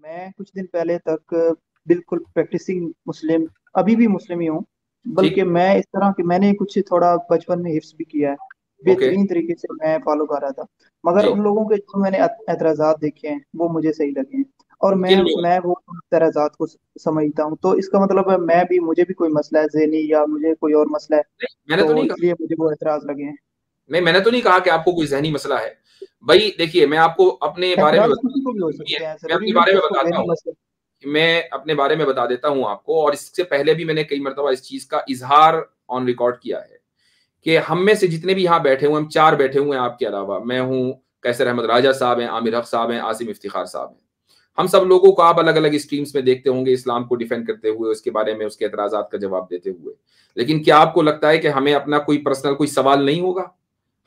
मैं कुछ दिन पहले तक बिल्कुल प्रैक्टिसिंग मुस्लिम, अभी भी मुस्लिम ही हूँ। बल्कि ठीक। मैं इस तरह के मैंने कुछ थोड़ा बचपन में हिफ्स भी किया है। ओके। बेहतरीन तरीके से मैं फॉलो कर रहा था। मगर जी। उन लोगों के जो मैंने एतराज़ात देखे हैं वो मुझे सही लगे हैं। और मैं किन लोगों मैं वो एतराज़ात को समझता हूँ। तो इसका मतलब है मैं भी मुझे भी कोई मसला है ज़हनी, या मुझे कोई और मसला है, ने? मैंने तो तो नहीं कहा। इसलिए मुझे वो एतराज़ लगे हैं। नहीं, मैंने तो नहीं कहा कि आपको कोई ज़हनी मसला है। भाई देखिए, मैं आपको अपने बारे में एतराज़ बता किसी को भी हो सुनिए, सकते हैं, मैं ज़रूरी अपने नहीं बारे कि में उसको बताता ज़हनी हूँ। मसला। मैं अपने बारे में बता देता हूँ आपको, और इससे पहले भी मैंने कई मर्तबा इस चीज़ का इज़हार ऑन रिकॉर्ड किया है कि हम में से जितने भी यहाँ बैठे हुए हैं, हम 4 बैठे हुए हैं आपके अलावा। मैं हूँ, कैसर अहमद राजा साहब हैं, आमिर हक़ साहब हैं, आसिम इफ्तिख़ार साहब हैं। हम सब लोगों को आप अलग-अलग स्ट्रीम्स में देखते होंगे, इस्लाम को डिफेंड करते हुए, उसके बारे में, उसके एतराज़ात का जवाब देते हुए। लेकिन क्या आपको लगता है कि हमें अपना कोई पर्सनल कोई सवाल नहीं होगा?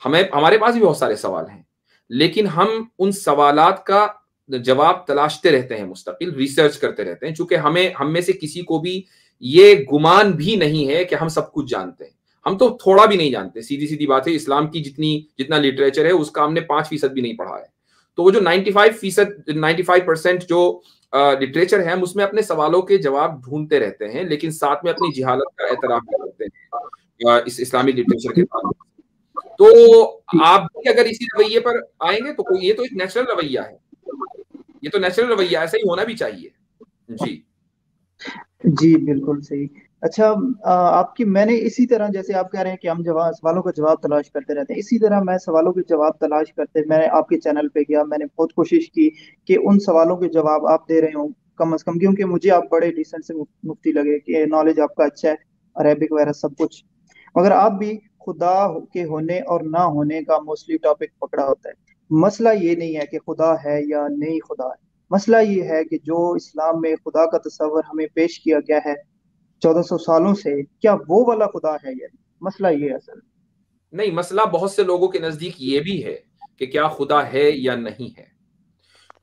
हमें हमारे पास भी बहुत सारे सवाल हैं। लेकिन हम उन सवालात का जवाब तलाशते रहते हैं, मुस्तकिल रिसर्च करते रहते हैं, चूँकि हमें हम में से किसी को भी ये गुमान भी नहीं है कि हम सब कुछ जानते हैं। हम तो थोड़ा भी नहीं जानते, सीधी-सीधी बात है, इस्लाम की जितना लिटरेचर है, उसका हमने 5% भी नहीं पढ़ा है। तो वो जो 95% 95% जो लिटरेचर है, हम उसमें अपने सवालों के जवाब ढूँढते रहते हैं, लेकिन साथ में अपनी जहालत का एतराफ़ भी करते हैं इस इस्लामिक लिटरेचर के ताल्लुक से। तो आप भी अगर इसी रवैये पर आएँगे तो कोई, ये तो एक नेचुरल रवैया है। ये तो नेचुरल रवैया है, ऐसा ही होना भी चाहिए। जी। जी, बिल्कुल सही। अच्छा, आपकी मैंने इसी तरह, जैसे आप कह रहे हैं कि हम जवाब सवालों का जवाब तलाश करते रहते हैं, इसी तरह मैं सवालों के जवाब तलाश करते, मैंने आपके चैनल पे गया, मैंने बहुत कोशिश की कि उन सवालों के जवाब आप दे रहे हो कम से कम, क्योंकि मुझे आप बड़े डिसेंट से मुफ्ती लगे कि नॉलेज आपका अच्छा है, अरेबिक वगैरह सब कुछ। मगर आप भी खुदा के होने और ना होने का मोस्टली टॉपिक पकड़ा होता है। मसला ये नहीं है कि खुदा है या नहीं खुदा है। मसला ये है कि जो इस्लाम में खुदा का तस्वर हमें पेश किया गया है 1400 सालों से, क्या वो वाला खुदा है या नहीं? मसला ये है असल। नहीं, मसला बहुत से लोगों के नज़दीक ये भी है कि क्या खुदा है या नहीं है।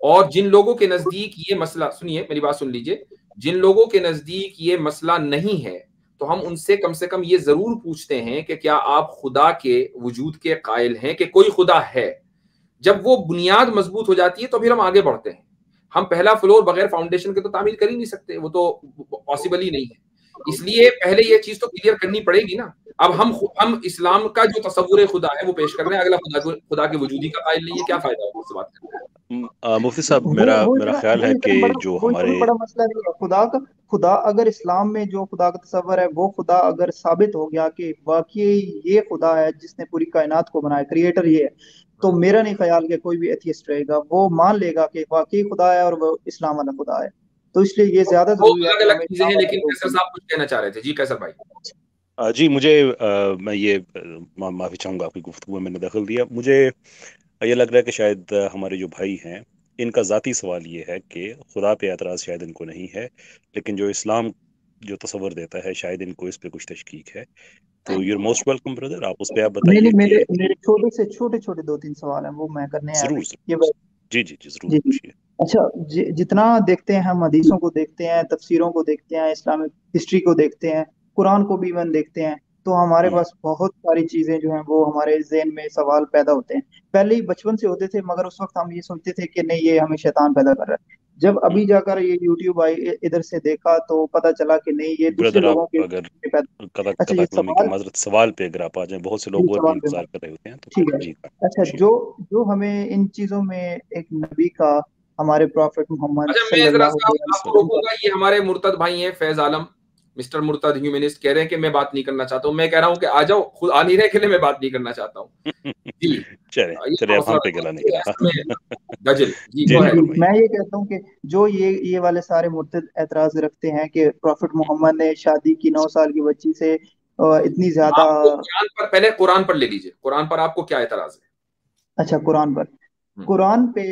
और जिन लोगों के नज़दीक ये मसला, सुनिए मेरी बात सुन लीजिए, जिन लोगों के नज़दीक ये मसला नहीं है, तो हम उनसे कम से कम ये ज़रूर पूछते हैं कि क्या आप खुदा के वजूद के कायल हैं, कि कोई खुदा है? जब वो बुनियाद मजबूत हो जाती है तो फिर हम आगे बढ़ते हैं। हम पहला फ्लोर बगैर फाउंडेशन के तो तामीर कर ही नहीं सकते, वो तो पॉसिबल ही नहीं है। इसलिए पहले ये चीज तो क्लियर करनी पड़ेगी ना। अब हम इस्लाम का जो तस्वुर खुदा है वो पेश कर रहे हैं, अगला खुदा के वजूदी का कायल नहीं है, क्या फायदा होगा उससे बात करने का। मुफ्ती साहब, वो मेरा वो मेरा इतना ख्याल है कि जो वो इतना हमारे बड़ा मसला नहीं है खुदा का। खुदा अगर इस्लाम में जो खुदा का तस्वर है, वो खुदा अगर साबित हो गया कि वाकई ये खुदा है जिसने पूरी कायनात को बनाया, क्रिएटर ये है, तो मेरा नहीं ख्याल कि कोई भी एथियस्ट रहेगा वो मान लेगा कि वाकई खुदा है और वो इस्लाम वाला खुदा है। तो इसलिए ये ज्यादा वो जरूरी है अलग कि अलग हमें चीजें इस्लाम हैं, वाला लेकिन प्रूव कैसर करना। साहब कुछ कहना चाह रहे थे। जी कैसर भाई। जी, मुझे मैं ये माफ़ी चाहूँगा, आपकी गुफ्तगू में मैंने दखल दिया। मुझे ये लग रहा है कि शायद हमारे जो भाई हैं, इनका ज़ाती सवाल ये है कि खुदा पे एतराज़ शायद इनको नहीं है, लेकिन जो इस्लाम जो तस्वर देता है, शायद इनको इस पे कुछ तशकीक है। तो यूर मोस्ट वेलकम ब्रदर, आप उस पे आप नहीं बताइए नहीं, मेरे कि मेरे छोटे से छोटे छोटे दो तीन सवाल हैं, वो मैं करने आया ज़रूर अभी। ये ज़रूर। जी जी जी, ज़रूर जी जी। पूछिए। अच्छा, जितना देखते हैं हम, हदीसों को देखते हैं, तफसीरों को देखते हैं, इस्लामिक हिस्ट्री को देखते हैं, कुरान को भी इवन देखते हैं, तो हमारे हम्म। पास बहुत सारी चीजें जो हैं वो हमारे ज़हन में सवाल पैदा होते हैं। पहले ही बचपन से होते थे, मगर उस वक्त हम ये सोचते थे कि नहीं, ये हमें शैतान पैदा कर रहा है। जब हम्म। अभी जाकर ये यूट्यूब आई, इधर से देखा, तो पता चला कि नहीं, ये दूसरे ब्रदर, आप लोगों के अगर पैदा। कदा अच्छा, कदा ये कलमी की सवाल। माजरत, सवाल पे अगर आप आ जाएं, बहुत से जी, लोग और भी सवाल पे इंतजार कर रहे होते हैं, तो ठीक है। जी अच्छा, पूछिए। जो जो हमें इन चीजों में एक नबी का, हमारे प्रॉफिट मोहम्मद अच्छा, मैं जरा सल्लल्लाहु सा अलैहि आपको वसल्लम का। रोकूंगा। ये हमारे मुर्तद भाई हैं फैज आलम, मिस्टर मुर्तद ह्यूमनिस्ट, कह रहे हैं कि मैं बात नहीं करना चाहता हूँ। मैं कह रहा हूँ कि आ जाओ, खुद आ नहीं रहे, के लिए मैं बात नहीं करना चाहता हूँ। जी। चले ये चले, तो अब मसला हम पे रखा गला है, निकला। ऐसे में दजिल जी जी गो जी जी जी, अहेड। मैं फरमाइए। ये कहता हूँ कि जो ये वाले सारे मुर्तद एतराज रखते हैं कि प्रॉफिट मोहम्मद ने शादी की 9 साल की बच्ची से, इतनी ज्यादा। आपको कुरान पर, पहले कुरान पर ले लीजिए, कुरान पर आपको क्या एतराज है? अच्छा, कुरान पर। हम्म। कुरान पे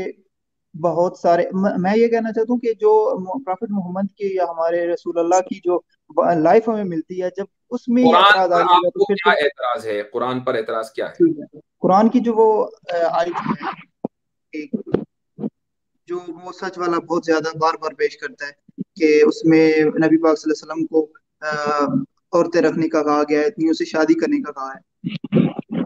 बहुत सारे, मैं ये कहना चाहता हूँ कि जो प्रॉफिट मोहम्मद की या हमारे रसूल अल्लाह की जो लाइफ हमें मिलती है, जब उसमें ही कुरान एतराज आ पर जाएगा तो आपको फिर क्या तो एतराज है? कुरान पर एतराज क्या है? ठीक है। कुरान की जो वो आयत है, एक जो वो सच वाला बहुत ज्यादा बार बार पेश करता है कि उसमें नबी पाक सल्लल्लाहु अलैहि वसल्लम को औरतें रखने का कहा गया है, इतनी से शादी करने का कहा है।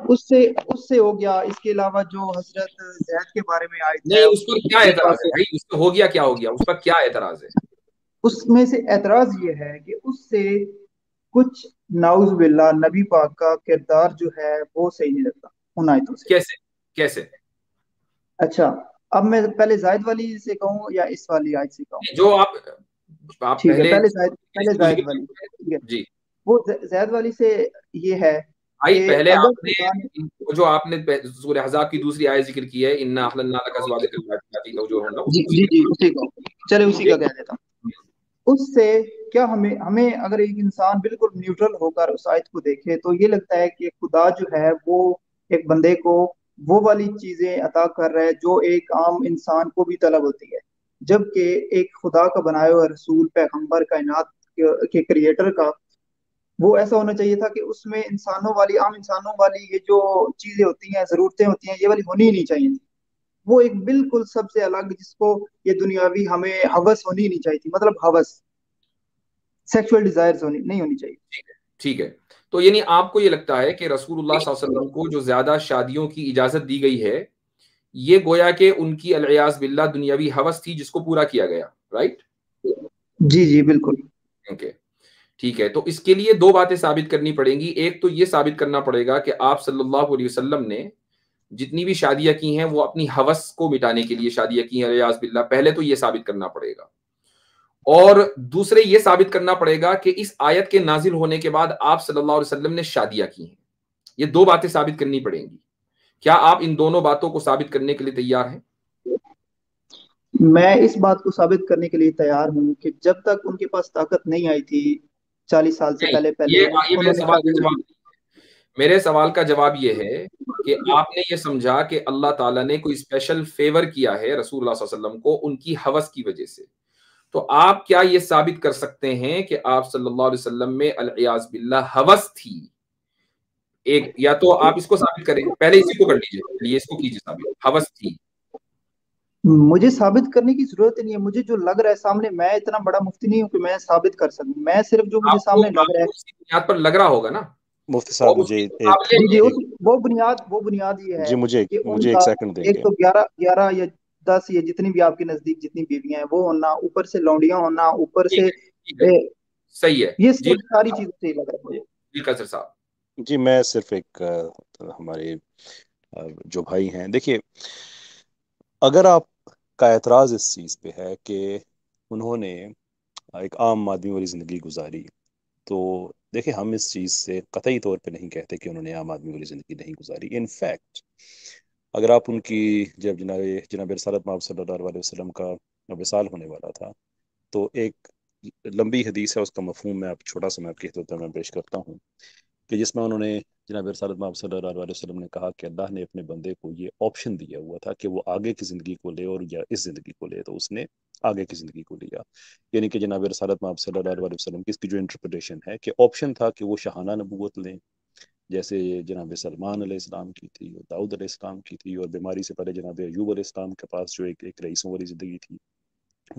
उससे उससे हो गया। इसके अलावा जो हजरत जैद के बारे में आयत नहीं, है उस पर क्या नबी एतराज पाक है को, भाई? उस पर हो गया, क्या हो गया, उस पर क्या एतराज है? उसमें से एतराज ये है कि उससे कुछ नाउज बिल्ला नबी पाक का किरदार जो है वो सही नहीं लगता उन आयतों से। कैसे? कैसे? अच्छा, अब मैं पहले जायद वाली से कहूँ या इस वाली आयत से कहूँ? जो आप ठीक है, पहले पहले जायद वाली, ठीक है। जी वो जैद वाली से ये है भाई, कि पहले अगर आपने खुदा ने, वो जो आपने सूरह अहज़ाब की दूसरी आयत जिक्र की है, इन्ना अहलल्ना लका ज़वाजिक अल्लाती तो जो होना, जी उसी जी का जी उसी को, चले उसी जी का कह देता हूँ। उससे क्या हमें हमें अगर एक इंसान बिल्कुल न्यूट्रल होकर उस आयत को देखे तो ये लगता है कि खुदा जो है वो एक बंदे को वो वाली चीजें अता कर रहा है जो एक आम इंसान को भी तलब होती है। जबकि एक खुदा का बनाया हुआ रसूल, पैगंबर, कायनात के क्रिएटर का, वो ऐसा होना चाहिए था कि उसमें इंसानों वाली, आम इंसानों वाली ये जो चीजें होती हैं, जरूरतें होती हैं, ये वाली होनी ही नहीं चाहिए थी। वो एक बिल्कुल सबसे अलग, जिसको ये दुनियावी हमें हवस होनी ही नहीं चाहिए थी, मतलब हवस, सेक्सुअल डिजायर्स होनी नहीं होनी चाहिए। ठीक है, ठीक है। तो यानी आपको ये लगता है कि रसूलुल्लाह सल्लल्लाहु अलैहि वसल्लम को जो ज्यादा शादियों की इजाजत दी गई है, ये गोया कि उनकी अलियाज बिल्ला दुनियावी हवस थी जिसको पूरा किया गया, राइट? जी जी बिल्कुल। ओके, ठीक है। तो इसके लिए दो बातें साबित करनी पड़ेंगी। एक तो ये साबित करना पड़ेगा कि आप सल्लल्लाहु अलैहि वसल्लम ने जितनी भी शादियां की हैं वो अपनी हवस को मिटाने के लिए शादियां की हैं, अलियाज बिल्ला। पहले तो ये साबित करना पड़ेगा। और दूसरे ये साबित करना पड़ेगा कि इस आयत के नाजिल होने के बाद आप सल्लल्लाहु अलैहि वसल्लम ने शादियां की हैं। ये दो बातें साबित करनी पड़ेंगी। क्या आप इन दोनों बातों को साबित करने के लिए तैयार हैं? मैं इस बात को साबित करने के लिए तैयार हूँ कि जब तक उनके पास ताकत नहीं आई थी, 40 साल से नहीं, पहले ये पहले ये मेरे उन्होंने सवाल शादी का नहीं जवाब की। नहीं है। मेरे सवाल का जवाब ये है कि आपने ये समझा कि अल्लाह ताला ने कोई स्पेशल फेवर किया है रसूलुल्लाह सल्लल्लाहु अलैहि वसल्लम को उनकी हवस की वजह से। तो आप क्या ये साबित कर सकते हैं कि आप सल्लल्लाहु अलैहि वसल्लम में अल-इयाज़ बिल्लाह हवस थी? एक या तो आप इसको साबित करें, पहले इसी को कर लीजिए, चलिए इसको कीजिए साबित, हवस थी। मुझे साबित करने की जरूरत ही नहीं है, मुझे जो लग रहा है सामने, मैं इतना बड़ा मुफ्ती नहीं हूँ कि मैं साबित कर सकूं, मैं सिर्फ जो मुझे आपको सामने लग रहा है। आपको इसी बुनियाद पर लग रहा होगा ना, मुफ्ती और साहब मुझे उसके एक मुकाबले जी जी, ये उस वो बुनियाद ये जी है मुझे कि मुझे एक उनका सेकंड एक देंगे। तो 11 11 या 10 या जितनी भी आपके नजदीक जितनी बीवियां हैं वो होना, ऊपर से लौंडियां होना, ऊपर ठीक से है, ठीक है, सही है। ये जी सब सारी चीजें सही लग रहा है मुझे। जी कैसर साहब। जी मैं सिर्फ एक हमारे जो भाई हैं, देखिए, अगर आप का एतराज इस चीज पे है कि उन्होंने एक आम आदमी वाली जिंदगी गुजारी, तो देखिए, हम इस चीज से कतई तौर पे नहीं कहते कि उन्होंने आम आदमी वाली जिंदगी नहीं गुजारी। इनफैक्ट अगर आप उनकी, जब जनाब जनाब रसूलुल्लाह मोहम्मद सल्लल्लाहु अलैहि वसल्लम का विसाल होने वाला था, तो एक लंबी हदीस है, उसका मफहूम मैं आप छोटा सा मैं आपके खिदमत में पेश करता हूँ, कि जिसमें उन्होंने, जनाब रसूलुल्लाह मोहम्मद सल्लल्लाहु अलैहि वसल्लम ने कहा कि अल्लाह ने अपने बंदे को ये ऑप्शन दिया हुआ था कि वो आगे की ज़िंदगी को ले और या इस ज़िंदगी को ले, तो उसने आगे की ज़िंदगी को लिया। यानी कि जनाब रसूलुल्लाह मोहम्मद सल्लल्लाहु अलैहि वसल्लम की इसकी जो इंटरप्रिटेशन है कि ऑप्शन था कि वो शाहाना नबूवत लें, जैसे जनाब सलमान अलैहिस्सलाम की थी और दाऊद अलैहिस्सलाम की थी, और बीमारी से पहले जनाब अयूब अलैहिस्सलाम के पास जो एक रईसों वाली ज़िंदगी थी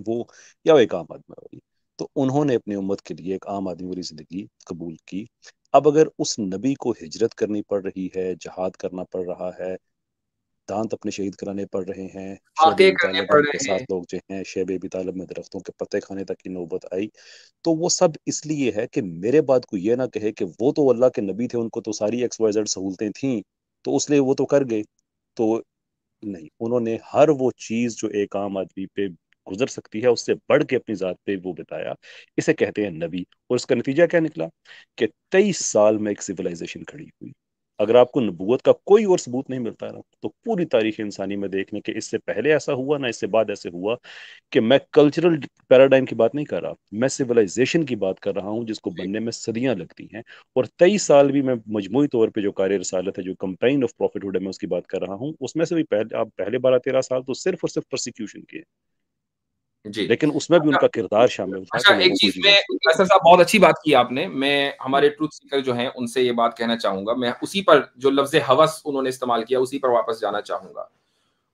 वो, या वो एक आम आदमी वाली। तो उन्होंने अपनी उम्मत के लिए एक आम आदमी वाली जिंदगी कबूल की। अब अगर उस नबी को हिजरत करनी पड़ रही है, जहाद करना पड़ रहा है, दांत अपने शहीद कराने पड़ रहे हैं, शेब वाक़े अबी करने तालिब और पड़ उनके रहे साथ हैं। लोग जो हैं शेब अबी तालिब में दरख्तों के पत्ते खाने तक की नौबत आई, तो वो सब इसलिए है कि मेरे बाद को ये ना कहे कि वो तो अल्लाह के नबी थे, उनको तो सारी XYZ सहूलतें थीं, तो उसलिए वो तो कर गए। तो नहीं, उन्होंने हर वो चीज जो एक आम आदमी पे गुजर सकती है उससे बढ़ के अपनी जात पे वो बिताया। इसे कहते हैं नबी। और इसका नतीजा क्या निकला कि 23 साल में एक सिविलाइजेशन खड़ी हुई। अगर आपको नबूवत का कोई और सबूत नहीं मिलता है ना, तो पूरी तारीख इंसानी में देखने के इससे पहले ऐसा हुआ ना इससे बाद ऐसे हुआ, कि मैं कल्चरल पैराडाइम की बात नहीं कर रहा, मैं सिविलाइजेशन की बात कर रहा हूँ जिसको जी, बनने में सदियां लगती हैं। और 23 साल भी मैं मजमूई तौर पे जो कार्य रसालत है, जो कंपेन ऑफ प्रॉफिटहुड है, मैं उसकी बात कर रहा हूँ, उसमें से भी पहले आप पहले 12-13 साल तो सिर्फ और सिर्फ प्रोसिक्यूशन के, जी। लेकिन उसमें भी अच्छा, उनका किरदार शामिल था अच्छा, कि एक लोगों को चीज़ इसी में वजह कैसर साहब बहुत अच्छी बात की आपने। मैं से। हमारे ट्रुथ सीकर जो हैं उनसे ये बात कहना चाहूँगा। मैं उसी पर जो लफ्ज़ हवस उन्होंने इस्तेमाल किया उसी पर वापस जाना चाहूँगा।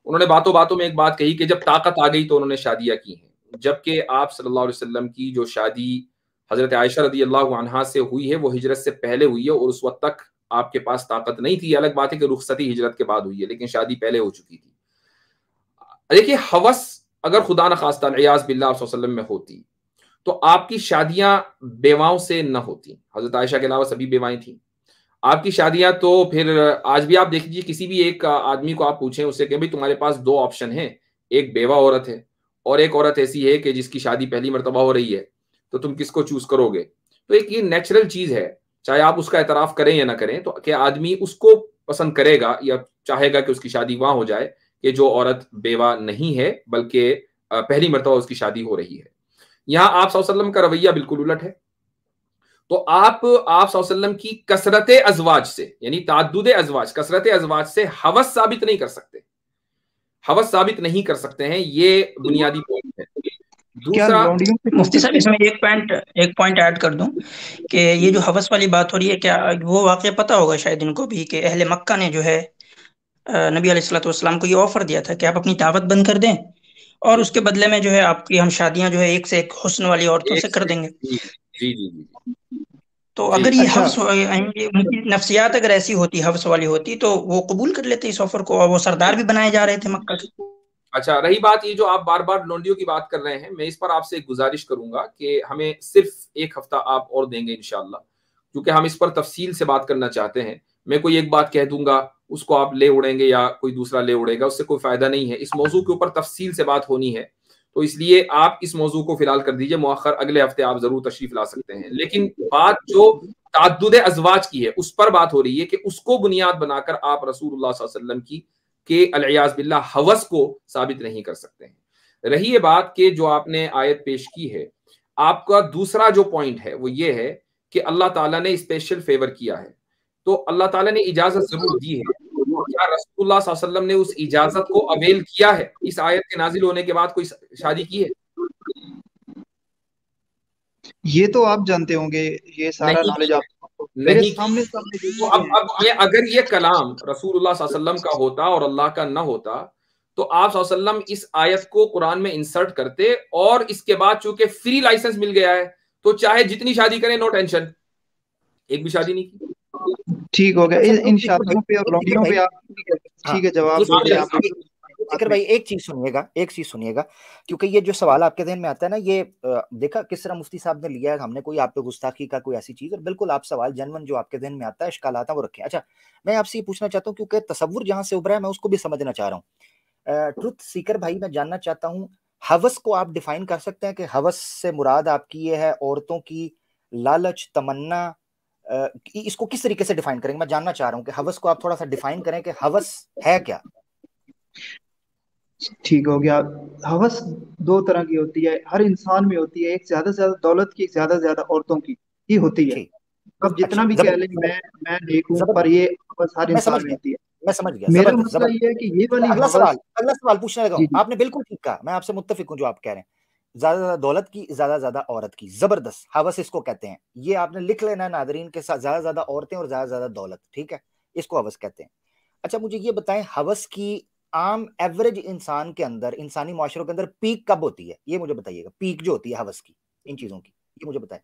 उन्होंने बातों-बातों में एक बात कही कि जब ताकत आ गई तो उन्होंने शादियाँ की हैं। जबकि आप सल्लल्लाहु अलैहि वसल्लम की जो शादी हज़रत आयशा रज़ियल्लाहु अन्हा से हुई है वो हिजरत से पहले हुई है और उस वक़्त तक आपके पास ताकत नहीं थी, अलग बात है कि रुखसती हिजरत के बाद हुई है, लेकिन शादी पहले हो चुकी थी। देखिए, हवस अगर खुदा न खास्ता अलियाज़ बिल्लाह सल्लल्लाहु अलैहि वसल्लम में होती तो आपकी शादियां बेवाओं से न होती। हजरत आयशा के अलावा सभी बेवाएं थी। आपकी शादियां तो फिर आज भी आप देख लीजिए, किसी भी एक आदमी को आप पूछें, उससे कहें भाई तुम्हारे पास दो ऑप्शन है, एक बेवा औरत है और एक औरत ऐसी है कि जिसकी शादी पहली मर्तबा हो रही है, तो तुम किसको चूज करोगे? तो एक ये नेचुरल चीज है, चाहे आप उसका एतराफ करें या ना करें, तो क्या आदमी उसको पसंद करेगा या चाहेगा कि उसकी शादी वहां हो जाए कि जो औरत बेवा नहीं है बल्कि पहली मर्तबा उसकी शादी हो रही है। यहाँ आप सल्लल्लाहु अलैहि वसल्लम का रवैया बिल्कुल उलट है। तो आप सल्लल्लाहु अलैहि वसल्लम की कसरत अजवाज से, यानी ताद्दुद अजवाज, कसरत अजवाज से हवस साबित नहीं कर सकते, हवस साबित नहीं कर सकते हैं, ये बुनियादी पॉइंट है। क्या दूसरा, लौंडियों से मुफ्ती साहब इसमें एक पॉइंट ऐड कर दूं कि ये जो हवस वाली बात हो रही है, क्या वो वाकया पता होगा शायद इनको भी कि अहले मक्का ने जो है नबी अलैहिस्सलातु वस्सलाम को ये ऑफर दिया था कि आप अपनी दावत बंद कर दें और उसके बदले में जो है आपकी हम शादियां जो है एक से एक हुस्न वाली औरतों से कर देंगे। जी जी जी जी तो जी। अगर ये अच्छा हवस उनकी नफ्सियात अगर ऐसी होती, हवस वाली होती, तो वो कबूल कर लेते इस ऑफर को, और वो सरदार भी बनाए जा रहे थे मक्का के। अच्छा, रही बात ये जो आप बार बार लौंडियों की बात कर रहे हैं, मैं इस पर आपसे एक गुजारिश करूंगा कि हमें सिर्फ एक हफ्ता आप और देंगे इंशाल्लाह, क्योंकि हम इस पर तफसील से बात करना चाहते हैं। मैं कोई एक बात कह दूंगा, उसको आप ले उड़ेंगे या कोई दूसरा ले उड़ेगा, उससे कोई फायदा नहीं है। इस मौजू के ऊपर तफसील से बात होनी है, तो इसलिए आप इस मौजू को फिलहाल कर दीजिए मुअख्खर, अगले हफ्ते आप जरूर तशरीफ ला सकते हैं। लेकिन बात जो ताद्दुद अज़वाज की है उस पर बात हो रही है कि उसको बुनियाद बनाकर आप रसूलुल्लाह सल्लल्लाहु अलैहि वसल्लम की के अलियाज़ बिल्लाह हवस को साबित नहीं कर सकते हैं। रही ये बात कि जो आपने आयत पेश की है, आपका दूसरा जो पॉइंट है वो ये है कि अल्लाह ताला ने स्पेशल फेवर किया है, तो अल्लाह ताला ने इजाजत जरूर दी है। क्या रसूलुल्लाह सल्लल्लाहु अलैहि वसल्लम ने उस इजाजत को अवेल किया है? इस आयत के नाजिल होने के बाद कोई शादी की है? ये तो आप जानते होंगे, ये सारा नहीं नॉलेज की है, आप मेरे नहीं की सामने है। सामने जो तो चीजें हैं। अब मैं अगर ये कलाम रसूलुल्लाह सल्लल्लाहु अलैहि वसल्लम का होता और अल्लाह का ना होता, तो आप सल्लल्लाहु अलैहि वसल्लम इस आयत को कुरान में इंसर्ट करते और इसके बाद चूंकि फ्री लाइसेंस मिल गया है, तो चाहे जितनी शादी करें, नो टेंशन, एक भी शादी नहीं की। ठीक हो गया। अच्छा इन एक चीज शादियों पे और एक जिक्र लौंडियों भाई, पे आप हाँ ठीक है जवाब जिक्र दे दें आप जिक्र भाई, एक चीज सुनिएगा, एक चीज सुनिएगा, क्योंकि ये जो सवाल आपके ध्यान में आता है ना, ये देखा किस तरह मुफ्ती साहब ने लिया है, हमने कोई आप पे गुस्ताखी का कोई ऐसी चीज, और बिल्कुल आप सवाल जनवन जो आपके ध्यान में आता है, इश्कालात है वो रखें। अच्छा, मैं आपसे ये पूछना चाहता हूँ, क्योंकि तसव्वुर जहां से उभरा है मैं उसको भी समझना चाह रहा हूँ। ट्रुथ सीकर भाई, मैं जानना चाहता हूँ, हवस को आप डिफाइन कर सकते हैं कि हवस से मुराद आपकी ये है औरतों की लालच, तमन्ना, इसको किस तरीके से डिफाइन करेंगे? मैं जानना चाह रहा हूँ कि हवस को आप थोड़ा सा डिफाइन करें कि हवस है क्या। ठीक हो गया। हवस दो तरह की होती है, हर इंसान में होती है। एक ज्यादा से ज्यादा दौलत की, एक ज्यादा से ज्यादा औरतों की ही होती है। ठीक, अब जितना अच्छा, भी कह लें मैं देखूं, पर जबरदस्त, ये हवस हर मैं समझ इंसान में गया, होती है। मैं समझ गया, मेरा जबरदस्त मसला जबरदस्त। ये है कि ये वाली हवस। अगला सवाल पूछने लगा जी हूं, जी आपने बिल्कुल ठीक कहा, मैं आपसे मुत्तफिक हूं जो आप कह रहे हैं, ज्यादा दौलत की, ज्यादा औरत की, जबरदस्त, हवस इसको कहते हैं। ये आपने लिख लेना नादरीन के साथ, ज्यादा औरतें और ज्यादा दौलत, ठीक है, इसको हवस कहते हैं। अच्छा, मुझे ये बताएं, हवस की आम एवरेज इंसान के अंदर, इंसानी माशरों के अंदर पीक कब होती है? ये मुझे बताइएगा, पीक जो होती है हवस की, इन चीजों की, ये मुझे बताएं।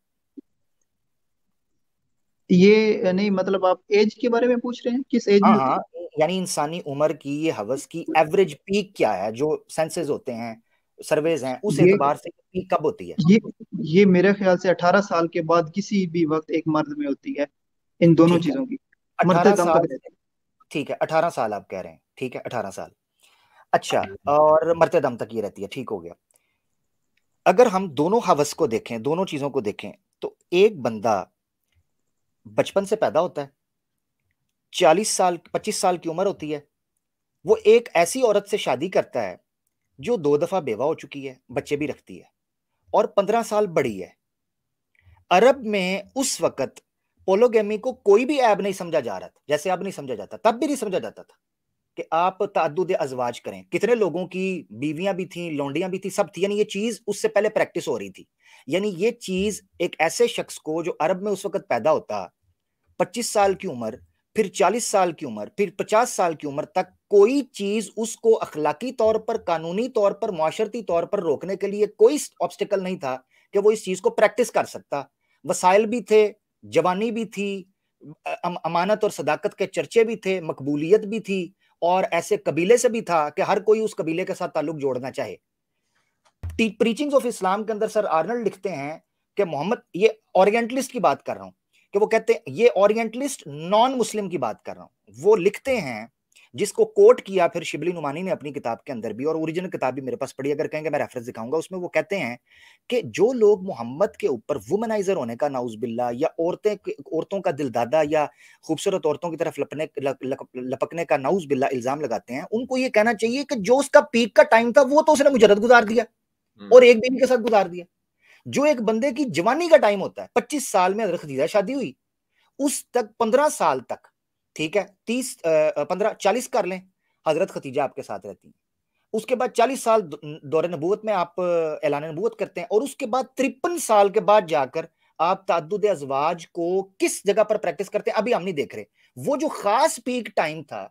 ये नहीं, मतलब आप एज के बारे में पूछ रहे हैं, किस एज में हाँ होती हाँ, यानी इंसानी उम्र की ये हवस की एवरेज पीक क्या है? जो सेंसेस होते हैं, सर्वेज हैं, उस है? एतबार से पीक कब होती है? ये ये मेरे ख्याल से 18 साल के बाद किसी भी वक्त एक मर्द में होती है, इन दोनों ठीक है, चीजों की। मरते 18 दम साल तक से, रहती ठीक है, 18 साल आप कह रहे हैं, ठीक है, 18 साल, अच्छा, और मरते दम तक ये रहती है, ठीक हो गया। अगर हम दोनों हवस को देखें, दोनों चीजों को देखें, तो एक बंदा बचपन से पैदा होता है, 40 साल 25 साल की उम्र होती है, वो एक ऐसी औरत से शादी करता है जो 2 दफा बेवा हो चुकी है, बच्चे भी रखती है, और 15 साल बड़ी है। अरब में उस वक्त पोलोगेमी को कोई भी ऐब नहीं समझा जा रहा था, जैसे अब नहीं समझा जाता, तब भी नहीं समझा जाता था कि आप ताद्दुद अज़वाज करें। कितने लोगों की बीवियां भी थी, लौंडियां भी थी, सब थी, यानी ये चीज उससे पहले प्रैक्टिस हो रही थी। यानी ये चीज एक ऐसे शख्स को जो अरब में उस वक्त पैदा होता, 25 साल की उम्र, फिर 40 साल की उम्र, फिर 50 साल की उम्र तक, कोई चीज उसको अखलाकी तौर पर, कानूनी तौर पर, मुआशरती तौर पर रोकने के लिए कोई ऑब्स्टिकल नहीं था कि वो इस चीज को प्रैक्टिस कर सकता। वसाइल भी थे, जवानी भी थी, अमानत और सदाकत के चर्चे भी थे, मकबूलियत भी थी, और ऐसे कबीले से भी था कि हर कोई उस कबीले के साथ ताल्लुक जोड़ना चाहे। प्रीचिंग्स ऑफ इस्लाम के अंदर सर आर्नल्ड लिखते हैं कि मोहम्मद, ये ओरिएंटलिस्ट की बात कर रहा हूं, कि वो कहते हैं, ये ओरिएंटलिस्ट नॉन मुस्लिम की बात कर रहा हूं, वो लिखते हैं, जिसको कोट किया फिर शिबली नुमानी ने अपनी किताब के अंदर भी, और ओरिजिनल किताब भी मेरे पास पड़ी, अगर कहेंगे मैं रेफरेंस दिखाऊंगा, उसमें वो कहते हैं कि जो लोग मोहम्मद के ऊपर वुमनाइजर होने का नाउजुबिल्ला, या औरतों का दिलदादा या खूबसूरत औरतों की तरफ लपकने का नाउजुबिल्ला इल्जाम लगाते हैं, उनको ये कहना चाहिए कि जो उसका पीक का टाइम था वो तो उसने मुजर्रद गुजार दिया और एक बीवी के साथ गुजार दिया। जो एक बंदे की जवानी का टाइम होता है, 25 साल में हजरत खदीजा शादी हुई, उस तक 15 साल तक, ठीक है, 40 कर लें, हजरत खदीजा आपके साथ रहती है, उसके बाद 40 साल दौरे नबूवत में आप ऐलान नबूवत करते हैं, और उसके बाद 53 साल के बाद जाकर आप तअद्दुद अज़वाज को किस जगह पर प्रैक्टिस करते हैं, अभी हम नहीं देख रहे। वो जो खास पीक टाइम था,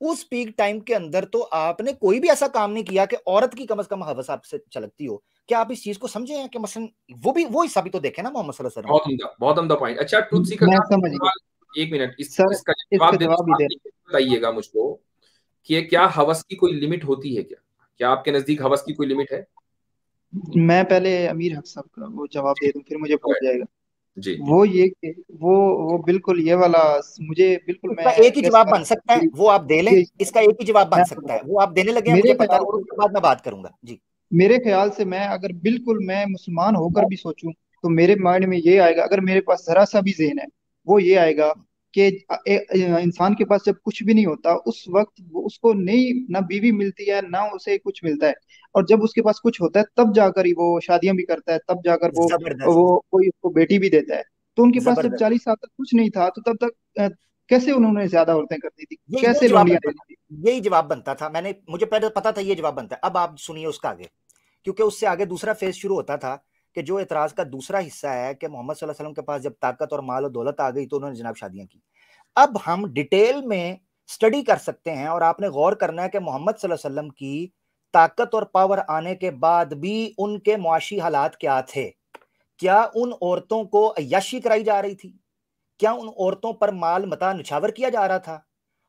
उस पीक टाइम के अंदर तो आपने कोई भी ऐसा काम नहीं किया कि औरत की कम से कम हवस आपसे छलकती हो। क्या आप इस चीज को समझे हैं कि मसलन वो हिस्सा भी तो देखे ना मोहम्मद सल्लल्लाहु अलैहि वसल्लम। बहुत उम्दा पॉइंट। अच्छा, ट्रुथ सीकर मैं का समझ गया एक मिनट सर, इसका इसका जवाब जवाब भी दे। बताइएगा मुझको कि क्या हवस की कोई लिमिट होती है? क्या आपके नजदीक हवस की कोई लिमिट है? मैं पहले अमीर हक साहब का वो जवाब दे दूं, फिर मुझे भूल जाएगा। जी। वो ये कि वो बिल्कुल ये वाला, मुझे बिल्कुल, इसका मैं एक ही गेस जवाब कर बन सकता है, वो आप दे लें, इसका एक ही जवाब बन सकता है, वो आप देने लगे हैं, मेरे मुझे पता है, ख्याल और से उसके बाद मैं बात करूंगा जी। मेरे ख्याल से मैं अगर बिल्कुल मैं मुसलमान होकर भी सोचूं तो मेरे माइंड में ये आएगा, अगर मेरे पास जरा सा भी ज़हन है, वो ये आएगा कि इंसान के पास जब कुछ भी नहीं होता उस वक्त उसको नहीं ना बीवी मिलती है ना उसे कुछ मिलता है, और जब उसके पास कुछ होता है तब जाकर ही वो शादियां भी करता है, तब जाकर जबरदस्त, वो कोई उसको बेटी भी देता है। तो उनके पास जब जबरदस्त, 40 साल तक कुछ नहीं था तो तब तक कैसे उन्होंने ज्यादा औरतें कर दी थी, यही कैसे जवाब लौंडियां बनता ले था, ली थी? यही जवाब बनता था, मुझे पहले पता था ये जवाब बनता है। अब आप सुनिए उसका आगे, क्योंकि उससे आगे दूसरा फेज शुरू होता था कि जो एतराज का दूसरा हिस्सा है कि मोहम्मद सल्लल्लाहु अलैहि वसल्लम के पास जब ताकत और माल और दौलत आ गई तो उन्होंने जनाब शादियां की। अब हम डिटेल में स्टडी कर सकते हैं, और आपने गौर करना है कि मोहम्मद सल्लल्लाहु अलैहि वसल्लम की ताकत और पावर आने के बाद भी उनके मुआशी हालात क्या थे। क्या उन औरतों को अय्याशी कराई जा रही थी? क्या उन औरतों पर माल मता निछावर किया जा रहा था?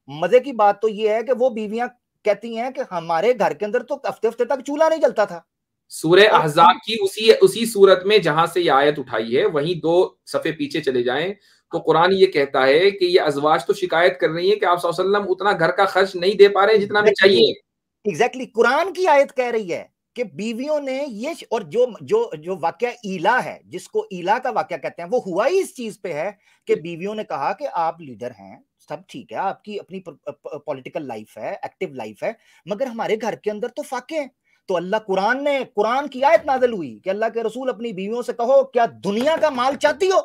मजे की बात तो यह है कि वो बीवियां कहती हैं कि हमारे घर के अंदर तो हफ्ते हफ्ते तक चूल्हा नहीं जलता था। सूरह और अहज़ाब की उसी सूरत में जहां से ये आयत उठाई है, वहीं 2 सफ़े पीछे चले जाएं तो कुरान ये कहता है कि ये अज़वाज तो शिकायत कर रही है कि आप सल्लल्लाहु अलैहि वसल्लम उतना घर का खर्च नहीं दे पा रहे हैं जितना हमें चाहिए। एग्जैक्टली कुरान की आयत कह रही है कि बीवियों ने ये, और जो जो जो वाकया ईला है, जिसको ईला का वाकया कहते हैं, वो हुआ ही इस चीज पे है कि बीवियों ने कहा कि आप लीडर हैं, सब ठीक है, आपकी अपनी पॉलिटिकल लाइफ है, एक्टिव लाइफ है, मगर हमारे घर के अंदर तो फाके हैं। तो अल्लाह कुरान की आयत नाज़िल हुई कि अल्लाह के रसूल अपनी बीवियों से कहो, क्या दुनिया का माल चाहती हो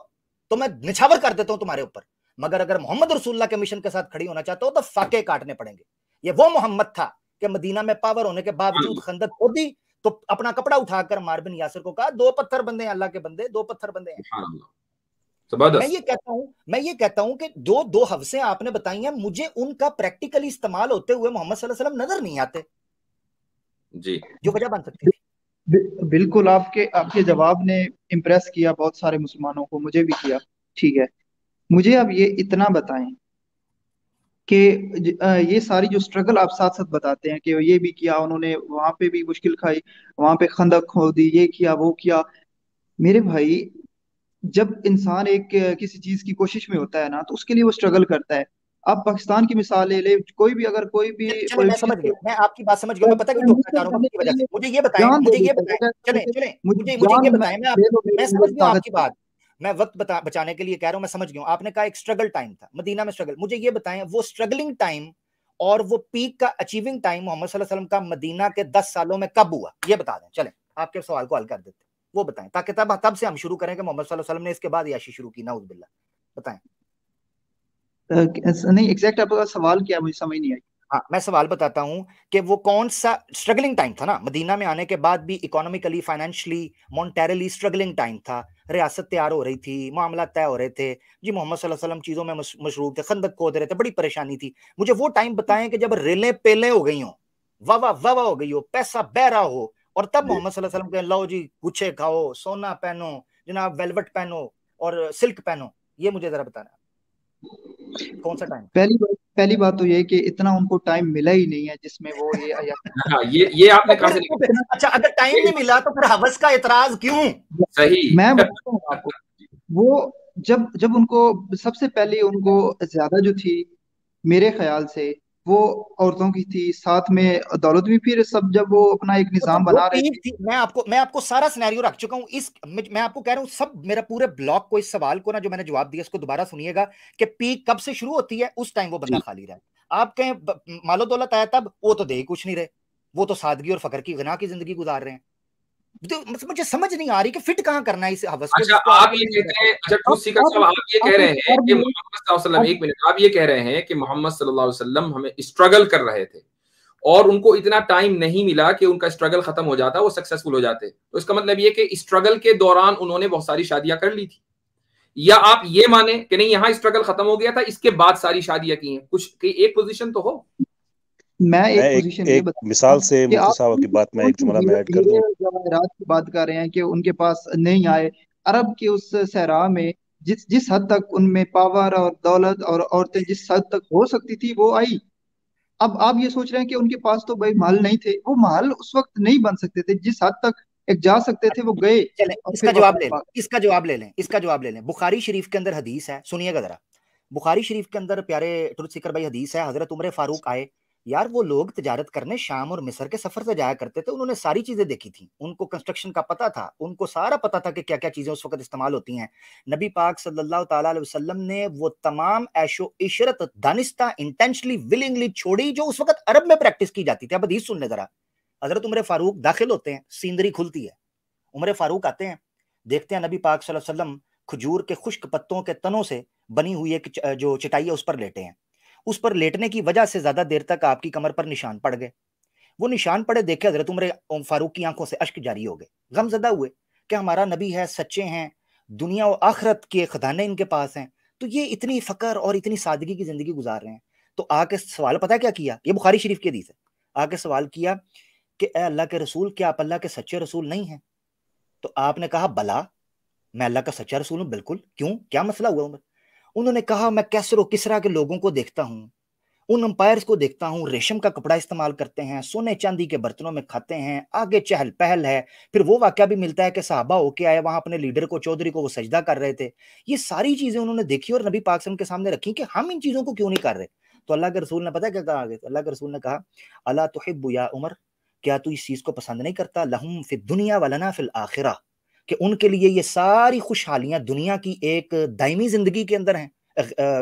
तो मैं निछावर कर देता हूं तुम्हारे ऊपर, मगर अगर मोहम्मद रसूलुल्लाह के मिशन के साथ खड़ी होना चाहते हो तो फाके काटने पड़ेंगे। ये वो मोहम्मद था कि मदीना में पावर होने के बावजूद खंदक खोदी तो अपना कपड़ा उठाकर मार बिन यासिर को कहा, 2 पत्थर बंदे हैं अल्लाह के बंदे, 2 पत्थर बंदे हैं। मैं ये कहता हूं कि जो 2 हवसें आपने बताई हैं, मुझे उनका प्रैक्टिकली इस्तेमाल होते हुए मोहम्मद सल्लल्लाहु अलैहि वसल्लम नजर नहीं आते जी, जो वजह बन सकती थी। बिल्कुल, आपके जवाब ने इम्प्रेस किया बहुत सारे मुसलमानों को, मुझे भी किया। ठीक है, मुझे अब ये इतना बताएं कि ये सारी जो स्ट्रगल आप साथ साथ बताते हैं कि ये भी किया उन्होंने, वहां पे भी मुश्किल खाई, वहां पे खंदक खोदी, ये किया वो किया। मेरे भाई, जब इंसान एक किसी चीज की कोशिश में होता है ना तो उसके लिए वो स्ट्रगल करता है। आप पाकिस्तान की मिसाल ले ले, कोई भी अगर कोई भी चले, मैं समझ पॉलिटिशियन गया, मैं आपकी बात समझ गया, मैं पता क्यों टोकना चाह रहा हूँ, वक्त की वजह से। मुझे ये बताएं, जान दे मुझे ये देता है, बताएं, वो कहता है चले कि चले, मुझे मुझे जान ये बताएं, ले लो, मैं मेरे समझ गया ताकत आपकी बात, मैं वक्त बचाने के लिए कह रहा हूं, मैं समझ गया। आपने कहा एक स्ट्रगल टाइम था मदीना में, स्ट्रगल, मुझे ये बताएं वो स्ट्रगलिंग टाइम और वो पीक का अचीविंग टाइम मोहम्मद सल्लल्लाहु अलैहि वसल्लम का मदीना के 10 सालों में कब हुआ, ये बता दें। चलें आपके सवाल को हल कर देते, वो बताएं, ताकि तब से हम शुरू करें कि मोहम्मद सल्लल्लाहु अलैहि वसल्लम ने इसके बाद याशी शुरू की, नाउज़ बिल्लाह। बताएं। नहीं, एग्जैक्ट आपका सवाल क्या है, मुझे समझ नहीं आई। हाँ, मैं सवाल बताता हूं कि वो कौन सा स्ट्रगलिंग टाइम था ना, मदीना में आने के बाद भी economically, financially, monetarily struggling time था। रियासत तैयार हो रही थी, मामला तय हो रहे थे जी, मोहम्मद सल्लल्लाहु अलैहि वसल्लम चीजों में मशरूफ थे, खंदक खोद रहे थे, बड़ी परेशानी थी। मुझे वो टाइम बताएं कि जब रेलें पेलें हो गई हो, वाह हो गई हो, पैसा बह रहा हो, और तब मोहम्मद सल्लल्लाहु अलैहि वसल्लम के लो जी गुच्छे खाओ, सोना पहनो, जनाब वेलवेट पहनो और सिल्क पहनो, ये मुझे जरा बताना। कौन सा टाइम? पहली बात तो ये कि इतना उनको टाइम मिला ही नहीं है जिसमें वो ये हाँ, ये आपने कहा से फिर अच्छा, अगर टाइम नहीं मिला तो फिर हवस का इतराज क्यों? सही। मैं बताता हूँ आपको। वो जब जब उनको सबसे पहले उनको ज्यादा जो थी मेरे ख्याल से वो औरतों की थी, साथ में दौलत भी। फिर सब जब वो अपना एक तो निजाम वो बना रहे पीक थे। थी। मैं आपको सारा सिनेरियो रख चुका हूं। मैं आपको कह रहा हूं, सब मेरा पूरे ब्लॉक को, इस सवाल को ना जो मैंने जवाब दिया इसको दोबारा सुनिएगा कि पीक कब से शुरू होती है। उस टाइम वो बंदा खाली रहा। आप कहें मालो दौलत आया तब, वो तो दे ही कुछ नहीं रहे, वो तो सादगी और फकर की गना की जिंदगी गुजार रहे हैं। तो मुझे समझ नहीं आ रही कि फिट कहां करना है इस हवस को, अच्छा, जिसको आप आपको ये नहीं कहते हैं, अच्छा ट्रूथ सीकर आप साहब, आप ये कह रहे हैं कि मोहम्मद सल्लल्लाहु अलैहि वसल्लम, एक मिनट, आप ये कह रहे हैं कि मोहम्मद सल्लल्लाहु अलैहि वसल्लम हमें स्ट्रगल कर रहे थे और उनको इतना टाइम नहीं मिला कि उनका स्ट्रगल खत्म हो जाता, वो सक्सेसफुल हो जाते। तो इसका मतलब ये कि स्ट्रगल के दौरान उन्होंने बहुत सारी शादियां कर ली थी, या आप ये माने कि नहीं यहाँ स्ट्रगल खत्म हो गया था, इसके बाद सारी शादियां की हैं? कुछ एक पोजीशन तो हो। मैं मैं एक एक पोजीशन ये एक बता रहा मिसाल हूँ से कि मुफ्ती आप साहब की बात में एक उनकी जुमला मैं हीरे ऐड कर दूं। हीरे जवाहरात की बात कर रहे हैं कि उनके पास नहीं आए। अरब के उस सहरा में जिस जिस हद तक उनमें पावर और दौलत और औरतें जिस हद तक हो सकती थी वो आई। अब आप ये सोच रहे हैं कि उनके पास तो भाई महल नहीं थे, वो महल उस वक्त नहीं बन सकते थे। जिस हद तक एक जा सकते थे वो गए चलें, और इसका फिर जवाब ले वापस लें, आ गए। इसका जवाब ले लें। बुखारी शरीफ के अंदर हदीस है, सुनिएगा जरा। बुखारी शरीफ के अंदर प्यारे ट्रुथ सीकर भाई हदीस है, हजरत उमर फारूक आए। यार वो लोग तिजारत करने शाम और मिस्र के सफर से जाया करते थे, उन्होंने सारी चीजें देखी थी, उनको कंस्ट्रक्शन का पता था, उनको सारा पता था कि क्या क्या चीजें उस वक्त इस्तेमाल होती हैं। नबी पाक सल्लल्लाहु ताला अलैहि वसल्लम ने वो तमाम ऐशो इशरत दानिस्ता इंटेंशनली विलिंगली छोड़ी जो उस वक्त अरब में प्रैक्टिस की जाती थी। अब हदीस सुन ले जरा। हजरत उमर फारूक दाखिल होते हैं, सीनरी खुलती है, उमर फारूक आते हैं, देखते हैं नबी पाक सल्लल्लाहु अलैहि वसल्लम खजूर के खुश्क पत्तों के तनों से बनी हुई एक जो चटाई है उस पर लेटे हैं। उस पर लेटने की वजह से ज्यादा देर तक आपकी कमर पर निशान पड़ गए। वो निशान पड़े देखे हजरत उमर फारूक की आंखों से अश्क जारी हो गए, गमजदा हुए कि हमारा नबी है, सच्चे हैं, दुनिया और आखिरत के खजाने इनके पास हैं, तो ये इतनी फकर और इतनी सादगी की जिंदगी गुजार रहे हैं। तो आके सवाल पता क्या किया, ये बुखारी शरीफ की हदीस है। आके सवाल किया कि ए अल्लाह के रसूल, क्या आप अल्लाह के सच्चे रसूल नहीं हैं? तो आपने कहा बला, मैं अल्लाह का सच्चा रसूल हूं, बिल्कुल, क्यों, क्या मसला हुआ उमर? उन्होंने कहा मैं कैसर और किसरा के लोगों को देखता हूँ, उन अंपायर्स को देखता हूँ, रेशम का कपड़ा इस्तेमाल करते हैं, सोने चांदी के बर्तनों में खाते हैं, आगे चहल पहल है। फिर वो वाकया भी मिलता है कि सहाबा होके आए वहां अपने लीडर को, चौधरी को, वो सजदा कर रहे थे। ये सारी चीजें उन्होंने देखी और नबी पाक के सामने रखी कि हम इन चीजों को क्यों नहीं कर रहे। तो अल्लाह के रसूल ने पता क्या कहा आगे? अल्लाह के रसूल ने कहा अला तुहिब्बु या उमर, क्या तू इस चीज को पसंद नहीं करता, लहुम फिद दुनिया वलना फिल आखिरा, कि उनके लिए ये सारी खुशहालियां दुनिया की एक दायमी जिंदगी के अंदर हैं,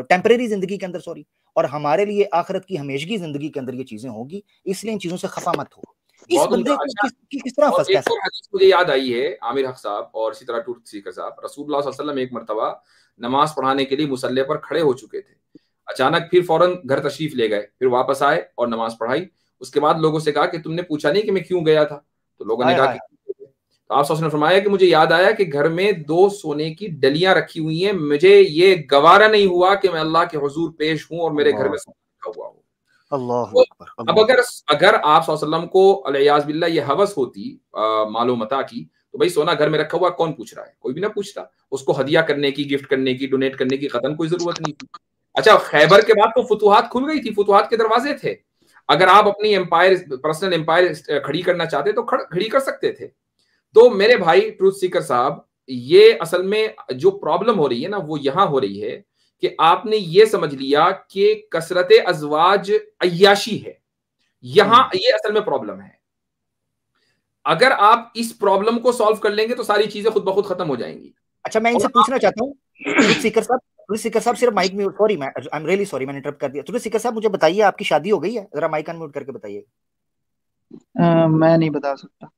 टेम्परेरी जिंदगी के अंदर, सॉरी, और हमारे लिए आखिरत की हमेशगी जिंदगी के अंदर ये चीजें होगी, इसलिए इन चीजों से खफा मत हो। इस बहुत बंदे उम्दा। को अच्छा, किस तरह और फंस एक कैसे? और हदीस मुझे याद आई है आमिर हक साहब और इसी तरह ट्रूथ सीकर साहब। रसूलुल्लाह सल्लल्लाहु अलैहि वसल्लम एक मरतबा नमाज पढ़ाने के लिए मुसल्ले पर खड़े हो चुके थे, अचानक फिर फौरन घर तशरीफ ले गए, फिर वापस आए और नमाज पढ़ाई। उसके बाद लोगों से कहा कि तुमने पूछा नहीं कि मैं क्यों गया था? तो लोगों ने हाय कहा हाय। कि तो आप ने फरमाया कि मुझे याद आया कि घर में 2 सोने की डलियां रखी हुई हैं, मुझे ये गवारा नहीं हुआ कि मैं अल्लाह के हुजूर पेश हूं और मेरे घर में सोना रखा हुआ हो। अल्लाह तो अकबर, अब अल्लाह। अगर आप वसल्लम को अलैयाज़ बिल्लाह ये हवस होती मालो मता की, तो भाई सोना घर में रखा हुआ कौन पूछ रहा है? कोई भी ना पूछता। उसको हदिया करने की, गिफ्ट करने की, डोनेट करने की कतन कोई जरूरत नहीं थी। अच्छा, खैबर के बाद तो फुतुहात खुल गई थी, फुतुहात के दरवाजे थे। अगर आप अपनी एम्पायर, पर्सनल एम्पायर खड़ी करना चाहते तो खड़ी कर सकते थे। तो मेरे भाई ट्रूथ सीकर साहब, ये असल में जो प्रॉब्लम हो रही है ना, वो यहां हो रही है कि आपने ये समझ लिया कि कसरत अजवाज अय्याशी है। यहां ये असल में प्रॉब्लम है। अगर आप इस प्रॉब्लम को सॉल्व कर लेंगे तो सारी चीजें खुद ब खुद खत्म हो जाएंगी। अच्छा, मैं इनसे और पूछना चाहता हूँ, ट्रुथ सीकर साहब सिर्फ माइक म्यूट, सॉरी, मैं आई एम रियली सॉरी, मैंने इंटरप्ट कर दिया। ट्रुथ सीकर साहब मुझे बताइए, आपकी शादी हो गई है? जरा माइक अनम्यूट करके बताइए। मैं नहीं बता सकता।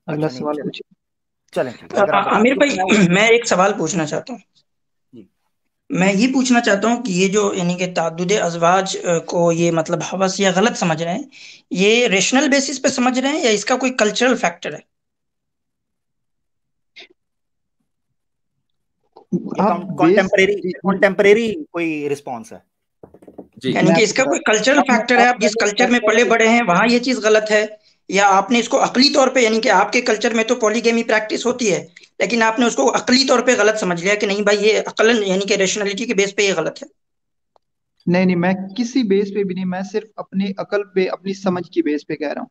अगला अच्छा, नहीं, सवाल पूछिए। चलें ठीक है, अगर आप आमिर बता भाई, मैं एक सवाल पूछना चाहता हूँ। जी। मैं ये पूछना चाहता हूँ कि ये जो यानी कि ताद्दुद अज़वाज को ये मतलब हवस या गलत समझ रहे हैं, ये रेशनल बेसिस पे समझ रहे हैं या इसका कोई कल्चरल फैक्टर है? आप कॉन्टेम्परेरी कोई रिस्पॉन्स है? जी, यानी कि इसका कोई कल्चरल फैक्टर है, आप जिस कल्चर में पले बड़े हैं वहां ये चीज गलत है, या आपने इसको अकली तौर पे, यानी कि आपके कल्चर में तो पॉलीगेमी प्रैक्टिस होती है लेकिन आपने उसको अकली तौर पे गलत समझ लिया कि नहीं भाई ये अकलन यानी कि रेशनलिटी के बेस पे ये गलत है? नहीं नहीं, मैं किसी बेस पे भी नहीं, मैं सिर्फ अपनी अकल पे, अपनी समझ की बेस पे कह रहा हूँ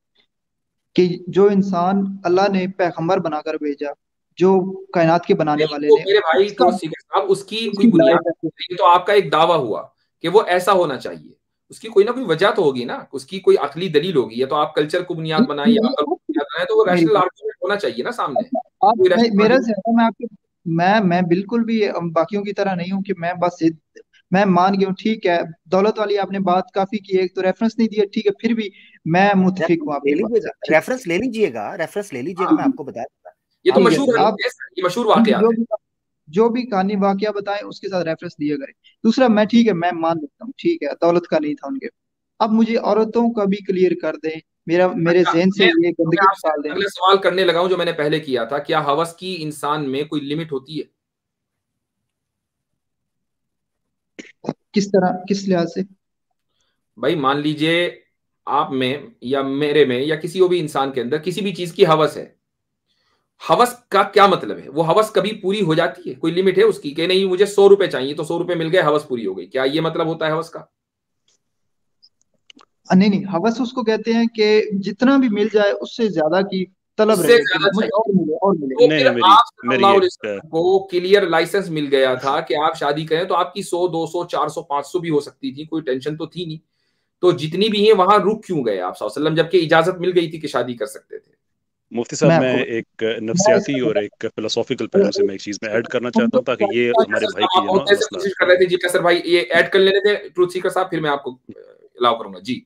कि जो इंसान अल्लाह ने पैगंबर बनाकर भेजा, जो कायनात के बनाने नहीं वाले तो ने, मेरे भाई उसका तो सीकर साहब उसकी कोई उसकी बुनियाद हिदायत है। नहीं, तो आपका एक दावा हुआ कि वो ऐसा होना चाहिए, उसकी कोई ना कोई वजह तो होगी ना, उसकी कोई अकली दलील होगी, या तो आप कल्चर को बुनियाद बनाए या अकल को बुनियाद बनाए, तो वो मेरी रैशनल आर्गुमेंट होना चाहिए ना सामने। आप कोई रैशनल मेरा आर्गुमेंट। ज्यादा, मैं आपके, मैं बिल्कुल भी बाकियों की तरह नहीं हूँ कि मैं बस मैं मान गया हूँ, ठीक है। दौलत वाली आपने बात काफी की है, एक तो रेफरेंस नहीं दिया, ठीक है, फिर भी मैं मुतफिक हूँ रेफरेंस ले आपकी बात लीजिएगा, से, ठीक रेफरेंस ले लीजिएगा, रेफरेंस ले लीजिएगा, मैं हाँ, आपको बता दूंगा। ये तो आप ठीक है। मशहूर ये आप हदीस है, ये मशहूर वाकयात जो है। भी जो भी कहानी वाकया बताएं उसके साथ रेफरेंस दिया करें। दूसरा, मैं ठीक है, मैं मान लेता हूँ, ठीक है, दौलत का नहीं था उनके। अब मुझे औरतों का भी क्लियर कर दें, मेरे अच्छा, जहन से ये तो मैं गंदगी आपसे निकाल दें। अगला सवाल करने लगा हूं जो मैंने पहले किया था, क्या हवस की इंसान में कोई लिमिट होती है? किस तरह, किस लिहाज से? भाई मान लीजिए आप में या मेरे में या किसी और भी इंसान के अंदर किसी भी चीज की हवस है, हवस का क्या मतलब है? वो हवस कभी पूरी हो जाती है? कोई लिमिट है उसकी कि नहीं मुझे 100 रुपए चाहिए तो 100 रुपए मिल गए, हवस पूरी हो गई? क्या ये मतलब होता है हवस का? नहीं नहीं, हवस उसको कहते हैं कि जितना भी मिल जाए उससे ज्यादा की तलब उससे रहे कि ज्यादा मुझे चाहिए। और मिले और मिले। तो नहीं फिर नहीं, मेरी आप मेरी सल्लल्लाहु अलैहि एक वसल्लम को क्लियर लाइसेंस मिल गया था कि आप शादी करें, तो आपकी 100 200 400 500 भी हो सकती थी, कोई टेंशन तो थी नहीं। तो जितनी भी है वहां रुक क्यों गए आप सल्लल्लाहु अलैहि वसल्लम, जबकि इजाजत मिल गई थी कि शादी कर सकते थे? मुफ्ती साहब, मैं मैं आपको एक मैं नफ्सियाती इसका और एक फिलोसॉफिकल पहलू से मैं एक चीज़ में ऐड करना चाहता हूँ ताकि ये जी हमारे कैसर भाई साहब, की आप जो बहुत ना देर से मसला। कोशिश कर रहे थे, जी कैसर भाई ये ऐड कर लेने थे ट्रूथ सीकर साहब, फिर मैं आपको अलाउ करूंगा जी।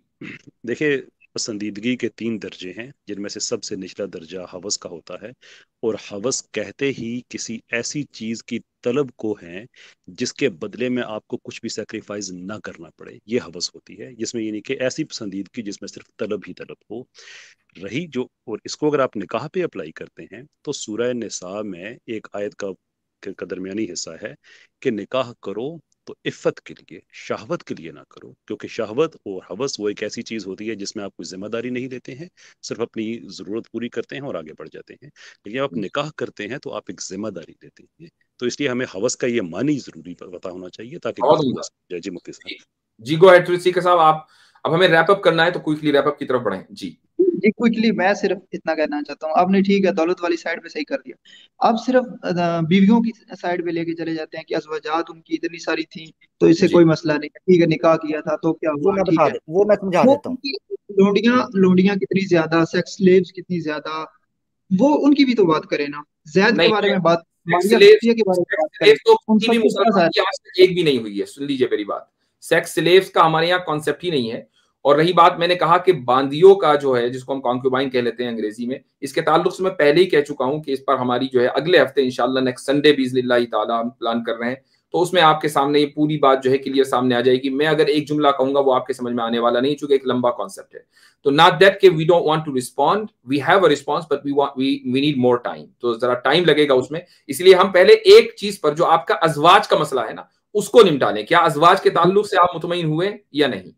देखिए, पसंदीदगी के 3 दर्जे हैं जिनमें से सबसे निचला दर्जा हवस का होता है। और हवस कहते ही किसी ऐसी चीज की तलब को है जिसके बदले में आपको कुछ भी सेक्रीफाइस ना करना पड़े, ये हवस होती है। जिसमें ये नहीं कि ऐसी पसंदीदगी जिसमें सिर्फ तलब ही तलब हो रही जो। और इसको अगर आप निकाह पे अप्लाई करते हैं तो सूरह निसा में एक आयत का दरमियानी हिस्सा है कि निकाह करो तो इफ़्फ़त के लिए, शहवत के लिए ना करो, क्योंकि शहवत और हवस वो एक ऐसी चीज होती है जिसमें आप कोई जिम्मेदारी नहीं लेते हैं, सिर्फ अपनी जरूरत पूरी करते हैं और आगे बढ़ जाते हैं। लेकिन आप निकाह करते हैं तो आप एक जिम्मेदारी लेते हैं। तो इसलिए हमें हवस का ये मानी जरूरी पता होना चाहिए ताकि बहुत गुफ्तगू उम्दा। आसान हो जाए। जी मुफ्ती साहब। जी, जी गो अहेड ट्रूथ सीकर साहब, आप अब हमें रैप अप करना है तो क्विकली रैप अप की तरफ बढ़ें जी। जी क्विकली मैं सिर्फ इतना कहना चाहता हूँ, आपने ठीक है दौलत वाली साइड पे सही कर दिया। आप सिर्फ बीवियों की साइड पे लेके चले जाते हैं कि अज़वाजात उनकी इतनी सारी थी तो इससे जी कोई मसला नहीं है, ठीक है, निकाह किया था तो क्या हुआ, ठीक है। वो मैं समझा वो देता हूँ। उनकी लोंडियां लोंडियां कितनी ज्यादा, सेक्स स्लेव्स कितनी ज्यादा, वो उनकी भी तो बात करें ना। जैद के नहीं, बारे में बात, सेक्स मारिया स्लेव्स, सफिया के बारे में सेक्स बात करें, स्लेव्स तो उन किसी भी सबको कहाँ मुसलमान जाया? की आज तक एक भी नहीं हुई है। सुन लीजिए मेरी बात, सेक्स स्लेव्स का हमारे यहाँ कॉन्सेप्ट ही नहीं है। और रही बात, मैंने कहा कि बांदियों का जो है, जिसको हम कॉन्क्यूबाइन कह लेते हैं अंग्रेजी में, इसके ताल्लुक से मैं पहले ही कह चुका हूं कि इस पर हमारी जो है अगले हफ्ते इंशाल्लाह नेक्स्ट संडे बिइज़्निल्लाह ताला हम प्लान कर रहे हैं। तो उसमें आपके सामने ये पूरी बात जो है क्लियर सामने आ जाएगी। मैं अगर एक जुमला कहूंगा वो आपके समझ में आने वाला नहीं, चूंकि एक लंबा कॉन्सेप्ट है। तो नॉट दैट कि we don't want to respond, we have a response but we need more time, तो जरा टाइम लगेगा उसमें। इसलिए हम पहले एक चीज पर, जो आपका अजवाज का मसला है ना, उसको निपटा लें। क्या अजवाज के ताल्लुक से आप मुतमईन हुए या नहीं?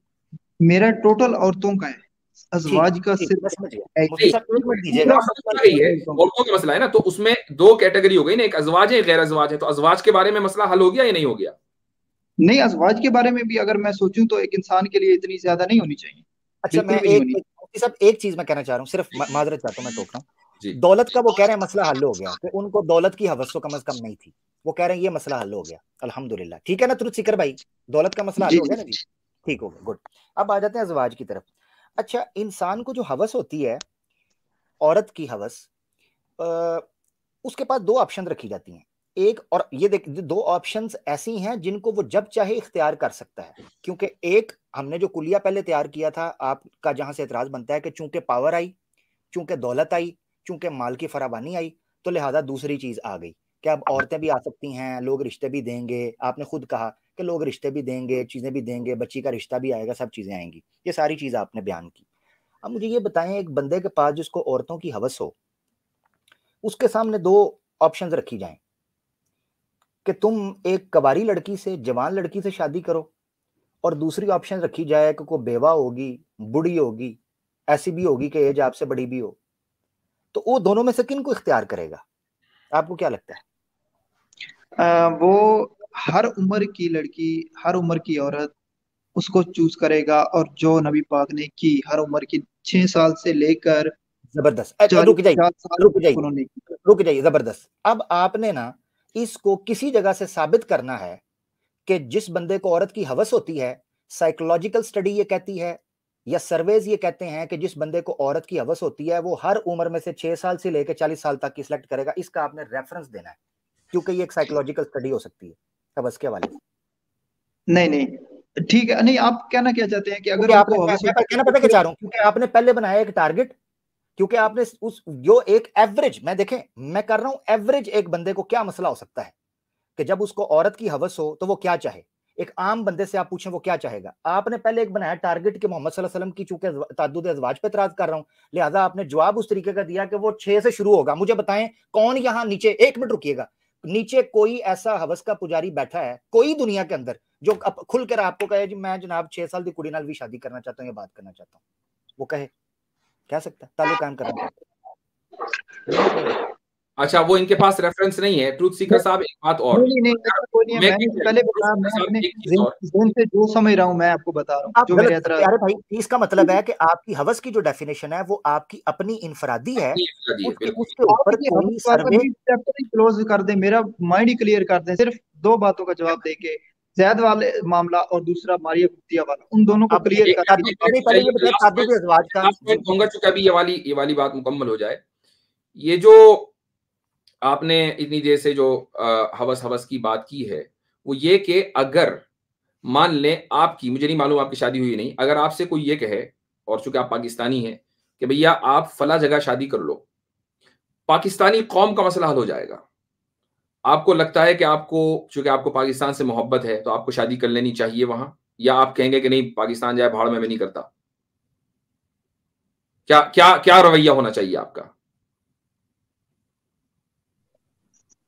मेरा टोटल औरतों का है, ठीक अजवाज का ठीक, मैं सिर्फ समझ गया। एक मुफ्ती नहीं, साहब 1 मिनट दीजिएगा, पूरा मैं समझ मसला आ गई है, औरतों का। औरतों का मसला है ना, तो उसमें दो कैटेगरी हो गई ना, एक अजवाज है, गैर अजवाज है। तो अजवाज के बारे में मसला हल हो गया या नहीं हो गया? नहीं, अजवाज के बारे में भी अगर मैं सोचूं तो एक इंसान के लिए इतनी ज्यादा नहीं होनी चाहिए, अच्छा, बिल्कुल भी नहीं होनी। मुफ्ती साहब एक चीज मैं कहना चाह रहा हूँ, सिर्फ माजरत चाहता हूँ, मैं टोक रहा जी हूँ। दौलत का वो कह रहे हैं मसला हल हो गया कि उनको दौलत की हवस तो कम से कम नहीं थी। वो कह रहे हैं ये मसला हल हो गया, अल्हम्दुलिल्लाह। ठीक है ना तुरुत सिकर भाई, दौलत का मसला हल जी हो जी। गया ना जी? ठीक हो गया, गुड। अब आ जाते हैं अजवाज की तरफ। अच्छा, इंसान को जो हवस होती है, औरत की हवस, उसके पास 2 ऑप्शन रखी जाती हैं। एक, और ये देख, 2 ऑप्शंस ऐसी हैं जिनको वो जब चाहे इख्तियार कर सकता है। क्योंकि एक, हमने जो कुलिया पहले तैयार किया था, आपका जहां से एतराज बनता है कि चूंकि पावर आई, चूंकि दौलत आई, चूंकि माल की फरावानी आई, तो लिहाजा दूसरी चीज आ गई कि अब औरतें भी आ सकती हैं, लोग रिश्ते भी देंगे। आपने खुद कहा कि लोग रिश्ते भी देंगे, चीजें भी देंगे, बच्ची का रिश्ता भी आएगा, सब चीजें आएंगी। ये सारी चीज आपने बयान की। अब मुझे ये बताएं, एक बंदे के पास जिसको औरतों की हवस हो, उसके सामने 2 ऑप्शंस रखी जाएं कि तुम एक कबारी लड़की से, जवान लड़की से शादी करो, और दूसरी ऑप्शन रखी जाए कि कोई बेवा होगी, बूढ़ी होगी, ऐसी भी होगी कि एज आपसे बड़ी भी हो। तो वो दोनों में से किन को इख्तियार करेगा? आपको क्या लगता है? वो हर उम्र की लड़की, हर उम्र की औरत उसको चूज करेगा, और जो नबी पाक ने की हर उम्र की 6 साल से लेकर जबरदस्त। 40 रुक जाइए, 50 साल रुक तक जाइए, उन्होंने की। रुक जाइए, जबरदस्त। अब आपने ना इसको किसी जगह से साबित करना है कि जिस बंदे को औरत की हवस होती है, साइकोलॉजिकल स्टडी ये कहती है या सर्वेज ये कहते हैं कि जिस बंदे को औरत की हवस होती है वो हर उम्र में से 6 साल से लेकर 40 साल तक की सिलेक्ट करेगा। इसका आपने रेफरेंस देना है, क्योंकि ये एक साइकोलॉजिकल स्टडी हो सकती है हवस के हवाले से। नहीं नहीं, ठीक है, नहीं आप कहना क्या चाहते हैं कि अगर क्योंकि आपने उनको हवस मैं होती है कहना तो पता क्या फिर। चाह रहा हूं, क्योंकि आपने पहले बनाया एक टारगेट, क्योंकि आपने उस जो एक एवरेज, मैं देखें मैं कर रहा हूं एवरेज एक बंदे को क्या मसला हो सकता है कि जब उसको औरत की हवस हो तो वो क्या चाहे। एक आम बंदे से आप पूछें वो क्या चाहेगा। आपने पहले एक बनाया टारगेट कि मोहम्मद सल्लल्लाहु अलैहि वसल्लम की, चूंकि ताद्दुद अज़वाज पे एतराज कर रहा हूं, लिहाजा आपने जवाब उस तरीके का दिया कि वो 6 से शुरू होगा। मुझे बताएं कौन यहां नीचे, एक मिनट रुकिएगा, नीचे कोई ऐसा हवस का पुजारी बैठा है कोई दुनिया के अंदर जो खुल कर आपको कहे जी मैं जनाब 6 साल की कुड़ी नाल भी शादी करना चाहता हूं या बात करना चाहता हूं, वो कह सकता है ताल्लुक कायम करना चाहता है। अच्छा, वो इनके पास रेफरेंस नहीं है। ट्रूथ सीकर साहब एक बात और, नहीं नहीं, ऐसा कोई नहीं है, मैंने तो पहले ट्रूथ बताया, सीकर मैं साहब अपने एक चीज और, ज़हन से जो समझ रहा हूँ मैं आपको बता रहा हूँ, आप जो गलत मेरे एतराज। प्यारे भाई, इसका मतलब है कि आपकी हवस की जो डेफिनेशन है वो आपकी अपनी इनफरादी है, अपनी इफ्रादी है, उसके बिल्कुल। उसके आप ऊपर ये कोई हवस वाला सर्वे। भी चैप्टर ही क्लोज कर दे, मेरा माइंड ही क्लियर कर दे, सिर्फ 2 बातों का जवाब दे के, जैद वाले मामला और दूसरा मारिया कुतिया वाला, उन दोनों को अब क्लियर एक कर मिनट, दीजिए। एक मिनट अभी पहले चाहिए, ये बताए ताद्दुद अज़वाज का लास्ट जी। पॉइंट कहूंगा, चूंकि अभी ये वाली बात मुकम्मल हो जाए। ये जो आपने इतनी देर से जो हवस हवस की बात की है, वो ये कि अगर मान लें आपकी, मुझे नहीं मालूम आपकी शादी हुई नहीं, अगर आपसे कोई ये कहे, और चूंकि आप पाकिस्तानी हैं, कि भैया आप फला जगह शादी कर लो, पाकिस्तानी कौम का मसला हल हो जाएगा। आपको लगता है कि आपको, चूंकि आपको पाकिस्तान से मोहब्बत है, तो आपको शादी कर लेनी चाहिए वहां, या आप कहेंगे कि नहीं पाकिस्तान जाए भाड़ में, मैं नहीं करता? क्या क्या क्या रवैया होना चाहिए आपका?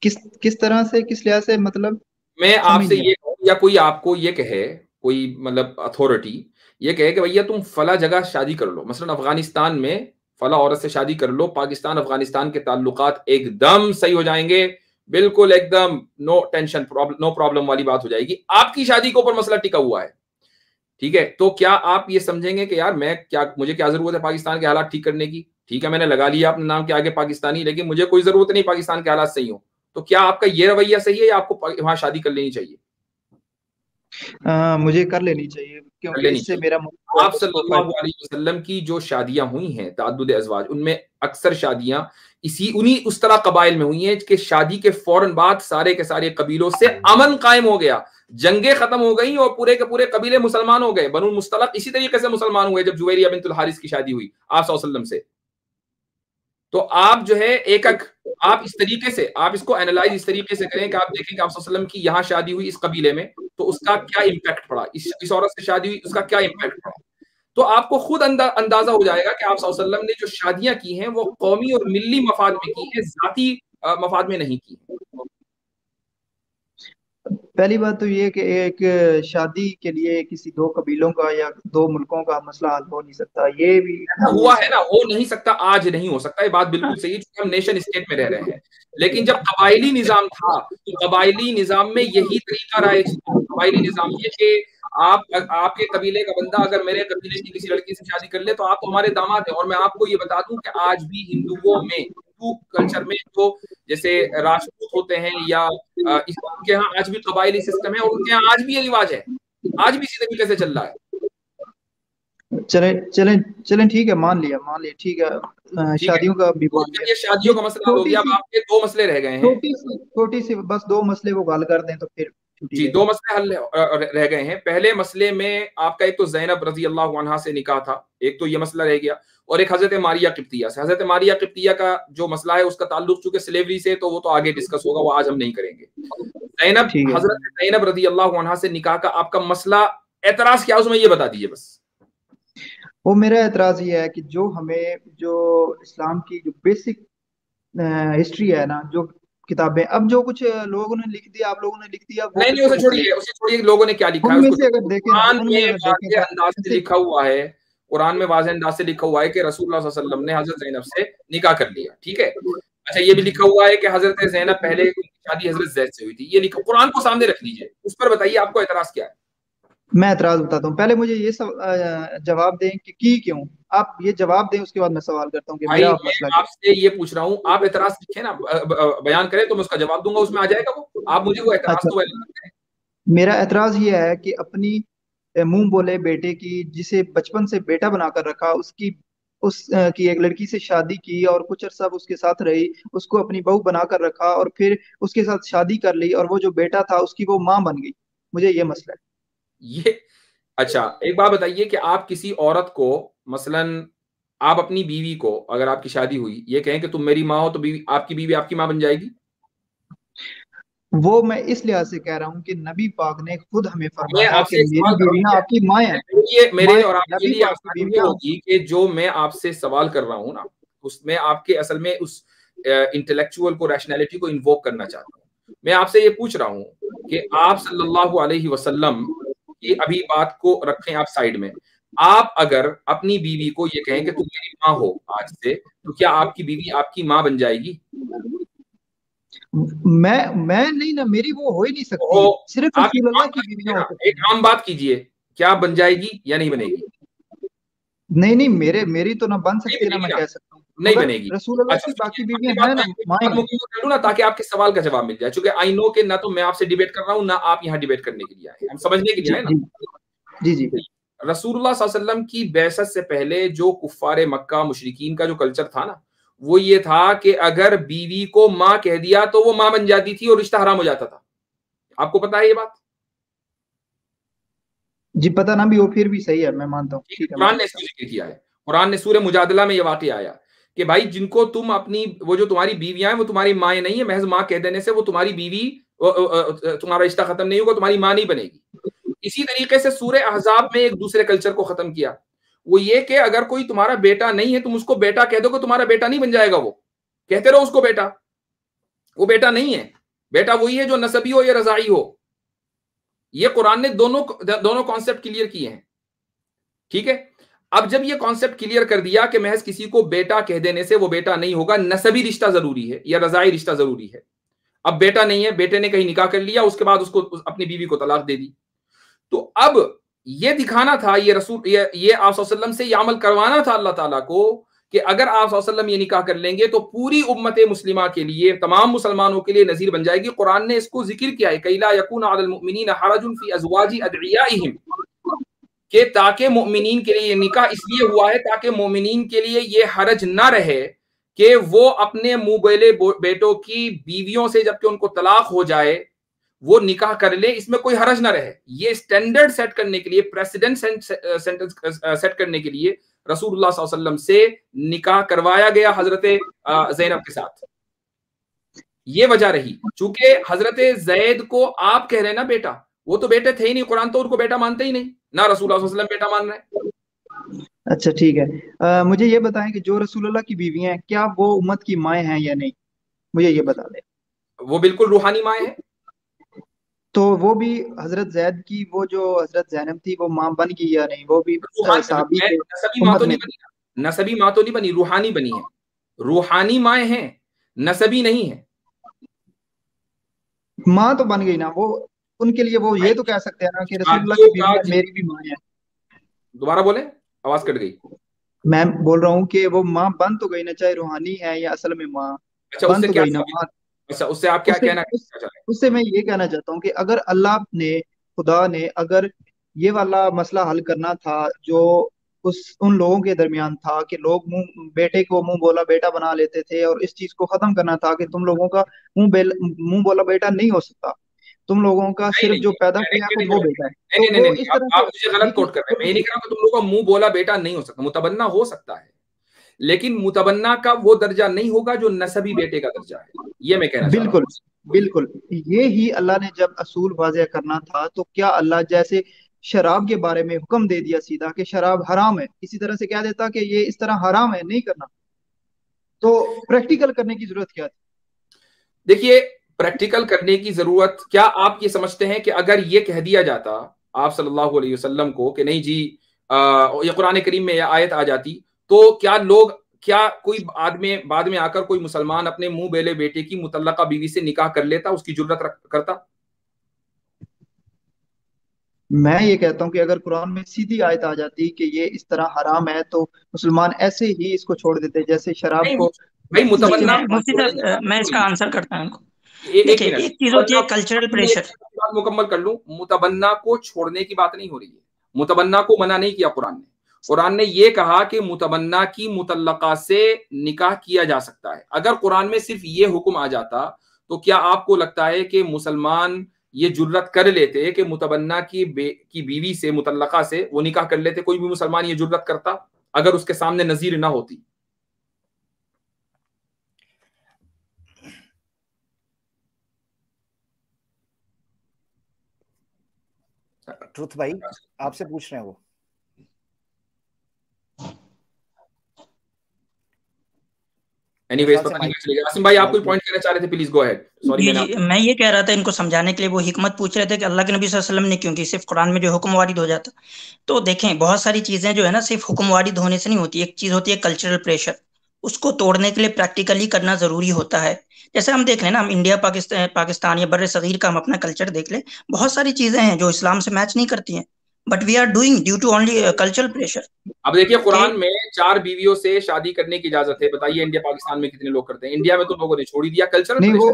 किस किस तरह से, किस लिहाज से, मतलब मैं समझ आपसे नहीं ये आया। कहूं, या कोई आपको ये कहे, कोई मतलब अथॉरिटी ये कहे कि भैया तुम फला जगह शादी कर लो, मसलन अफगानिस्तान में फला औरत से शादी कर लो, पाकिस्तान अफगानिस्तान के ताल्लुकात एकदम सही हो जाएंगे, बिल्कुल एकदम नो टेंशन, नो प्रॉब्लम वाली बात हो जाएगी, आपकी शादी के ऊपर मसला टिका हुआ है, ठीक है? तो क्या आप ये समझेंगे कि यार मैं क्या, मुझे क्या जरूरत है पाकिस्तान के हालात ठीक करने की? ठीक है, मैंने लगा लिया अपने नाम के आगे पाकिस्तानी, लेकिन मुझे कोई जरूरत नहीं पाकिस्तान के हालात सही हो। तो क्या आपका ये रवैया सही है, या आपको वहां शादी कर लेनी चाहिए? मुझे कर लेनी चाहिए, कर क्योंकि लेनी इससे चाहिए। मेरा आप उसको सल्लल्लाहु फायदा। अलैहि वसल्लम की जो शादियां हुई हैं ताद्दुद अज़वाज, उनमें अक्सर शादियां इसी उन्हीं उस तरह कबाइल में हुई हैं कि शादी के फौरन बाद सारे के सारे कबीलों से अमन कायम हो गया, जंगें खत्म हो गई और पूरे के पूरे कबीले मुसलमान हो गए। बनु मुस्तलक इसी तरीके से मुसलमान हुए जब जुवैरिया बिन्तुल हारिस की शादी हुई आप सल्लल्लाहु अलैहि वसल्लम से। तो आप जो है एक आप इस तरीके से, आप इसको एनालाइज इस तरीके से करें कि आप देखें कि आप सल्लल्लाहु अलैहि वसल्लम की यहाँ शादी हुई इस कबीले में, तो उसका क्या इम्पैक्ट पड़ा, इस औरत से शादी हुई उसका क्या इम्पैक्ट पड़ा। तो आपको खुद अंदाजा हो जाएगा कि आप सल्लल्लाहु अलैहि वसल्लम ने जो शादियां की हैं वो कौमी और मिल्ली मफाद में की हैं, जाती मफाद में नहीं की हैं। पहली बात तो ये कि एक शादी के लिए किसी 2 कबीलों का या 2 मुल्कों का मसला हल हो नहीं सकता, ये भी ऐसा ये हुआ है ना, समझ। हो नहीं सकता, आज नहीं हो सकता, ये बात बिल्कुल सही है क्योंकि हम नेशन स्टेट में रह रहे हैं। लेकिन जब कबायली निजाम था तो कबायली निजाम में यही तरीका राइज था। कबायली निजाम ये कि आपके कबीले का बंदा अगर मेरे कबीले की किसी लड़की से शादी कर ले तो आप तो हमारे दामाद हैं। और मैं आपको ये बता दूं कि आज भी हिंदुओं में, हिंदू कल्चर में, तो जैसे राजपूत होते हैं या उनके यहाँ आज भी कबायली सिस्टम है और उनके यहाँ आज भी ये रिवाज है, आज भी इसी तरीके से चल रहा है। चले चले चलें, ठीक है, मान लिया, ठीक है। ठीक है, शादियों का भी तो बोल जब दिया। ये शादियों ये का मसला हल हो गया, अब आपके 2 मसले रह गए हैं। छोटी सी बस 2 मसले वो हल कर दें तो फिर छुट्टी जी, ले 2 लें। मसले हल रह गए हैं। पहले मसले में आपका एक तो ज़ैनब रज़ी अल्लाह अन्हा से निकाह था, एक तो ये मसला रह गया, और एक हज़रत मारिया किब्तिया से। हज़रत मारिया किब्तिया का जो मसला है उसका ताल्लुक चूंकि स्लेवरी से, तो वो तो आगे डिस्कस होगा, वो आज हम नहीं करेंगे। ठीक है। हज़रत ज़ैनब रज़ी अल्लाह अन्हा से निकाह का आपका मसला, एतराज क्या है उसमें, ये बता दीजिए बस। वो मेरा एतराज ये है कि जो हमें, जो इस्लाम की जो बेसिक हिस्ट्री है ना, जो किताबें, अब जो कुछ लोगों ने लिख दिया, आप लोगों ने लिख दिया, वो नहीं नहीं, बिल्कुल मुख्तलिफ उसे छोड़िए, लोगों ने क्या लिखा है उनमें उसको से छोड़िए। अगर देखें ना, उनमें अगर देखें वाज़ेह तो अंदाज से जैसे। लिखा हुआ है, कुरान में वाज़ेह अंदाज से लिखा हुआ है कि रसूलुल्लाह सल्लल्लाहु अलैहि वसल्लम ने हज़रत ज़ैनब से निकाह कर लिया, ठीक है। अच्छा, ये भी लिखा हुआ है कि हज़रत ज़ैनब पहले उनकी शादी हज़रत ज़ैद से हुई थी, ये लिखा, कुरान को सामने रख लीजिए, उस पर बताइए आपको एतराज क्या है। मैं एतराज बताता हूँ, पहले मुझे ये जवाब दें कि की क्यों। आप ये जवाब दें, उसके बाद मैं सवाल करता हूँ कि भाई मेरा मैं मसला क्या आपसे ये पूछ रहा हूँ, आप एतराज लिखे ना, बयान करें तो मैं उसका जवाब दूंगा, उसमें आ जाएगा वो। आप मुझे वो है। एतराज अच्छा, तो बयान करें। मेरा एतराज ये है कि अपनी मुंह बोले बेटे की, जिसे बचपन से बेटा बनाकर रखा, उसकी की एक लड़की से शादी की और कुछ अरसा उसके साथ रही, उसको अपनी बहू बनाकर रखा और फिर उसके साथ शादी कर ली, और वो जो बेटा था उसकी वो माँ बन गई। मुझे ये मसला है। ये अच्छा, एक बात बताइए कि आप किसी औरत को, मसलन आप अपनी बीवी को, अगर आपकी शादी हुई, ये कहें कि तुम मेरी माँ हो, तो बीवी आपकी माँ बन जाएगी? वो मैं इस लिहाज से कह रहा हूँ कि नबी पाक ने खुद हमें मैं फरमाया कि आपसे एक मेरी सवाल कर रहा बीवियां आपकी माँ हूँ, हैं। मेरे माँ, और आपके नबी लिए पाक की आसानी ये बीवियां। होगी कि जो मैं आपसे सवाल कर रहा हूँ ना, उसमें आपके असल में उस इंटेलेक्चुअल को, रैशनैलिटी को इन्वोक करना चाहता हूँ। मैं आपसे ये पूछ रहा हूँ कि आप सल्लल्लाहु अलैहि वसल्लम की अभी बात को रखें आप साइड में, आप अगर अपनी बीवी को ये कहें कि तुम मेरी माँ हो आज से, तो क्या आपकी बीवी आपकी माँ बन जाएगी? मैं नहीं ना, मेरी वो हो ही नहीं तो सकती, सिर्फ आप एक रसूलुल्लाह आम की बात कीजिए बीवियां हो ना, सकती एक हैं। आम बात कीजिए, क्या बन जाएगी या नहीं बनेगी? नहीं नहीं, मेरी तो ना बन नहीं सकती है ना, बनेगी मैं ना, कह सकता हूँ। नहीं मगर बनेगी। रसूलुल्लाह अच्छा की सुनिए, बाकी अपनी बीवियां बात हैं मैं ना, माँ बात हैं। मुकम्मल कर लूं ना, ताकि आपके सवाल का जवाब मिल जाए, क्योंकि आई नो के ना तो मैं आपसे डिबेट कर रहा हूं, ना आप यहाँ डिबेट करने के लिए आए, हम समझने के लिए जी आए ना। जी जी जी। रसूलुल्लाह सल्लल्लाहु अलैहि वसल्लम की बैसत से पहले जो कुफ्फारे मक्का मुशरिकीन का जो कल्चर था ना, वो ये था कि अगर बीवी को माँ कह दिया तो वो माँ बन जाती थी और रिश्ता हराम हो जाता था। आपको पता है ये बात? जी पता ना भी हो, फिर भी सही है, मैं मानता हूँ, ठीक है, ठीक है, कुरान मान ने लेता इसको हूँ। जिक्र किया है। कुरान ने सूरह मुजादला में ये वाकया आया कि भाई जिनको तुम अपनी, वो जो तुम्हारी बीवियां हैं वो तुम्हारी माएँ नहीं है, महज माँ कह देने से वो तुम्हारी बीवी, तुम्हारा रिश्ता खत्म नहीं होगा, तुम्हारी माँ नहीं बनेगी। इसी तरीके से सूरह अहजाब में एक दूसरे कल्चर को खत्म किया, वो ये कि अगर कोई तुम्हारा बेटा नहीं है, तुम उसको बेटा कह दोगे, तुम्हारा बेटा नहीं बन जाएगा। वो कहते रहो उसको बेटा, वो बेटा नहीं है। बेटा वही है जो नसबी हो या रजाई हो। ये कुरान ने दोनों दोनों कॉन्सेप्ट क्लियर किए हैं। ठीक है, अब जब ये कॉन्सेप्ट क्लियर कर दिया कि महज किसी को बेटा कह देने से वो बेटा नहीं होगा, नसबी रिश्ता जरूरी है या रजाई रिश्ता जरूरी है। अब बेटा नहीं है, बेटे ने कहीं निकाह कर लिया, उसके बाद उसको अपनी बीवी को तलाक दे दी, तो अब ये दिखाना था, ये रसूल ये आप सल्लल्लाहु अलैहि वसल्लम से ये अमल करवाना था अल्लाह ताला को, कि अगर आप सल्लल्लाहु अलैहि वसल्लम ये निकाह कर लेंगे तो पूरी उम्मत मुस्लिमा के लिए, तमाम मुसलमानों के लिए नजीर बन जाएगी। कुरान ने इसको जिक्र किया है, कैला यकून अलल मुमिनीन हरजुन फी अज़वाजी अदइयाइहिम, कि ताकि मोमिनीन के लिए ये निकाह इसलिए हुआ है ताकि मोमिनीन के लिए ये हरज ना रहे कि वो अपने मुंह बोले बेटों की बीवियों से जबकि उनको तलाक हो जाए वो निकाह कर ले, इसमें कोई हरज ना रहे। ये स्टैंडर्ड सेट करने के लिए, प्रेसिडेंट सेंटेंस सेट करने के लिए रसूलुल्लाह सल्लल्लाहु अलैहि वसल्लम से निकाह करवाया गया हजरत ज़ैनब के साथ। ये वजह रही, चूंकि हजरत जैद को आप कह रहे हैं ना बेटा, वो तो बेटे थे ही नहीं, कुरान तो उनको बेटा मानते ही नहीं, ना रसूलुल्लाह सल्लल्लाहु अलैहि वसल्लम बेटा मान रहे हैं। अच्छा ठीक है, मुझे ये बताएं कि जो रसूलुल्लाह की बीवियां हैं, क्या वो उम्मत की माएँ हैं या नहीं, मुझे ये बता दें। वो बिल्कुल रूहानी माए हैं। तो वो भी हजरत जैद की, वो जो हजरत जैनब थी, वो माँ बन गई या नहीं, वो भी साहबी थे, नसबी माँ उम्मत तो में नहीं थी। बनी ना, नसबी माँ तो नहीं बनी, रूहानी बनी है। रूहानी माए हैं, नसबी नहीं है। माँ तो बन गई ना वो, उनके लिए वो भाई ये तो कह सकते हैं ना कि रसूलुल्लाह की शादियों का बीवियां मेरी भी माँ हैं। दोबारा बोले, आवाज कट गई। मैं बोल रहा हूँ कि वो माँ बन तो गई ना, चाहे रूहानी है या असल में माँ, अच्छा, बन उससे तो क्या गई ना साबित, माँ। अच्छा उससे आप क्या उससे कहना उस, चाह रहे हैं? उससे मैं ये कहना चाहता हूँ कि अगर अल्लाह ने, खुदा ने अगर ये वाला मसला हल करना था जो उस उन लोगों के दरमियान था कि लोग मुंह बेटे को मुंह बोला बेटा बना लेते थे, और इस चीज को खत्म करना था कि तुम लोगों का मुंह बोला बेटा नहीं हो सकता, तुम लोगों का नहीं सिर्फ नहीं, जो पैदा मैंने किया ये खुद नहीं वो बोला, बेटा है, नहीं तो नहीं नहीं वो नहीं, इस तरह आप से। मुझे गलत कोट कर रहे हैं। मैं ये नहीं कह रहा कि तुम लोगों का मुंह बोला बेटा नहीं हो सकता, मुतबन्ना हो सकता है, लेकिन मुतबन्ना का वो दर्जा नहीं होगा जो नसबी बेटे का दर्जा है, ये मैं कहना चाह रहा बिल्कुल हूँ। बिल्कुल, ये ही अल्लाह ने जब असूल वाज़ेह करना था, तो क्या अल्लाह जैसे शराब के बारे में हुक्म दे दिया सीधा कि शराब हराम है, इसी तरह से कह देता कि ये इस तरह हराम है, नहीं करना, तो प्रैक्टिकल करने की जरूरत क्या थी। देखिए, प्रैक्टिकल करने की जरूरत क्या, आप ये समझते हैं कि अगर ये कह दिया जाता आप सल्लल्लाहु अलैहि वसल्लम को कि नहीं जी, ये कुरान करीम में यह आयत आ जाती, तो क्या लोग, क्या कोई बाद में आकर कोई मुसलमान अपने मुंह बेले बेटे की मुतल्लका बीवी से निकाह कर लेता, उसकी जुर्रत करता? मैं ये कहता हूँ कि अगर कुरान में सीधी आयत आ जाती कि ये इस तरह हराम है, तो मुसलमान ऐसे ही इसको छोड़ देते, जैसे शराब नहीं को। भाई, देखिए मुतबन्ना मैं को मुफ्ती छोड़ने की साहब बात मैं नहीं हो इसका रही आंसर करता हूँ इनको। है। एक देखिए मिनट, एक चीज होती है कल्चरल मैं प्रेशर। बात मुकम्मल कर लूं। मुतबन्ना को छोड़ने की बात नहीं हो रही है, मुतबन्ना को मना नहीं किया कुरान ने। कुरान ने ये कहा कि मुतबन्ना की मुतल्लका से निकाह किया जा सकता है। अगर कुरान में सिर्फ ये हुक्म आ जाता, तो क्या आपको लगता है कि मुसलमान ये जुर्रत कर लेते कि मुतबन्ना की बीवी से, मुतल्लका से वो निकाह कर लेते? कोई भी मुसलमान ये जुर्रत करता अगर उसके सामने नजीर ना होती? ट्रुथ भाई आपसे पूछ रहे हैं वो। एनीवेज, पता नहीं क्या चलेगा। आसिम भाई, आप कोई पॉइंट कहना चाह रहे थे, प्लीज गो अहेड। सॉरी जी मैंने जी, मैं ये कह रहा था इनको समझाने के लिए, वो हिकमत पूछ रहे थे कि अल्लाह के नबी सल्लल्लाहु अलैहि वसल्लम ने क्यों की, सिर्फ कुरान में जो हुक्म वारिद हो जाता। तो देखें बहुत सारी चीजें जो है ना सिर्फ हुक्म वारिद होने से नहीं होती। एक चीज होती है कल्चरल प्रेशर, उसको तोड़ने के लिए प्रैक्टिकली करना जरूरी होता है। जैसे हम देख लें ना, हम इंडिया पाकिस्तान या बर्रे सगीर का हम अपना कल्चर देख लें, बहुत सारी चीजें हैं जो इस्लाम से मैच नहीं करती हैं, but we are doing due to only cultural pressure. अब देखिए, के कुरान में 4 बीवियों से शादी करने की इजाजत है। बताइए इंडिया पाकिस्तान में कितने लोग करते हैं? इंडिया में तो लोगों ने छोड़ ही दिया, कल्चरल नहीं, प्रेशर।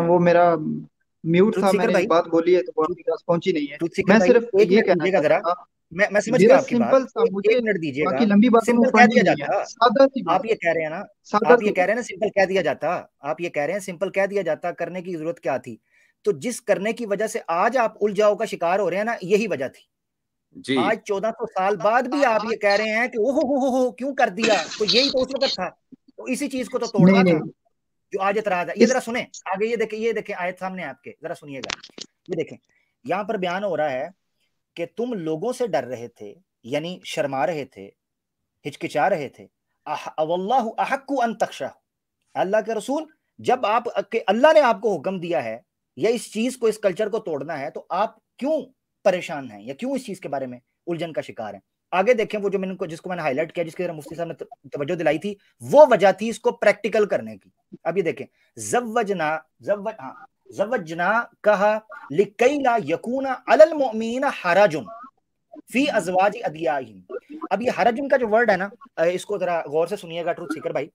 वो मेरा म्यूट ट्रुथ था, सीकर मैंने एक भाई, बात बोली है तो वो आपके पास पहुंची नहीं है। ट्रुथ सीकर मैं भाई सिर्फ एक ये मिनट कहना दीजिएगा चाहता जरा। था, मैं समझ गया मेरा आपकी बात। सिंपल सा, एक मुझे मिनट दीजिएगा। बाकी लंबी बातों में सिंपल कह पढ़नी दिया नहीं है, जाता। सादा सी आप बात, ये कह रहे हैं ना, सादा आप ये सी कह बात। रहे हैं ना सिंपल कह दिया जाता। आप ये कह रहे हैं सिंपल कह दिया जाता, करने की जरूरत क्या थी? तो जिस करने की वजह से आज आप उलझाओ का शिकार हो रहे हैं ना, यही वजह थी। जी। आज 1400 साल बाद भी आप ये कह रहे हैं कि ओहो हो क्यों कर दिया, तो यही तो उस वक्त था। तो इसी चीज को तो नहीं तोड़ना था नहीं, जो आज एतराज है। ये इस जरा सुने आगे, ये देखें आयत सामने आपके, जरा सुनिएगा। ये देखें, यहां पर बयान हो रहा है कि तुम लोगों से डर रहे थे, यानी शर्मा रहे थे, हिचकिचा रहे थे। वल्लाहु अहक्कु अन तख्शा, अल्लाह के रसूल, जब आप अल्लाह ने आपको हुक्म दिया है या इस चीज को, इस कल्चर को तोड़ना है, तो आप क्यों परेशान हैं या क्यों इस चीज के बारे में उलझन का शिकार हैं? आगे देखें, वो जो मैंने जिसको मैंने हाईलाइट किया, जिसके तरह मुफ्ती साहब ने तवज्जो दिलाई थी, वो वजह थी इसको प्रैक्टिकल करने की। अब ये देखें, जव्वजना जव्वजना कहा लिकई ला यकूना अलल मुमिनीना हरजुन फी अजवाजी अदियाहिम। अब ये हरजुन का जो वर्ड है ना, इसको जरा गौर से सुनिएगा ट्रुथ सीकर भाई।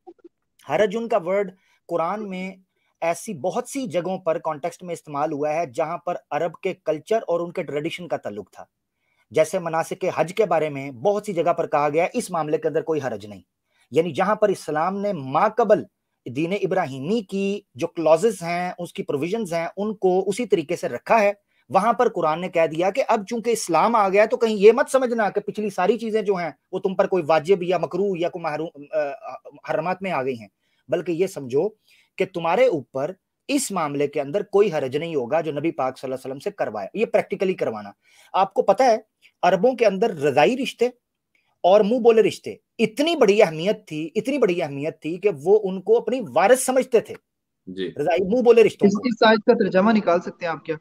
हरजुन का वर्ड कुरान में ऐसी बहुत सी जगहों पर कॉन्टेक्स्ट में इस्तेमाल हुआ है जहां पर अरब के कल्चर और उनके ट्रेडिशन का ताल्लुक था। जैसे मनासिक के हज के बारे में बहुत सी जगह पर कहा गया इस मामले के अंदर कोई हरज नहीं, यानी जहां पर इस्लाम ने माकबल दीन इब्राहिमी की जो क्लॉजेस हैं, उसकी प्रोविजंस हैं, उनको उसी तरीके से रखा है। वहां पर कुरान ने कह दिया कि अब चूंकि इस्लाम आ गया, तो कहीं ये मत समझना कि पिछली सारी चीजें जो हैं वो तुम पर कोई वाजिब या मकरूह या कोई हरमात में आ गई हैं, बल्कि ये समझो कि तुम्हारे ऊपर इस मामले के अंदर कोई हरज नहीं होगा जो नबी पाक सल्लल्लाहु अलैहि वसल्लम से करवाया। ये प्रैक्टिकली करवाना। आपको पता है अरबों के अंदर रजाई रिश्ते और मुंह बोले रिश्ते इतनी बड़ी अहमियत थी कि वो उनको अपनी वारिस समझते थे। जी। रजाई मुंह बोले रिश्तों को। इस आयत का तर्जमा निकाल सकते हैं आप क्या,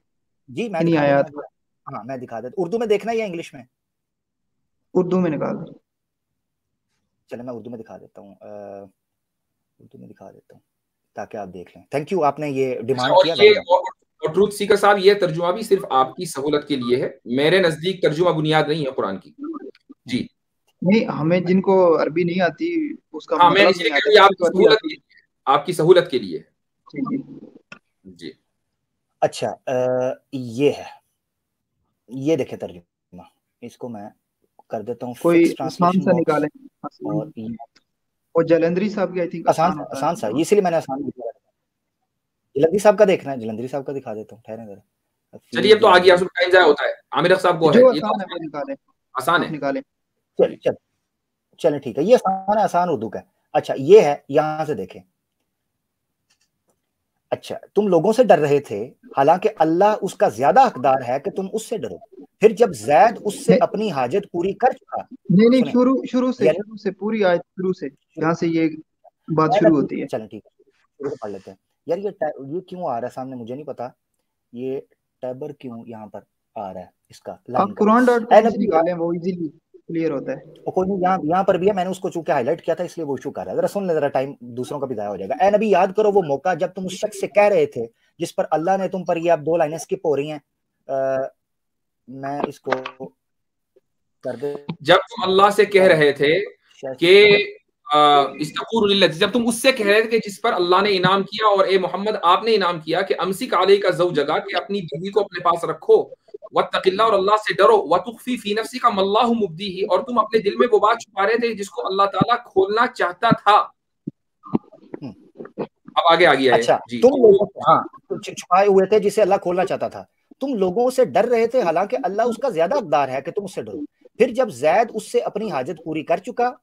जी मैं इन्हीं दिखा देता आयत हूँ। का? हाँ मैं दिखा देता, उर्दू में देखना या इंग्लिश में? उर्दू में निकाल दो। चले मैं उर्दू में दिखा देता हूँ, उर्दू में दिखा देता हूँ ताकि आप देख लें। थैंक यू, आपने ये डिमांड और किया। ये और ट्रूथ सीकर साहब, ये तर्जुमा भी सिर्फ आपकी सहूलत के लिए है। मेरे नजदीक तर्जुमा बुनियाद नहीं है कुरान की। जी। नहीं, हमें जिनको अरबी नहीं आती उसका हाँ, मैं मतलब इसलिए नहीं कह आता, रही, किसी आपकी को अरबी सहूलत आती के लिए, आपकी सहूलत के लिए। है। जी जी। अच्छा ये है, ये देखे तर्जुमा, इसको मैं कर देता हूँ कोई फिक्स आसान ट्रांसलेशन सा बॉक्स। निकालें, और वो जलंधरी साहब की आई थिंक आसान आसान होता आसान सा, है। इसीलिए मैंने आसान दिखा। जलंधरी साहब का देखना है, जलंधरी साहब का दिखा देता हूँ, ठहरे जरा। चलिए, अब तो आ गया, टाइम जाया होता है। आमिर साहब को है, जो ये तो आसान है वो निकालें, आसान आप है। निकालें। चल चल चलें ठीक है, ये आसान है, आसान उर्दू का है। अच्छा ये है, यहां से देखें। अच्छा, तुम लोगों से डर रहे थे, हालांकि अल्लाह उसका ज्यादा हकदार है कि तुम उससे डरो। फिर जब जैद उससे नहीं अपनी हाजत पूरी कर चुका, नहीं नहीं, सुने, शुरू यानी शुरू से पूरी आयत, शुरू से जहाँ से ये बात शुरू होती है। चलें ठीक है, शुरू से पढ़ लेते हैं। यार ये क्यों आ रहा है सामने, मुझे नहीं पता ये टैबर क्यों यहाँ पर आ रहा है, इसका लाइन आप का। ए Quran.com से नबी, निकालें, वो इजीली क्लियर होता है। कोई नहीं, यहाँ पर भी है, मैंने उसको चूंकि हाईलाइट किया था इसलिए वो इशू कर रहा है। जरा सुन ले, जरा टाइम दूसरों का भी जाया हो जाएगा। ए नबी, याद करो वो मौका जब तुम उस शख्स से कह रहे थे जिस पर अल्लाह ने तुम पर, ये आप 2 लाइनें स्किप हो रही हैं, मैं इसको कर दे। जब तुम अल्लाह से कह रहे थे कि जब तुम उससे कह रहे थे कि जिस पर अल्लाह ने इनाम किया, और ए मोहम्मद आपने इनाम किया कि अमसिक अलैका ज़ौजका, कि अपनी बीवी को अपने पास रखो, वत्तक़िल्लाह, और अल्लाह से डरो, वतुख़फ़ी फ़ी नफ़्सिका मल्लाहु मुब्दीही, और तुम अपने दिल में वो बात छुपा रहे थे जिसको अल्लाह ताला खोलना चाहता था। अब आगे आ गया है। अच्छा, जी, तुम लोग छुपाए हुए थे जिसे अल्लाह खोलना चाहता था, तुम लोगों से डर रहे थे, हालांकि अल्लाह उसका ज्यादा हकदार है कि तुम उससे डरो। फिर जब जैद उससे अपनी हाजत पूरी कर चुका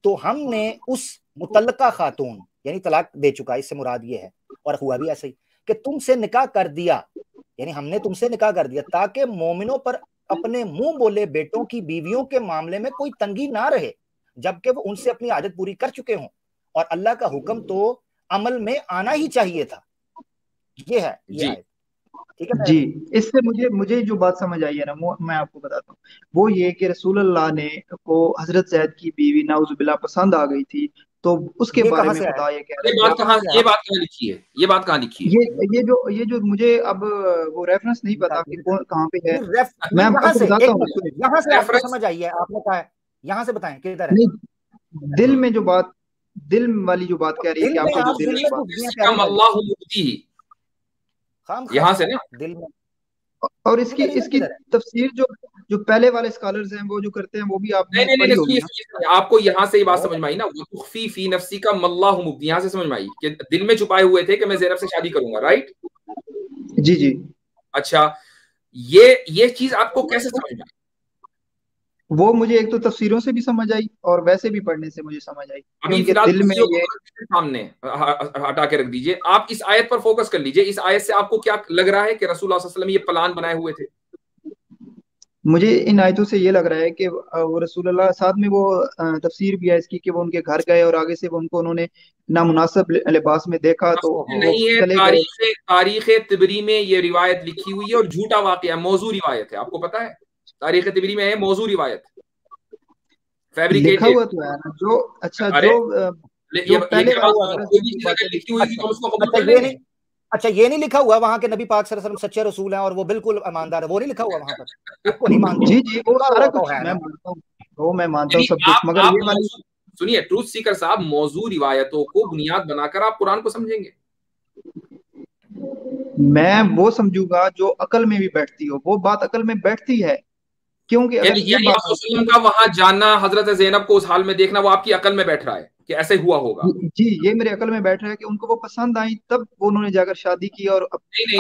तो हमने उस मुतल्लका खातून यानी तलाक दे चुका, इससे मुराद ये है, और हुआ भी ऐसे ही कि तुमसे निकाह कर दिया, यानी हमने तुमसे निकाह कर दिया ताकि मोमिनों पर अपने मुंह बोले बेटों की बीवियों के मामले में कोई तंगी ना रहे, जबकि वो उनसे अपनी आदत पूरी कर चुके हों, और अल्लाह का हुक्म तो अमल में आना ही चाहिए था। ये है ये आयत, ठीक है जी। इससे मुझे जो बात समझ आई है ना, मैं आपको बताता हूँ, वो ये कि रसूल अल्लाह ने को हजरत जैद की बीवी नाउजुबिल्लाह पसंद आ गई थी, तो उसके बारे में खुदा ये कह रहा है। ये बात कहाँ लिखी है? ये बात कहाँ लिखी है? ये जो मुझे अब वो रेफरेंस नहीं पता कि कौन कहाँ पे है। मैं यहाँ आपको से बताता हूँ। यहाँ से आपको समझ आई है, आपने कहा है, यहाँ से बताएं किधर है? दिल में जो बात, दिल वाली जो बात कह रही है कि आपको जो दिल में यहाँ से ना, दिल में, और इसकी तफसीर जो पहले वाले स्कॉलर्स हैं वो जो करते हैं वो भी आपने पढ़ी होगी ना। आपको यहाँ से ये बात समझ में आई ना, वतुख़फ़ी फ़ी नफ़्सिका मल्लाहु मुब्दी, यहाँ से समझ में आई कि दिल में छुपाए हुए थे कि मैं ज़ैनब से शादी करूंगा, राइट? जी जी। अच्छा, ये चीज आपको कैसे समझ में आई? वो मुझे एक तो तफसीरों से भी समझ आई और वैसे भी पढ़ने से मुझे समझ आई। अभी फिलहाल दिल में ये सामने हटा के रख दीजिए, आप इस आयत पर फोकस कर लीजिए। इस आयत से आपको क्या लग रहा है कि रसूलुल्लाह सल्लल्लाहु अलैहि वसल्लम ये प्लान बनाए हुए थे? मुझे इन आयतों से ये लग रहा है कि वो रसूलुल्लाह, साथ में वो तफसीर भी है इसकी कि वो उनके घर गए और आगे से वो उन्होंने नामुनासिब लिबास में देखा, तो नहीं है। तारीख तिबरी में ये रिवायत लिखी हुई है और झूठा वाकया, मौजू रिवायत है, आपको पता है? तारीख तिबरी में है मौजू रिवायत, फैब्रिकेटेड लिखा हुआ तो है ना। जो अच्छा जो पहले लिखी हुई थी तो उसको कबूल कर लेंगे। अच्छा, ये नहीं लिखा हुआ वहां के नबी पाक सल्लल्लाहु अलैहि वसल्लम सच्चे रसूल हैं और वो बिल्कुल ईमानदार है, वो नहीं लिखा हुआ वहां पर? इसको नहीं मानते? जी जी, वो सारा कुछ मैं मानता हूँ, वो मैं मानता हूँ सब कुछ, मगर ये वाली सुनिए, ट्रूथ सीकर साहब, मौजू रिवायतों को बुनियाद बनाकर आप कुरान को समझेंगे। मैं वो समझूंगा जो अकल में भी बैठती हो, वो बात अकल में बैठती है, क्योंकि अगर ये बात का वहां जानना, हजरत ज़ैनब को उस हाल में देखना, वो आपकी अकल में बैठ रहा है कि ऐसे हुआ होगा। जी, ये मेरे अकल में बैठ रहा है कि उनको वो पसंद आई, तब उन्होंने जाकर शादी की और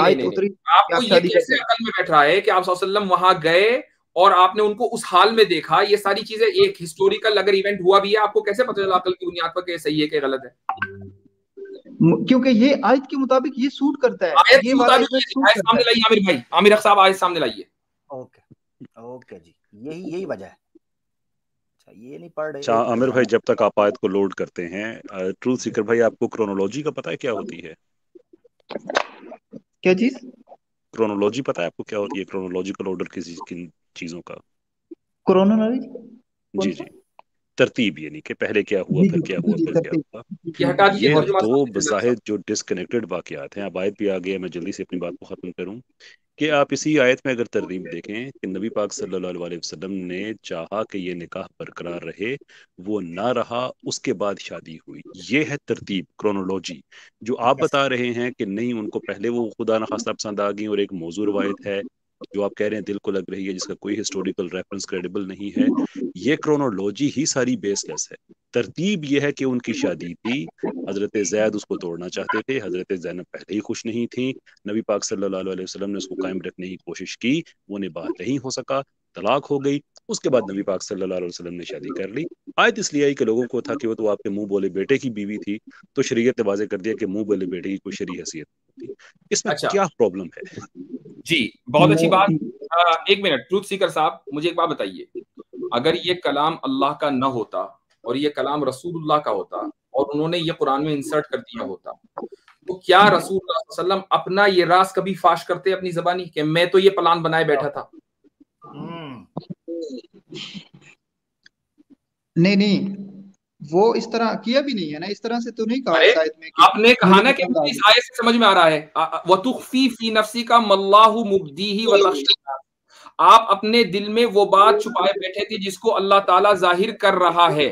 आयत उतरी। आपको ये कैसे अकल में बैठ रहा है कि आप सल्लल्लाहु अलैहि वसल्लम वहां गए और आपने उनको उस हाल में देखा? ये सारी चीजें एक हिस्टोरिकल अगर इवेंट हुआ भी है, आपको कैसे पता चला अकल की बुनियाद पर कि सही है कि गलत है? क्योंकि ये आयत के मुताबिक ये सूट करता है। आयत के मुताबिक सामने लाइए आमिर भाई, आमिर साहब आयत सामने लाइए। ओके जी, यही वजह है। ये नहीं पढ़ रहे। अच्छा आमिर भाई, जब तक आप आयत को लोड करते हैं, ट्रूथ सीकर भाई, आपको क्रोनोलॉजी का पता है क्या होती है? क्या चीज? क्रोनोलॉजी पता है आपको क्या होती है? क्रोनोलॉजिकल ऑर्डर किन चीजों का? क्रोनोलॉजी? जी जी, तरतीब, यानी कि पहले क्या हुआ, फिर क्या हुआ, फिर क्या हुआ। ये दो बज़ाहिर जो डिस्कनेक्टेड वाक़यात हैं। अब आयत भी आ गया, मैं जल्दी से अपनी बात को ख़त्म करूं कि आप इसी आयत में अगर तरतीब देखें कि नबी पाक सल्लल्लाहु अलैहि वसल्लम ने चाहा कि ये निकाह बरकरार रहे, वो ना रहा, उसके बाद शादी हुई। ये है तरतीब, क्रोनोलॉजी। जो आप बता रहे हैं कि नहीं, उनको पहले वो खुदा न खास्ता पसंद आ गई और एक मौजू रवायत है जो आप कह रहे हैं दिल को लग रही है, जिसका कोई हिस्टोरिकल रेफरेंस क्रेडिबल नहीं है, ये क्रोनोलॉजी ही सारी बेसलेस है। तरतीब ये है कि उनकी शादी थी, हजरत ज़ैद उसको तोड़ना चाहते थे, हजरत ज़ैनब पहले ही खुश नहीं थी, नबी पाक सल्लल्लाहु अलैहि वसल्लम ने उसको कायम रखने की कोशिश की, वो निबाह नहीं हो सका, तलाक हो गई। उसके बाद नबी पाक सल्लल्लाहु अलैहि वसल्लम ने शादी कर ली। आयत इसलिए आई कि लोगों को था कि वो तो आपके मुंह बोले बेटे की बीवी थी, तो शरीयत ने वाज़ेह कर दिया कि मुंह बोले बेटे की कोई शरई हैसियत थी। इसमें क्या प्रॉब्लम है? जी, बहुत अच्छी बात। एक मिनट, ट्रूथ सीकर साहब, मुझे एक बात बताइए, अगर ये कलाम अल्लाह का न होता और ये कलाम रसूलुल्लाह का होता और उन्होंने ये कुरान में इंसर्ट कर दिया होता, तो क्या रसूलुल्लाह सल्लल्लाहु अलैहि वसल्लम अपना ये राज कभी फाश करते अपनी ज़बानी कि मैं तो ये प्लान बनाए बैठा था? नहीं, वो इस तरह किया भी नहीं है ना, इस तरह से तो नहीं कहा इस आयत में। आपने कहा ना कि मुझे इस आयत से समझ में आ रहा है, वतुख़फ़ी फ़ी नफ़्सिका मल्लाहु मुब्दीही व तख़शा। आप अपने दिल में वो बात छुपाए बैठे थे जिसको अल्लाह ताला जाहिर कर रहा है।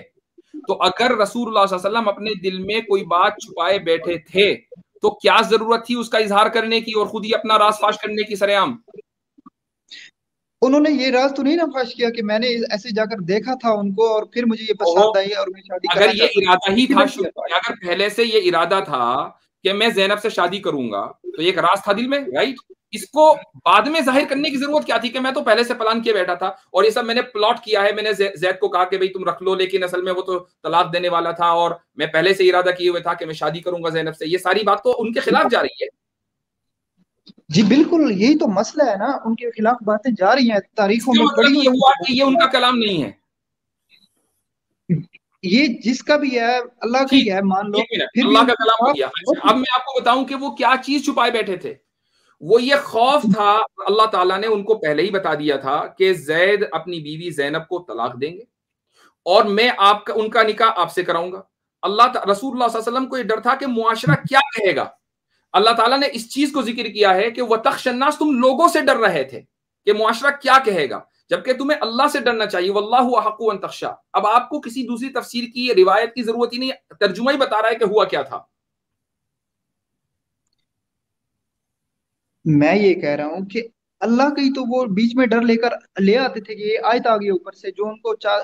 तो अगर रसूलुल्लाह सल्लल्लाहु अलैहि वसल्लम अपने दिल में कोई बात छुपाए बैठे थे तो क्या जरूरत थी उसका इजहार करने की और खुद ही अपना राज फाश करने की सरेआम? उन्होंने ये राज तो नहीं ना फाश किया कि मैंने ऐसे जाकर देखा था उनको और फिर मुझे ये पसंद आई और मैं शादी करना अगर ये इरादा ही था, चाहता। अगर पहले से ये इरादा था कि मैं ज़ैनब से शादी करूंगा तो ये एक राज था दिल में, राइट? इसको बाद में जाहिर करने की जरूरत क्या थी कि मैं तो पहले से प्लान किए बैठा था और ये सब मैंने प्लॉट किया है, मैंने जैद को कहा कि भाई तुम रख लो, लेकिन असल में वो तो तलाक देने वाला था और मैं पहले से इरादा किए हुए था कि मैं शादी करूंगा ज़ैनब से। ये सारी बात तो उनके खिलाफ जा रही है। जी बिल्कुल, यही तो मसला है ना, उनके खिलाफ बातें जा रही हैं, तारीखों में मतलब पड़ी ये हुई हुआ कि ये उनका कलाम नहीं है। ये जिसका भी है अल्लाह का ही है, मान लो, फिर भी अल्लाह का कलाम हो गया। अच्छा, अब मैं आपको बताऊं कि वो क्या चीज छुपाए बैठे थे। वो ये खौफ था, अल्लाह ताला ने उनको पहले ही बता दिया था कि जैद अपनी बीवी ज़ैनब को तलाक देंगे और मैं आपका उनका निकाह आपसे कराऊंगा। रसूलुल्लाह सल्लल्लाहु अलैहि वसल्लम को ये डर था कि मुआशरा क्या कहेगा। अल्लाह ताला ने इस चीज को जिक्र किया है कि वतख्शन्नास, तुम लोगों से डर रहे थे कि मुआशरा क्या कहेगा, जबकि तुम्हें अल्लाह से डरना चाहिए। वल्लाहु अहक्कु अन तख्शा। अब आपको किसी दूसरी तफसीर की रिवायत की जरूरत ही नहीं, तर्जुमा ही बता रहा है कि हुआ क्या था। मैं ये कह रहा हूँ कि अल्लाह का ही तो वो बीच में डर लेकर ले आते थे कि ये आयत आ गई ऊपर से, जो उनका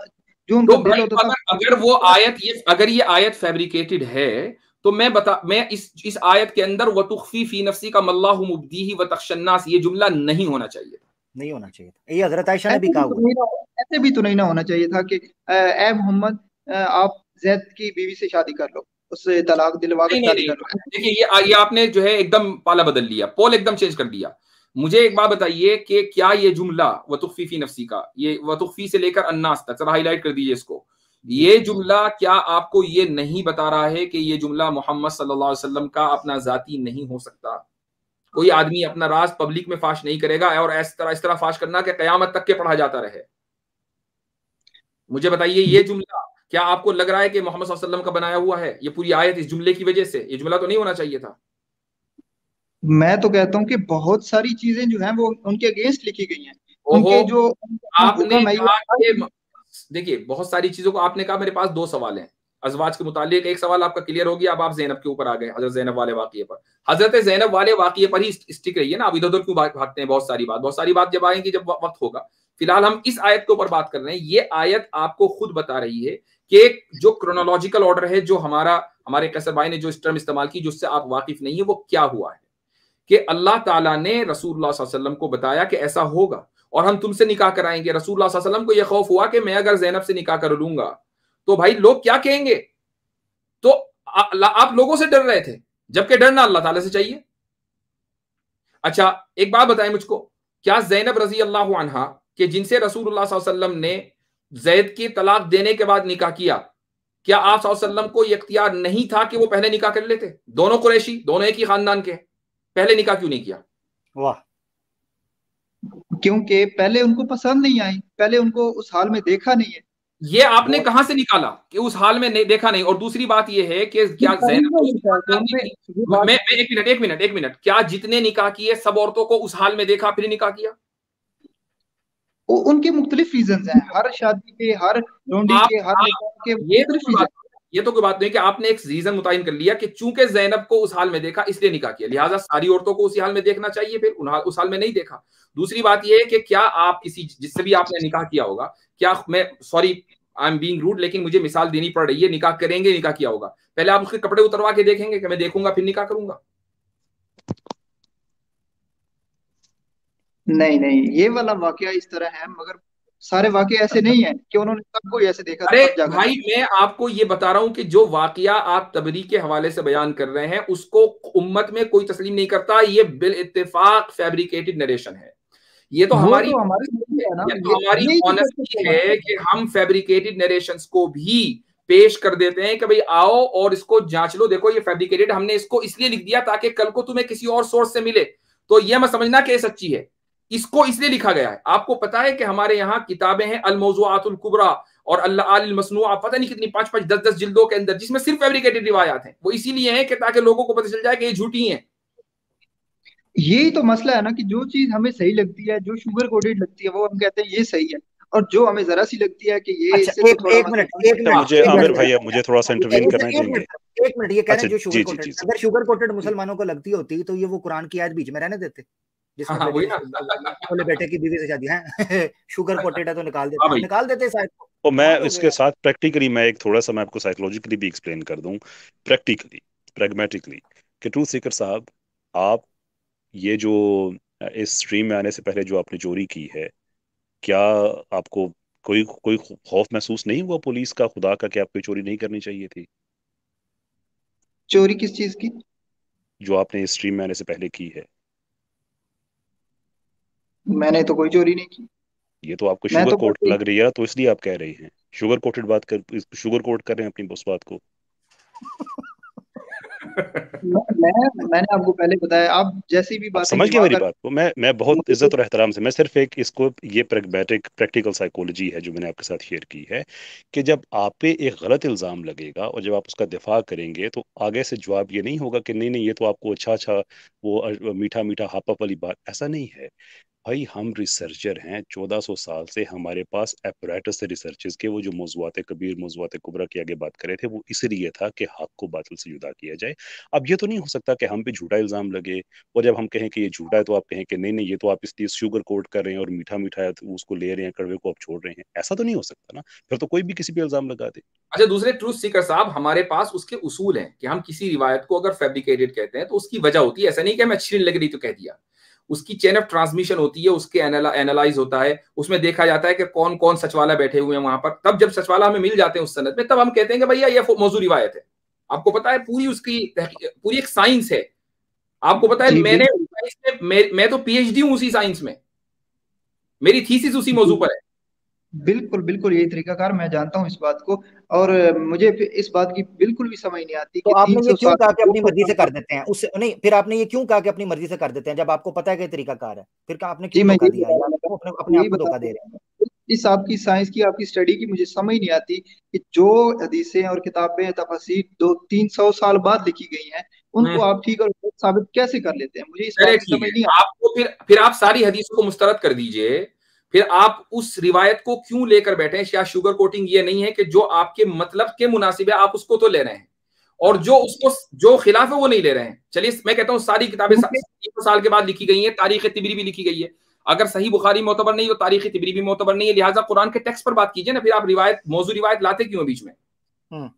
तो दिल भाई होता था। अगर वो आयत अगर ये आयत फैब्रिकेटेड है तो मैं इस आयत के अंदर वतुख्फी फी नफ्सी का मल्लाहु मुब्दीही व तख्शन्नास ये जुमला नहीं होना चाहिए था। नहीं होना चाहिए था। ये हजरत आयशा ने भी कहा हुआ। ऐसे भी तो नहीं ना होना चाहिए था कि ए मोहम्मद, आप जैद की बीवी से शादी कर लो, उससे तलाक दिलवा कर नहीं नहीं शादी नहीं, कर लो। देखिए ये आपने जो है एकदम पाला बदल लिया, पोल एकदम चेंज कर दिया। मुझे एक बात बताइए कि क्या ये जुमला वतुख्फी फी नफ्सी का, ये वतुख्फी से लेकर अन्नास तक, जरा हाईलाइट कर दीजिए इसको। ये जुमला क्या आपको ये नहीं बता रहा है कि ये जुमला मोहम्मद सल्लल्लाहु अलैहि वसल्लम का अपना जाती नहीं हो सकता? कोई आदमी अपना राज पब्लिक में फाश नहीं करेगा और इस तरह फाश करना कि कयामत तक के पढ़ा जाता रहे। मुझे बताइए ये जुमला क्या आपको लग रहा है कि मोहम्मद सल्लल्लाहु अलैहि वसल्लम का बनाया हुआ है? ये पूरी आयत इस जुमले की वजह से, ये जुमला तो नहीं होना चाहिए था। मैं तो कहता हूँ कि बहुत सारी चीजें जो हैं वो उनके अगेंस्ट लिखी गई हैं। ओहो, उनके जो आपने हुक्म है कहा कि देखिए बहुत सारी चीजों को आपने कहा। मेरे पास दो सवाल हैं अजवाज के मुतालिक। एक सवाल आपका क्लियर हो गया, अब आप ज़ैनब के ऊपर आ गए, हजरत ज़ैनब वाले वाक़ये पर। हजरत ज़ैनब वाले वाक़ये पर ही स्टिक रहिए ना, अब इधर उधर क्यों भागते हैं? बहुत सारी बात जब आएंगी, जब वक्त होगा। फिलहाल हम इस आयत के ऊपर बात कर रहे हैं। ये आयत आपको खुद बता रही है कि जो क्रोनोलॉजिकल ऑर्डर है, जो हमारे कैसर भाई ने जो इस टर्म इस्तेमाल की, जिससे आप वाकिफ नहीं है, वो क्या हुआ है कि अल्लाह ताला ने रसूलुल्लाह सल्लल्लाहु अलैहि वसल्लम को बताया कि ऐसा होगा और हम तुमसे निकाह कराएंगे। रसूलुल्लाह सल्लल्लाहु अलैहि वसल्लम को यह खौफ हुआ कि मैं अगर ज़ैनब से निकाह कर लूंगा तो भाई लोग क्या कहेंगे, तो आप लोगों से डर रहे थे, जबकि डरना अल्लाह ताला से चाहिए। अच्छा एक बात बताएं मुझको, क्या ज़ैनब रजी अल्लाह अन्हा के जिनसे रसूलुल्लाह सल्लल्लाहु अलैहि वसल्लम ने ज़ैद की तलाक देने के बाद निकाह किया, क्या आप सल्लल्लाहु अलैहि वसल्लम को यह इख्तियार नहीं था कि वो पहले निकाह कर लेते? दोनों कुरैशी, दोनों एक ही खानदान के, पहले निकाह क्यों नहीं किया? वाह, क्योंकि पहले उनको पसंद नहीं आई, पहले उनको उस हाल में देखा नहीं है। ये आपने कहां से निकाला कि उस हाल में नहीं देखा नहीं? और दूसरी बात ये है कि क्या ज़ैनब, मैं एक मिनट, क्या जितने निकाह किए सब औरतों को उस हाल में देखा फिर निकाह किया? उनके मुख्तलिफ रीजन हैं, हर शादी के, हर लोंडी के, हर निकाह के मुख्तलिफ रीजन। ये तो कोई बात नहीं कि आपने एक रीजन मुतय्यन कर लिया कि चूंकि ज़ैनब को उस हाल में देखा इसलिए निकाह किया, लिहाजा सारी औरतों को उसी हाल में देखना चाहिए, फिर उस हाल में नहीं देखा। दूसरी बात यह है कि क्या आप किसी जिससे भी आपने निकाह किया होगा, क्या मैं sorry I am being rude, लेकिन मुझे मिसाल देनी पड़ रही है, निकाह करेंगे, निकाह किया होगा, पहले आप उसके कपड़े उतरवा के देखेंगे कि मैं देखूंगा फिर निकाह करूंगा? नहीं नहीं, ये वाला वाकया इस तरह है, मगर सारे वाकये ऐसे नहीं है कि उन्होंने सबको ऐसे देखा अरे तब जाकर। भाई मैं आपको ये बता रहा हूं कि जो वाकया आप तबरी के हवाले से बयान कर रहे हैं उसको उम्मत में कोई तस्लीम नहीं करता। ये बिल इत्तेफाक फैब्रिकेटेड नरेशन है। ये तो हमारी ऑनेस्टी है कि हम फैब्रिकेटेड नरेशंस को भी पेश कर देते हैं कि भाई आओ और इसको जांच लो, देखो ये फैब्रिकेटेड, हमने इसको इसलिए लिख दिया ताकि कल को तुम्हें किसी और सोर्स से मिले तो ये मत समझना कि सच्ची है, इसको इसलिए लिखा गया है। आपको पता है कि हमारे यहाँ किताबें हैं अल मौज़ूआतुल कुबरा और अल मसनूआ, पता नहीं कितनी 5-5 10-10 जिल्दों के अंदर, जिसमें सिर्फ फैब्रिकेटेड रिवायात हैं। वो इसीलिए हैं कि ताकि लोगों को पता चल जाए कि ये झूठी हैं। यही तो मसला है ना कि जो चीज हमें सही लगती है, जो शुगर कोटेड लगती है, वो हम कहते हैं ये सही है। और जो हमें जरा सी लगती है कि ये अच्छा, इससे तो एक थोड़ा एक मिनट मतलब एक अच्छा, मिनट मुझे एक आमिर मिनट भाई मुझे थोड़ा सा इंटरवीन एक करना एक चाहेंगे? मिनट एक मिनट, ये कह रहे अच्छा, हैं जो शुगर जी जी कोटेड, जी अगर शुगर कोटेड जी। मुसलमानों को लगती होती तो ये वो कुरान की आयत बीच में रहने देते, हाँ जिसमें हाँ बेटे वही की ना। बोले बेटे की बीवी से शादी है शुगर कोटेड है तो हाँ भाई। निकाल देते इस आयत को। और मैं कमाल हो गया इसके यार। साथ प्रैक्टिकली मैं एक थोड़ा सा मैं आपको साइकोलॉजिकली भी एक्सप्लेन कर दूं, प्रैक्टिकली प्रैग्मेटिकली, कि ट्रूथ सीकर साहब, आप ये जो इस स्ट्रीम में आने से पहले जो आपने चोरी की है, क्या आपको कोई कोई खौफ महसूस नहीं हुआ पुलिस का, खुदा का, कि आपको चोरी नहीं करनी चाहिए थी, चोरी किस चीज की? जो आपने इस स्ट्रीम में आने से पहले की है? मैंने तो कोई चोरी नहीं की। ये तो आपको मैं शुगर तो कोट बस लग रही है, तो इसलिए आप कह रही हैं, शुगर कोटेड बात कर, शुगर कोट कर रहे हैं अपनी उस बात को। मैंने आपको पहले बताया, आप जैसी भी आप बातें समझ गए घुमा मेरी कर बात को? मैं बहुत मुझे तो इज्जत और एहतराम से, मैं सिर्फ एक इसको, ये प्रैग्मेटिक प्रैक्टिकल साइकोलॉजी है जो मैंने आपके साथ शेयर की है, कि जब आप पे एक गलत इल्जाम लगेगा और जब आप उसका दिफा करेंगे, तो आगे से जवाब ये नहीं होगा कि नहीं नहीं ये तो आपको अच्छा अच्छा, वो मीठा मीठा हापा वाली बात, ऐसा नहीं है। भाई हम रिसर्चर हैं, 1400 साल से हमारे पास apparatus है रिसर्चेस के, वो जो मौज़ूआत कबीर मौज़ूआत कुबरा की आगे बात करे थे, वो इसलिए था कि हक को बातिल से जुदा किया जाए। अब ये तो नहीं हो सकता कि हम पे झूठा इल्जाम लगे और जब हम कहें कि ये झूठा है तो आप कहें कि नहीं नहीं ये तो आप इसलिए शुगर कोट कर रहे हैं और मीठा मीठा है तो उसको ले रहे हैं, कड़वे को आप छोड़ रहे हैं, ऐसा तो नहीं हो सकता ना। फिर तो कोई भी किसी पे इल्जाम लगा दे। अच्छा, दूसरे ट्रूथ सीकर साहब, हमारे पास उसके उसूल हैं कि हम किसी रिवायत को अगर फैब्रिकेटेड कहते हैं तो उसकी वजह होती है। ऐसा नहीं कि हमें अच्छी नहीं लग रही तो कह दिया। उसकी चेन ऑफ ट्रांसमिशन होती है, उसके एनालाइज होता है, उसमें देखा जाता है कि कौन कौन सचवाला बैठे हुए हैं वहां पर। तब जब सचवाला हमें मिल जाते हैं उस सनद में, तब हम कहते हैं कि भैया ये मौजू रिवायत है। आपको पता है पूरी उसकी पूरी एक साइंस है। आपको पता है जी मैंने बिल्कुल। मैं तो पीएचडी हूं उसी साइंस में, मेरी थीसिस उसी मौजू पर है। बिल्कुल बिल्कुल यही तरीकाकार मैं जानता हूँ इस बात को। और मुझे फिर इस बात की बिल्कुल भी समझ नहीं आती तो कि आपने ये 300 क्यों साल कहा कि अपनी 200 मर्जी से साल कर बाद। देते हैं उससे नहीं, फिर आपने ये क्यों कहा कि अपनी मर्जी से कर देते हैं जब आपको पता है कि तरीकाकार है, फिर क्या आपने जी क्यों मैं धोखा यही दिया, या बताने आप लगा, क्यों अपने यही आप को धोखा बताने दे रहे हैं? लगा। इस आपकी साइंस की, आपकी स्टडी की मुझे समझ नहीं आती कि जो हदीसें और किताबें तफसीर 200-300 साल बाद लिखी गई हैं, उनको आप ठीक और गलत साबित कैसे कर लेते हैं? मुझे इस चले बात की ठीक समझ है, नहीं आती। आपको फिर आप सारी हदीसों को मुस्तरद कर दीजिए। फिर आप उस रिवायत को क्यों लेकर बैठे हैं? क्या शुगर कोटिंग ये नहीं है कि जो आपके मतलब के मुनासिब है आप उसको तो ले रहे हैं, और हाँ, जो उसको जो खिलाफ है वो नहीं ले रहे हैं। चलिए मैं कहता हूं सारी किताबें क्योंकि 300 साल के बाद लिखी गई हैं, तारीख तिबरी भी लिखी गई है। अगर सही बुखारी मोतबर नहीं तो तारीख तिबरी भी मोतबर नहीं है, लिहाजा कुरान के टेक्स्ट पर बात कीजिए ना। फिर आप रिवायत मौजू रिवायत लाते क्यों हैं बीच में? हम्म।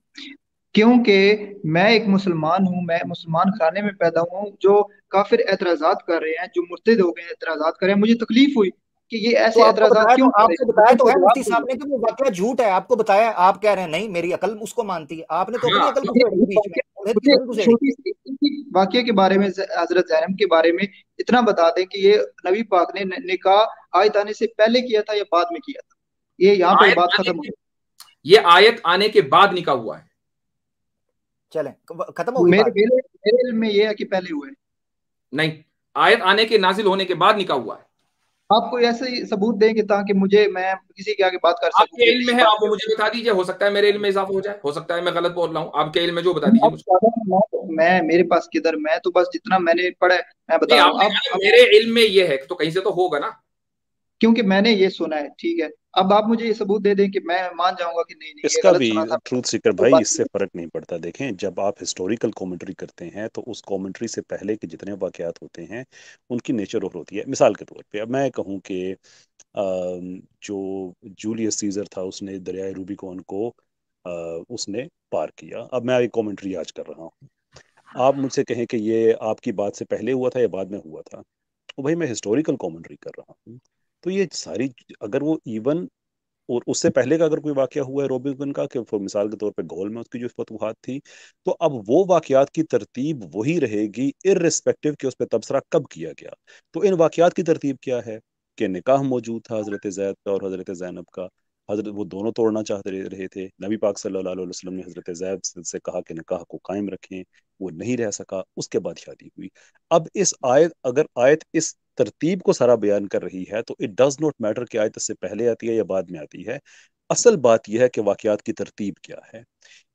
क्योंकि मैं एक मुसलमान हूँ, मैं मुसलमान खाने में पैदा हुआ हूँ। जो काफिर एतराजात कर रहे हैं, जो मुर्तद हो गए एतराजात कर रहे हैं, मुझे तकलीफ हुई कि ये तो ऐसे एतराजात क्यों कर रहे आपको हैं, बताया मुझे तो इनका है जवाब मुफ्ती साहब दीजिए। ने कि वो वाकया झूठ है, आपको बताया, आप कह रहे हैं नहीं मेरी अकल उसको मानती है, आपने तो अपनी हाँ, अकल मुझे घुसेड़ दी इस बीच में, वाकये उन्हें की मुझे थोड़ी घुसेड़ी। छोटी सी इसी वाकये के बारे में, हजरत जैनब के बारे में इतना बता दें कि ये नबी पाक ने निकाह आयत आने से पहले किया था या बाद में किया था? ये यहाँ पर आयत बात आने खत्म हो के ये आयत आने के बाद निकाह हुआ है। चलें, खत्म गई। होगी मेरे बात। मेरे मेरे इल्म में ये है कि पहले हुए। नहीं, आयत आने के नाजिल होने के बाद निकाह हुआ है। आप कोई ऐसे ही सबूत देंगे ताकि मुझे, मैं किसी के आगे बात कर सकूं आपके कि इल्म में इस है, बात आप वो मुझे बता दीजिए, हो सकता है मेरे इल्म में इजाफा हो जाए, हो सकता है मैं गलत बोल रहा हूँ। आपके इल्म में जो बता दीजिए मुझे। मैं मेरे पास किधर, मैं तो बस जितना मैंने पढ़ा है मैं नहीं, बता रहा हूँ। आपने कहा ना अब मेरे इल्म में ये है, तो कहीं से तो होगा ना। क्योंकि मैंने ये सुना है, ठीक है। अब आप मुझे ये सबूत दे दें कि मैं मान जाऊंगा कि नहीं नहीं ये इसका गलत भी सुना था। ट्रूथ सीकर तो भाई बात इससे फर्क नहीं पड़ता। देखें, जब आप हिस्टोरिकल कमेंट्री करते हैं तो उस कमेंट्री से पहले के जितने वाकयात होते हैं उनकी नेचर और होती है। मिसाल के तौर पे अब मैं कहूँ कि जो जूलियस सीजर था उसने दरियाए रूबिकॉन को उसने पार किया। अब मैं एक कमेंट्री आज कर रहा हूँ, आप मुझसे कहें कि ये आपकी बात से पहले हुआ था या बाद में हुआ था, तो भाई मैं हिस्टोरिकल कमेंट्री कर रहा हूँ। तो ये सारी, अगर वो इवन और उससे पहले का अगर कोई वाकया हुआ है रोबिन का, कि फॉर मिसाल के तौर पे गोल में उसकी जो फतवाहत थी, तो अब वो वाकयात की तरतीब वही रहेगी इररिस्पेक्टिव कि उस पर तबसरा कब किया गया। तो इन वाकयात की तरतीब क्या है कि निकाह मौजूद था हजरत जैद का और हजरत जैनब का। हजरत वो दोनों तोड़ना चाहते रहे थे, नबी पाक सल्लल्लाहु अलैहि वसल्लम ने हजरत जैद से कहा कि निकाह को कायम रखें, वो नहीं रह सका, उसके बाद शादी हुई। अब इस आयत, अगर आयत इस तरतीब को सारा बयान कर रही है तो इट डज नॉट मैटर कि आयत इससे पहले आती है या बाद में आती है। असल बात यह है कि वाकयात की तरतीब क्या है।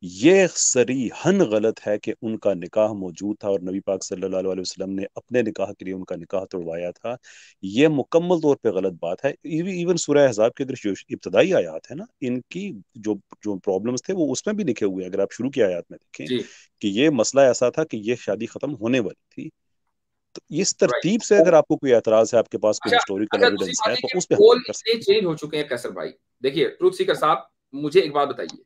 ये सरीहन गलत है कि उनका निकाह मौजूद था और नबी पाक सल्लल्लाहु अलैहि वसल्लम ने अपने निकाह के लिए उनका निकाह तोड़वाया था। ये मुकम्मल तौर पे गलत बात है। इवन सूरह अहज़ाब के अंदर जो इब्तदाई आयात है ना, इनकी जो जो प्रॉब्लम्स थे वो उसमें भी लिखे हुए हैं। अगर आप शुरू की आयात में देखें जी कि ये मसला ऐसा था कि ये शादी खत्म होने वाली थी। तो इस राइट। तरतीब से अगर आपको कोई एतराज है, आपके पास कोई अच्छा हिस्टोरिकल अच्छा, दूसरी एविडेंस बात है, है तो कि उस पर हम पोल बात कर इतने सकते चेंज हो चुके हैं कैसर भाई। देखिए ट्रूथ सीकर साहब, मुझे एक बात बताइए,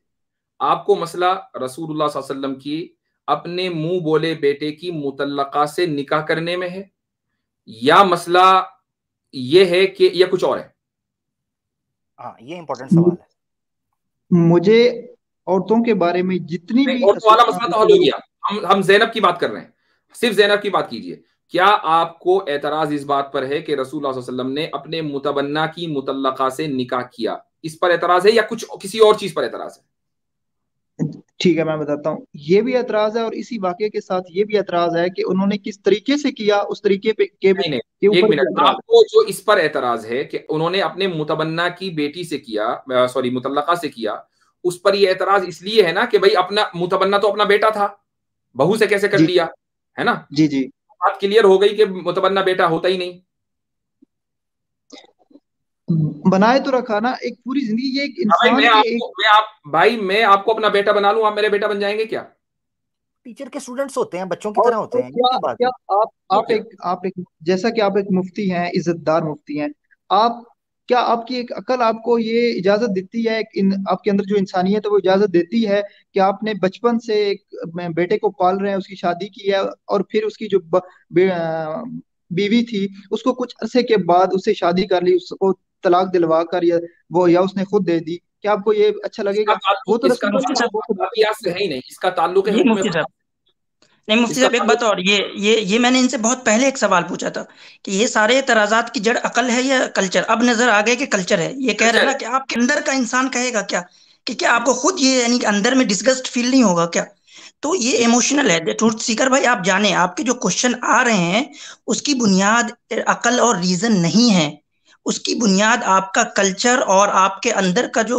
आपको मसला रसूलुल्लाह सल्लल्लाहु अलैहि वसल्लम की अपने मुंह बोले बेटे की मुतल्लका से निकाह करने में है, या मसला ये है कि या कुछ और है? हाँ, ये इंपॉर्टेंट सवाल है। मुझे औरतों के बारे में जितनी नहीं, भी और तो वाला मसला तो हल हो गया। हम जैनब की बात कर रहे हैं, सिर्फ जैनब की बात कीजिए। क्या आपको एतराज इस बात पर है कि रसूलुल्लाह सल्लल्लाहु अलैहि वसल्लम ने अपने मुतबन्ना की मुतल्लका से निकाह किया, इस पर एतराज है या कुछ किसी और चीज पर एतराज है? ठीक है, मैं बताता हूँ। ये भी एतराज है और इसी वाकये के साथ ये भी एतराज है कि उन्होंने किस तरीके से किया, उस तरीके पे नहीं नहीं, के एक ऊपर भी मिनट, एतराज आपको जो इस पर एतराज है कि उन्होंने अपने मुतबन्ना की बेटी से किया, सॉरी मुतल्लका से किया, उस पर ये एतराज इसलिए है ना कि भाई अपना मुतबन्ना तो अपना बेटा था, बहू से कैसे कर जी लिया, है ना? जी जी। बात क्लियर हो गई कि मुतबन्ना बेटा होता ही नहीं। बनाए तो रखा ना, एक पूरी जिंदगी, ये एक हाँ भाई, इंसान की एक। मैं आपको अपना बेटा बना लूं, आप मेरे बेटा बन जाएंगे क्या? टीचर के स्टूडेंट्स होते हैं, बच्चों की तरह होते और हैं, ये क्या क्या बात क्या है? आप ठीक है। एक जैसा कि आप एक मुफ्ती हैं, इज्जतदार मुफ्ती हैं, आप क्या आपकी एक अकल आपको ये इजाजत देती है, आपके अंदर जो इंसानियत है वो इजाजत देती है कि आपने बचपन से एक बेटे को पाल रहे हैं, उसकी शादी की है, और फिर उसकी जो बीवी थी उसको कुछ अरसे के बाद उससे शादी कर ली, उसको तलाक दिलवा कर, या उसने खुद दे दी, क्या आपको ये अच्छा इसका लगेगा? वो ताल्लुक तो इसका रसूल मुफ्ती साहब, वाकयात से है ही नहीं, इसका ताल्लुक है ये हुक्म मुफ्ती खुदा। साहब, नहीं मुफ्ती इसका साहब एक बात ताल्लुक और, ये मैंने इनसे बहुत पहले एक सवाल पूछा था कि ये सारे एतराजात की जड़ अकल है या कल्चर। अब नजर आ गया कि कल्चर है। ये कह रहे हैं कल्चर ना है। कि आपके अंदर का इंसान कहेगा क्या, कि क्या आपको खुद ये यानी कि अंदर में डिस्गस्ट फील नहीं होगा क्या? तो ये जी इमोशनल है। ट्रूथ सीकर भाई, आप जाने आपके जो क्वेश्चन आ रहे हैं उसकी बुनियाद अकल और रीजन नहीं है, उसकी बुनियाद आपका कल्चर और आपके अंदर का जो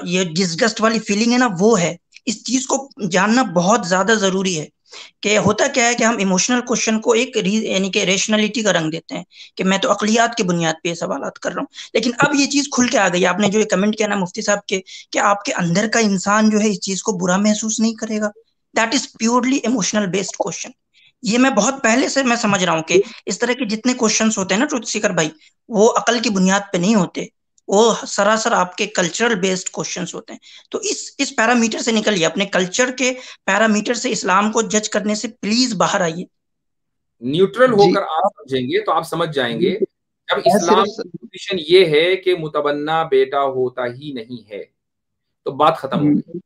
ये डिस्गस्ट वाली फीलिंग है ना, वो है। इस चीज को जानना बहुत ज्यादा जरूरी है कि होता क्या है कि हम इमोशनल क्वेश्चन को एक यानी कि रेशनलिटी का रंग देते हैं कि मैं तो अकलियात की बुनियाद पे ये सवालात कर रहा हूँ। लेकिन अब ये चीज खुल के आ गई। आपने जो ये कमेंट किया ना मुफ्ती साहब के, कि आपके अंदर का इंसान जो है इस चीज को बुरा महसूस नहीं करेगा, that is purely emotional based question. ये मैं बहुत पहले से मैं समझ रहा हूँ कि इस तरह के जितने क्वेश्चंस होते हैं ना ट्रुथ सीकर भाई, वो अकल की बुनियाद पे नहीं होते, वो सरासर आपके कल्चरल बेस्ड क्वेश्चंस होते हैं। तो इस पैरामीटर से निकलिए, अपने कल्चर के पैरामीटर से इस्लाम को जज करने से प्लीज बाहर आइए। न्यूट्रल जी होकर आप समझेंगे तो आप समझ जाएंगे। बिल्कुल। जब मैं इस्लाम सिर्फ की पोजीशन ये है कि मुतबन्ना बेटा होता ही नहीं है, तो बात खत्म हो गई।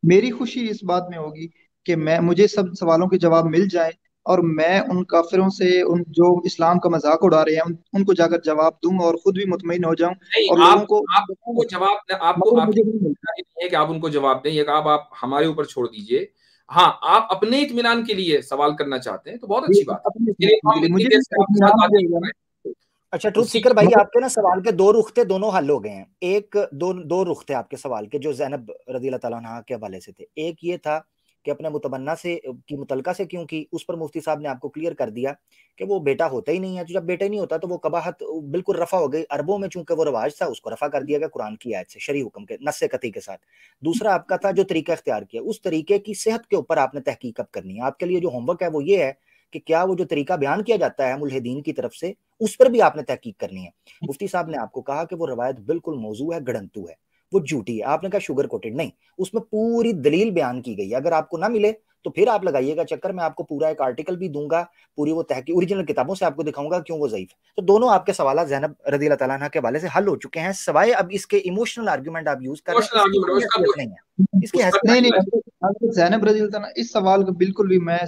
मेरी खुशी इस बात में होगी कि मुझे सब सवालों के जवाब मिल जाए, और मैं उन काफिरों से, उन जो इस्लाम का मजाक उड़ा रहे हैं, उनको जाकर जवाब दूं और खुद भी मुतमईन हो जाऊं, नहीं, और लोगों को आप बताऊं, उनको जवाब, आपको मगर आपकी मुझे नहीं मिलता। जिम्मेदारी नहीं है कि आप उनको जवाब दें, ये आप हमारे ऊपर छोड़ दीजिए। हाँ, आप अपने इत्मीनान के लिए सवाल करना चाहते हैं तो बहुत ये अच्छी बात है, अपने इसके लिए तो के हम लिए इतनी मुझे देर से आपके साथ इत्मीनान बातचीत मिलेगा कर ना। रहे अच्छा, हैं ट्रुथ उसी सीकर भाई, मगर आपके ना सवाल के दो रुख थे, दोनों हल हो गए हैं। एक दो रुख थे आपके सवाल के जो ज़ैनब रज़ी अल्लाह ताला अन्हा के हवाले से थे। एक ये था कि अपने मुतबन्ना से की मुतलका से क्यों की, उस पर मुफ्ती साहब ने आपको क्लियर कर दिया कि वो बेटा होता ही नहीं है। तो जब बेटा ही नहीं होता तो वो कबाहत बिल्कुल रफा हो गई। अरबों में चूंकि वो रवाज था, उसको रफा कर दिया गया कुरान की आयत से, शरी हुक्म के नस्से कती के साथ। दूसरा आपका था जो तरीका इख्तियार किया, उस तरीके की सेहत के ऊपर आपने तहकीक अब करनी है। आपके लिए जो होमवर्क है वो ये है कि क्या वो जो तरीका बयान किया जाता है मुल्हिदीन की तरफ से, उस पर भी आपने तहकीक करनी है। मुफ्ती साहब ने आपको कहा कि वो रवायत बिल्कुल मौजू है, गड़ंतू है, वो झूठी है। आपने कहा शुगर कोटेड नहीं, उसमें पूरी दलील बयान की गई है। अगर आपको ना मिले तो फिर आप लगाइएगा चक्कर, मैं आपको पूरा एक आर्टिकल भी दूंगा, पूरी वो तहकीक ओरिजिनल किताबों से आपको दिखाऊंगा क्यों वो ज़ईफ है। तो दोनों आपके सवाल ज़ैनब रज़ी अल्लाह ताला अन्हा के हवाले से हल हो चुके हैं, सवाए अब इसके इमोशनल आर्गुमेंट आप यूज कर रहे हैं, इमोशनल इसकी आर्ग्यूमेंट, कोई उसका हैसियत कोई नहीं है, इसकी उस पर हैसियत नहीं नहीं नहीं, है। हज़रत ज़ैनब रज़ी अल्लाह ताला, इस सवाल का बिल्कुल भी मैं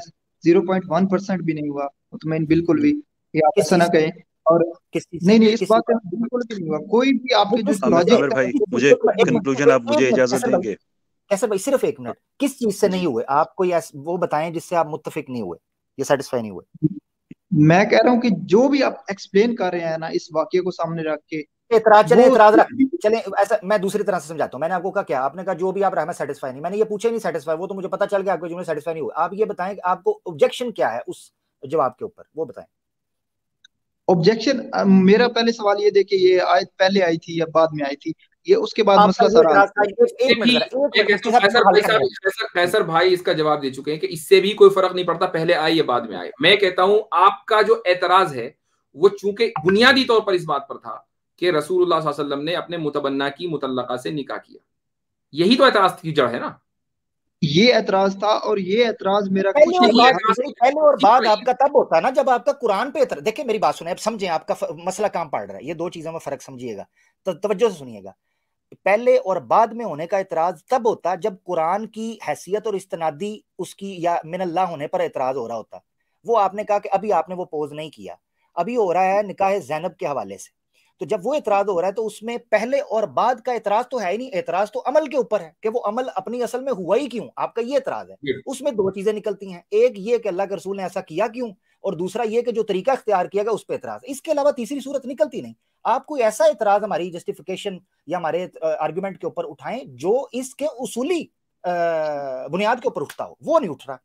0.1% भी नहीं हुआ मुतमईन, बिल्कुल भी। जी, ये आप किस ऐसा चीज ना से, कहें। और किस चीज से, नहीं नहीं, इस किस चीज बात से? से बिल्कुल भी नहीं हुआ, कोई भी आपके जो किस चीज से, लॉजिक आमिर भाई, मुझे एक मिनट, कंक्लूजन आप मुझे एक मिनट, इजाजत देंगे? कैसे भाई, सिर्फ एक मिनट, किस चीज से नहीं जी। हुए आप? कोई वो बताएं जिससे आप मुत्तफिक नहीं हुए, ये सेटिस्फाई नहीं हुए। मैं कह रहा हूँ कि जो भी आप एक्सप्लेन कर रहे हैं ना, इस वाक्य को सामने रख के, एतराज, चले वो एतराज रख, चले ऐसा मैं दूसरी तरह से समझाता हूँ। मैंने आपको कहा क्या, आपने कहा जो भी आप रहा मैं सेटिस्फाई नहीं, मैंने ये पूछा नहीं सेटिस्फाई, वो तो मुझे पता चल गया आपको जो सेटिस्फाई नहीं हुआ। आप ये बताएं कि आपको ऑब्जेक्शन क्या है उस जवाब के ऊपर, वो बताएं। ऑब्जेक्शन, मेरा पहले सवाल ये देखिए, ये आयत पहले आई थी या बाद में आई थी, ये उसके बाद आपका मसला ये सारा हल एतराज था, हुआ। एक मिनट जरा, एक मैं मिनट कहता मुफ्ती हूँ साहब कैसर हल भाई करने साहब, कैसर भाई इसका जवाब दे चुके हैं कि इससे भी कोई फर्क नहीं पड़ता पहले आए या बाद में आए। मैं कहता हूं आपका जो एतराज है वो चूंकि बुनियादी तौर पर इस बात पर था कि रसूलुल्लाह सल्लल्लाहु अलैहि वसल्लम ने अपने मुतबन्ना की मुतल्लका से निकाह किया, यही तो एतराज की जड़ है ना। ये एतराज था, और ये एतराज मेरा पहले कुछ और नहीं यही बाद, था। एतराज पहले और ठीक बाद है। आपका तब होता है ना जब आपका कुरान पे देखिए मेरी बात सुने, अब समझें आपका मसला कहां पड़ रहा है, ये दो चीजों में फर्क समझिएगा, तो तवज्जो से सुनिएगा। पहले और बाद में होने का एतराज तब होता जब कुरान की हैसियत और इस्तनादी उसकी या मिनल्लाह होने पर एतराज हो रहा होता। वो आपने कहा कि अभी आपने वो पोज नहीं किया, अभी हो रहा है निकाह ज़ैनब के हवाले से, तो जब वो एतराज हो रहा है तो उसमें पहले और बाद का एतराज तो है ही नहीं, एतराज तो अमल के ऊपर है कि वो अमल अपनी असल में हुआ ही क्यों, आपका ये एतराज है। उसमें दो चीजें निकलती हैं, एक ये कि अल्लाह के रसूल ने ऐसा किया क्यों, और दूसरा ये कि जो तरीका इख्तियार किया गया उस पर एतराज। इसके अलावा तीसरी सूरत निकलती नहीं। आप कोई ऐसा एतराज हमारी जस्टिफिकेशन या हमारे आर्गुमेंट के ऊपर उठाएं जो इसके उसूली बुनियाद के ऊपर उठता हो, वो नहीं उठ रहा।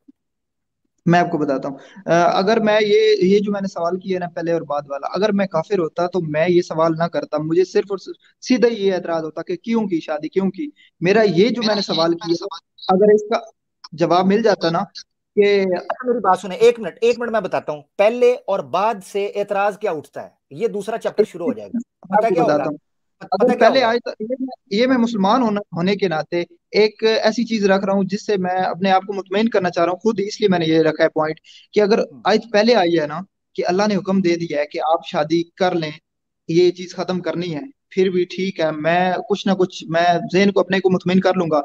मैं आपको बताता हूँ, अगर मैं ये जो मैंने सवाल किया ना पहले और बाद वाला, अगर मैं काफिर होता तो मैं ये सवाल ना करता, मुझे सिर्फ और सिर्फ सीधा ये एतराज होता कि क्यों की शादी, क्यों की। मेरा ये जो मैंने सवाल किया, अगर इसका जवाब मिल जाता ना कि मेरी बात सुने, एक मिनट, एक मिनट, मैं बताता हूँ पहले और बाद से एतराज क्या उठता है, ये दूसरा चैप्टर शुरू हो जाएगा। मैं पता आपको क्या होगा, बताता हूँ, पता अगर क्या पहले होगा, आए तो ये मैं मुसलमान होने के नाते एक ऐसी चीज रख रहा हूँ जिससे मैं अपने आप को मुतमईन करना चाह रहा हूँ खुद, इसलिए मैंने ये रखा है पॉइंट कि अगर आयत पहले आई है ना कि अल्लाह ने हुक्म दे दिया है कि आप शादी कर लें, ये चीज खत्म करनी है, फिर भी ठीक है, मैं कुछ ना कुछ मैं ज़हन को अपने को मुतमईन कर लूंगा,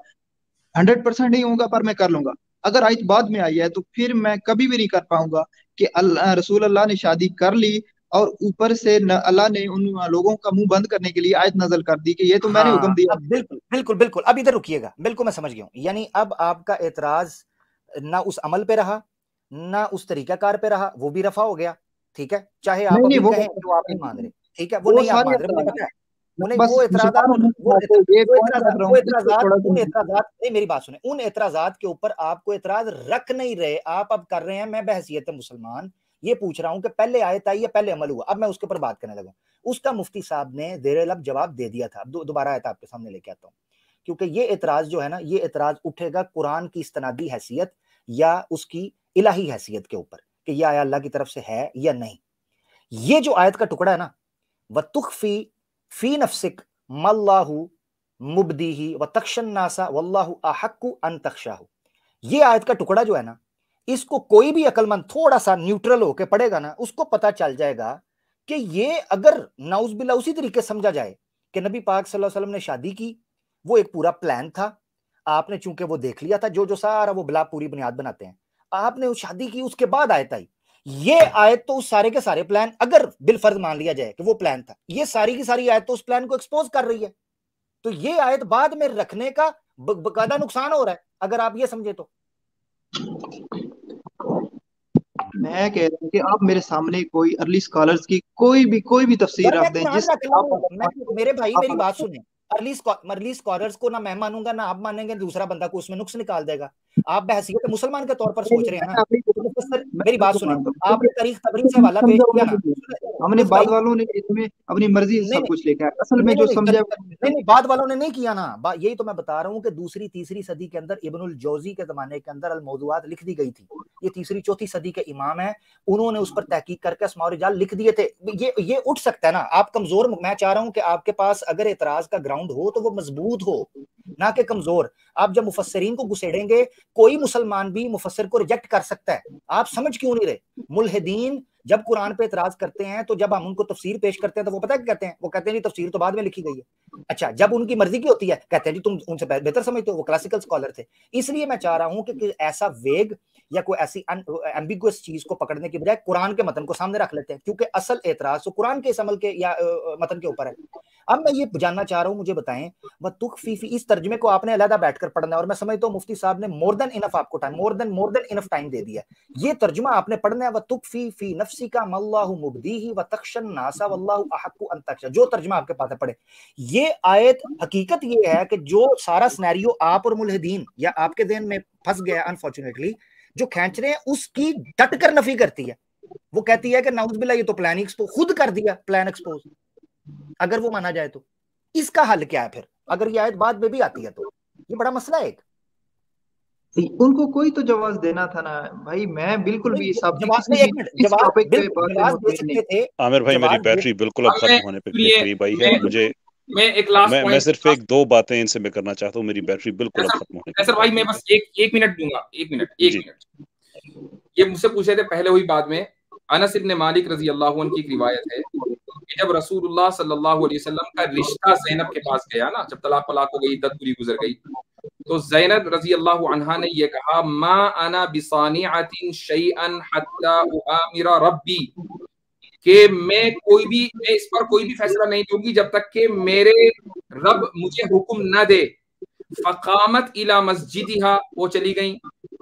100% नहीं होगा पर मैं कर लूंगा। अगर आयत बाद में आई है तो फिर मैं कभी भी नहीं कर पाऊंगा कि अल्लाह रसूल अल्लाह ने शादी कर ली और ऊपर से अल्लाह ने उन लोगों का मुंह बंद करने के लिए आयत नजल कर दी कि ये तो मैंने हुक्म हाँ दिया। अब बिल्कुल बिल्कुल बिल्कुल, अब इधर रुकिएगा, बिल्कुल मैं समझ गया हूँ। यानी अब आपका एतराज ना उस अमल पे रहा ना उस तरीकाकार पे रहा, वो भी रफा हो गया, ठीक है, चाहे आप नहीं नहीं, अभी वो कहें बात जो आप नहीं मान रहे, ठीक है, वो वो नहीं आप सारी मान रहे, मुझे एतराज, पता है। वो मैं नहीं, बस वो एतराजात, मुसलमान होने के वो नाते ये पॉइंट रख रहा वो हूँ, इसको एतराजात, थोड़ा उन सा एतराजात नहीं, मेरी बात सुने, उन एतराजात के ऊपर आपको एतराज रख नहीं रहे, आप अब कर रहे हैं, मैं बहसियत मुसलमान ये पूछ रहा हूं कि पहले आयत आई या पहले अमल हुआ, अब मैं उसके ऊपर बात करने लगा। उसका मुफ्ती साहब ने देर लब जवाब दे दिया था, दोबारा आयत आपके सामने लेके आता हूँ, क्योंकि ये एतराज जो है ना, ये एतराज उठेगा कुरान की इस्तनादी हैसियत या उसकी इलाही हैसियत के ऊपर कि यह आया अल्लाह की तरफ से है या नहीं। ये जो आयत का टुकड़ा है ना, वतुख्फी फी नफ्सिक मल्लाहु मुबदीही व तख्शन नासा वल्लाहु अहक्कु अन तख्शाहु, ये आयत का टुकड़ा जो है ना, इसको कोई भी अकलमंद थोड़ा सा न्यूट्रल होकर पढ़ेगा ना, उसको पता चल जाएगा कि ये अगर नाउज़बिल्लाह उसी तरीके समझा जाए कि नबी पाक सल्लल्लाहु अलैहि वसल्लम ने शादी की, वो एक पूरा प्लान था, आपने चूंकि वो देख लिया था, जो जो सारा वो बला पूरी बुनियाद बनाते हैं, आपने वो शादी की, उसके बाद आयत आई। ये आयत तो उस सारे के सारे प्लान, अगर बिलफर्ज मान लिया जाए कि वो प्लान था, ये सारी की सारी आयत तो उस प्लान को एक्सपोज कर रही है। तो ये आयत बाद में रखने का बकायदा नुकसान हो रहा है, अगर आप ये समझे तो। मैं कह रहा हूँ कि आप मेरे सामने कोई अर्ली स्कॉलर्स की कोई भी यार तफसीर मैं रख दें कुरान जिस रख रहा हूँ, मैं, आप मेरे भाई मेरी बात आप सुने, अर्ली स्कॉलर्स को ना मैं मानूंगा ना आप मानेंगे, दूसरा बंदा को उसमें नुक्स निकाल देगा। आप बहसियत मुसलमान के तौर पर सोच रहे हैं ना, तो मुफस्सिर, मेरी बात सुने, आपने तारीख तबरी से हवाला पेश किया ना, हमने अजीज भाई, बाद वालों ने इसमें अपनी मर्जी से नहीं सब नहीं कुछ लिखा है, असल में नहीं जो नहीं समझा नहीं नहीं, बाद वालों ने नहीं किया ना, यही तो मैं बता रहा हूँ कि दूसरी तीसरी सदी के अंदर इब्नुल जौजी के जमाने के अंदर अल मौज़ूआत लिख दी गई थी। ये तीसरी चौथी सदी के इमाम है, उन्होंने उस पर तहकीक करके अस्माउ रिजाल लिख दिए थे। ये उठ सकता है ना, आप कमजोर, मैं चाह रहा हूं कि आपके पास अगर एतराज का ग्राउंड हो तो वो मजबूत हो, ना कि कमजोर। आप जब मुफस्सिरीन को घुसेड़ेंगे, कोई मुसलमान भी मुफस्सिर को रिजेक्ट कर सकता है। आप समझ क्यों नहीं रहे? मुल्हिदीन जब कुरान पे एतराज करते हैं तो जब हम उनको तफसीर पेश करते हैं तो वो पता है क्या कहते हैं? वो कहते हैं जी तफसीर तो बाद में लिखी गई है। अच्छा, जब उनकी मर्जी की होती है कहते हैं जी तुम उनसे बेहतर समझते हो, वो क्लासिकल स्कॉलर थे। इसलिए मैं चाह रहा हूं कि ऐसा वेग या कोई ऐसी एम्बिगुअस चीज को पकड़ने की बजाय कुरान के मतन को सामने रख लेते हैं, क्योंकि असल एतराज तो कुरान के इस अमल के या मतन के ऊपर है। अब मैं ये जानना चाह रहा हूं, मुझे बताएं, वह तुखफी फी, इस तर्जमे को आपने अलहदा बैठकर पढ़ना है, और मैं समझता हूं मुफ्ती साहब ने मोर देन इनफ आपको time, more than enough time दे दिया। ये तर्जुमा आपने पढ़ना है, वह तुखफी फी नफ्सी का मल्लाहु मुबदीही व तख्शन नासा वल्लाहु अहक्कु अन तख्शा, जो तर्जुमा आपके पास है पढ़े। ये आयत हकीकत ये है कि जो सारा सिनेरियो आप और मुल्हिदीन या आपके ज़हन में फंस गया अनफॉर्चुनेटली, जो खींच रहे हैं उसकी डट कर नफी करती है। वो कहती है कि नाउज़ुबिल्लाह ये तो प्लान एक्सपोज खुद कर दिया, प्लान एक्सपोज, अगर वो माना जाए तो इसका हल क्या है फिर, अगर ये आयत बाद में भी आती है तो ये बड़ा मसला है। उनको कोई तो जवाब देना था ना भाई, मैं बिल्कुल भी इस टॉपिक पे बात दे सकते थे। आमिर भाई मेरी बैटरी बिल्कुल अब खत्म होने पे करीब आई है, मुझे मैं एक लास्ट मैं सिर्फ एक दो बातें इनसे मैं करना चाहता हूँ, मेरी बैटरी बिल्कुल अब खत्म होने सर भाई मैं बस एक मिनट दूंगा, एक मिनट। ये मुझसे पूछे थे पहले हुई बाद में, अनस इब्न मालिक रजी अल्लाह अन्हु की एक रिवायत है कि जब रसूलुल्लाह सल्लल्लाहु अलैहि वसल्लम का रिश्ता ज़ैनब के पास गया ना, जब तलाक हो गई, इद्दत पूरी गुजर गई, तो ज़ैनब रजी अल्लाह अन्हा ने ये कहा, मा अना बिसानिअतिन शैअन हत्ता उआमिरा रब्बी, कि मैं इस पर कोई भी फैसला नहीं दूंगी जब तक कि मेरे रब मुझे हुक्म न दे। फकामत इला मस्जिदिहा, वो चली गई।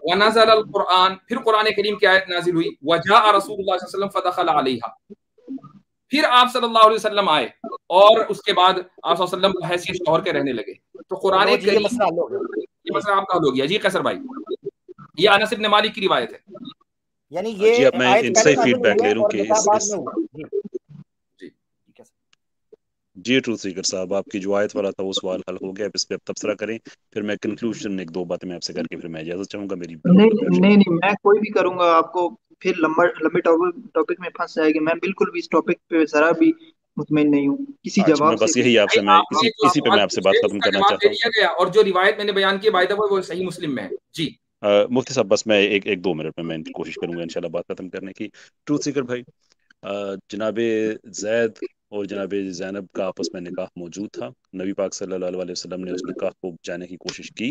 वनज़ल अल कुरान, फिर कुरान करीम की आयत नाजिल हुई। वजा रसूलुल्लाह सल्लल्लाहु अलैहि वसल्लम फदखल अलैहा, फिर आप सल्लल्लाहु अलैहि वसल्लम आए और उसके बाद आप सल्लल्लाहु अलैहि वसल्लम को हैसियत शौहर के रहने लगे। तो कुरान करीम ये मसला आपका हल हो गया जी कैसर भाई। ये अनस इब्न मालिक की रिवायत है। यानी ये मैं इनसे फीडबैक ले लूं कि जी ट्रूथ सीकर साहब, आपकी जो आयत वाला था वो सवाल हल हो गया, इस पे अब तबसरा करें, फिर मैं कंक्लूजन एक दो बातें मैं आपसे करके फिर मैं इजाजत चाहूंगा। मेरी नहीं मैं कोई भी करूंगा, आपको फिर लंबे टॉपिक में फंस जाएगी। मैं बिल्कुल भी इस टॉपिक पे जरा भी मुतमईन नहीं हूँ किसी जवाब से। बस यही आपसे मैं इसी पे मैं आपसे बात खत्म करना चाहता हूँ। और जो रिवायत मैंने बयान की बाय द वे वो सही मुस्लिम में है जी। मुफ्ती साहब बस मैं एक दो मिनट में मैं कोशिश करूंगा इंशाल्लाह बात खत्म करने की। ट्रूथ सीकर भाई, जनाब जैद और जनाब ज़ैनब का आपस में निकाह मौजूद था। नबी पाक सल्लल्लाहु अलैहि वसल्लम ने उस निकाह को जाने की कोशिश की,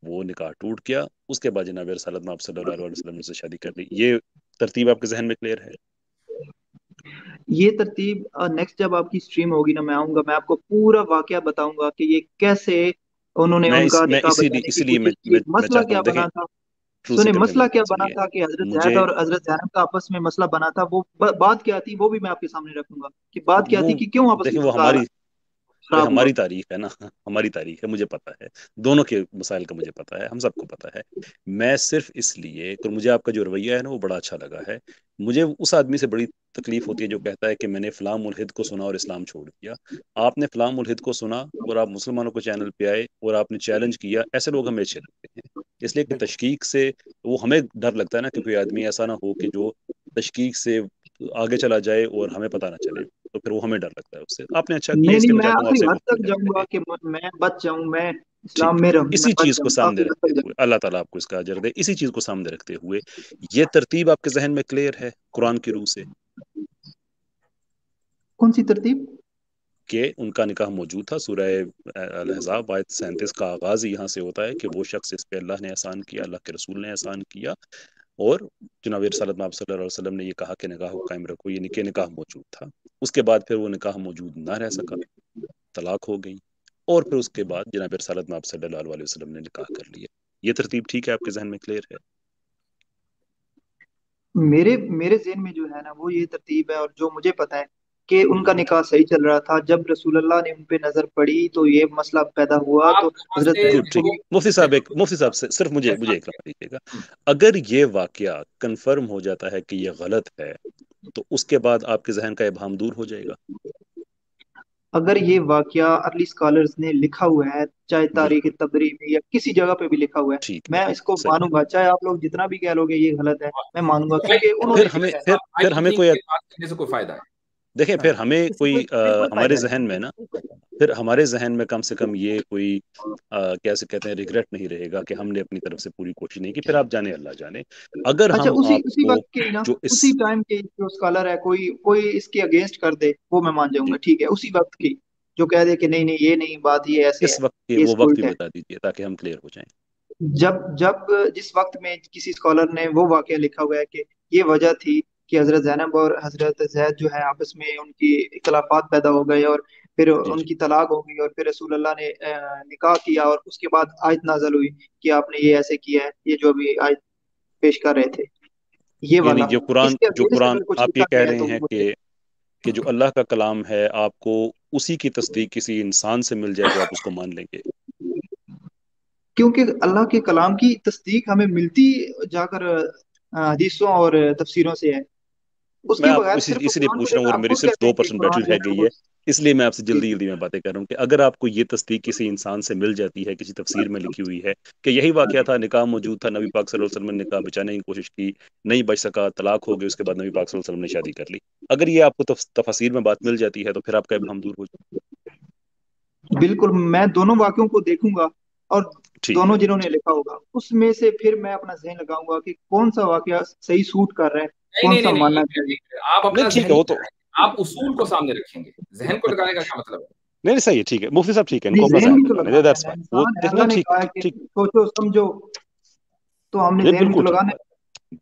वो निकाह टूट गया। उसके बाद जनाब रसूलुल्लाह सल्लल्लाहु अलैहि वसल्लम ने उससे शादी कर ली। ये तरतीब आपके जहन में क्लियर है? ये तरतीब नेक्स्ट जब आपकी स्ट्रीम होगी ना, मैं आऊंगा, मैं आपको पूरा वाकया बताऊंगा कि ये कैसे उन्होंने उनका निकाह बचाने की कोशिश की, मसला क्या बना था। सुने, मसला क्या बना था कि हजरत ज़ैद और हजरत ज़ैनब का आपस में मसला बना था। वो बात क्या थी वो भी मैं आपके सामने रखूंगा कि बात क्या थी कि क्यों आपस में हमारी तारीख है ना, हमारी तारीख है, मुझे पता है, दोनों के मसाइल का मुझे पता है, हम सबको पता है। मैं सिर्फ इसलिए, तो मुझे आपका जो रवैया है ना वो बड़ा अच्छा लगा है। मुझे उस आदमी से बड़ी तकलीफ होती है जो कहता है कि मैंने फलां मुल्हिद को सुना और इस्लाम छोड़ दिया। आपने फलां मुल्हिद को सुना और आप मुसलमानों को चैनल पे आए और आपने चैलेंज किया, ऐसे लोग हमें अच्छे लगते हैं। इसलिए कि तशकीक से वो हमें डर लगता है ना कि कोई आदमी ऐसा ना हो कि जो तशकीक से आगे चला जाए और हमें पता ना चले, तो फिर वो हमें डर लगता है उससे। आपने अच्छा किया, नहीं, मैं आखिरी हद तक जाऊंगा कि मैं बच जाऊं, मैं इस्लाम में रहूं। इसी चीज को सामने रखते हुए अल्लाह ताला आपको इसका अजर दे। इसी चीज को सामने रखते हुए ये तरतीब आपके जहन में क्लियर है कुरान की रूह से? कौन सी तरतीब? कि उनका निकाह मौजूद था। सूरह अल-अहज़ाब आयत 37 का आगाज यहाँ से होता है कि वो शख्स इस पे अल्लाह ने एहसान किया, अल्लाह के रसूल ने एहसान किया, और जनाब सल्लल्लाहु अलैहि वसल्लम ने ये कहा कि निकाह को कायम रखो। ये निकाह मौजूद था। उसके बाद फिर वो निकाह मौजूद ना रह सका, तलाक हो गई, और फिर उसके बाद जनाब सल्लल्लाहु अलैहि वसल्लम ने निकाह कर लिया। ये तरतीब ठीक है आपके जहन में क्लियर है? मेरे जहन में जो है ना वो ये तरतीब है, और जो मुझे पता है कि उनका निकाह सही चल रहा था। जब रसूलुल्लाह ने उन पे नजर पड़ी तो ये मसला पैदा हुआ। तो हजरत मुफ्ती साहब से सिर्फ मुझे एक लम्हा दीजिएगा। अगर ये वाकया कंफर्म हो जाता है कि ये गलत है तो उसके बाद आपके जहन का इबहम दूर हो जाएगा? अगर ये वाकया अर्ली स्कॉलर्स ने लिखा हुआ है, चाहे तारीख तबरी में या किसी जगह पे भी लिखा हुआ है, मैं इसको मानूंगा, चाहे आप लोग जितना भी कह लोगे ये गलत है, मैं मानूंगा। क्योंकि उन्होंने फिर हमें कोई फायदा है। देखें, फिर हमें कोई हमारे जहन में ना, फिर हमारे जहन में कम से कम ये कोई कैसे कहते हैं रिग्रेट नहीं रहेगा कि हमने अपनी तरफ से पूरी कोशिश नहीं की। फिर आप जाने अल्लाह जाने। अगर अच्छा, हम उसी वक्त के ना, उसी टाइम के जो स्कॉलर है कोई इसके अगेंस्ट कर दे वो मैं मान जाऊंगा, ठीक है। उसी वक्त की जो कह दे कि नहीं ये नहीं बात, ये ऐसे इस वक्त के वो वक्त भी बता दीजिए ताकि हम क्लियर हो जाएं। जब जब जिस वक्त में किसी स्कॉलर ने वो वाकया लिखा हुआ है कि ये वजह थी कि हजरत जैनब और हजरत जैद जो है आपस में उनकी इख्लाफात पैदा हो गए, और फिर जी जी। उनकी तलाक हो गई, और फिर रसूल अल्लाह ने निकाह किया, और उसके बाद आयत नाज़िल हुई कि आपने ये ऐसे किया है, ये जो अभी आयत पेश कर रहे थे, ये यानी वाला। जो इसके अगेंस्ट कुरान अगर कुछ आप ये लिखा कह गया है रहे तो हैं मुझे। कि जो अल्लाह का कलाम है, आपको उसी की तस्दीक किसी इंसान से मिल जाए तो आप उसको मान लेंगे? क्योंकि अल्लाह के कलाम की तस्दीक हमें मिलती जाकर हदीसों और तफसीरों से है। मैं उसके आप बगैर सिर्फ इसीलिए कुरान को पूछ रहा हूँ, देखा, और आप मेरी खुद सिर्फ कहते दो हैं कि परसेंट बैटरी कुरान जो रह है ना गई वो। है, इसलिए मैं आपसे जी जल्दी जल्दी में बातें कर रहा हूँ कि अगर आपको ये तस्दीक किसी इंसान से मिल जाती है, किसी तफसीर में लिखी हुई है कि यही वाकया था, निकाह मौजूद था, नबी पाक सल्लल्लाहु अलैहि वसल्लम ने निकाह बचाने की कोशिश की, नहीं बच सका, तलाक हो गई, उसके बाद नबी पाक सल्लल्लाहु अलैहि वसल्लम ने शादी कर ली, अगर ये आपको तफसीर में बात मिल जाती है तो फिर आपका इब्हाम दूर हो जाए। बिल्कुल, मैं दोनों वाक्यों को देखूंगा, और ठीक है। दोनों जिन्होंने लिखा होगा उसमें से फिर मैं अपना जहन लगाऊंगा कि कौन सा वाकया सही सूट कर रहा है, नहीं कौन नहीं सा नहीं नहीं, मानना एक मिनट, चाहिए। एक मिनट, आप नहीं अपना ठीक जहन है, वो नहीं तो लगाएंगे, आप उसूल को सामने रखेंगे। जहन को लगाने का क्या मतलब है? नहीं नहीं, सही है, ठीक है मुफ्ती साहब, ठीक है, नहीं, इनको अपना जहन जहन भी तो लगाने दे, लगाना है दैट्स ना, फाइन, वो इंसान है, देखना, अल्लाह ने ठीक है, कहा है ठीक कि ठीक। सोचो समझो, तो हमने नहीं जहन भी बिल्कुल तो ठीक लगाना है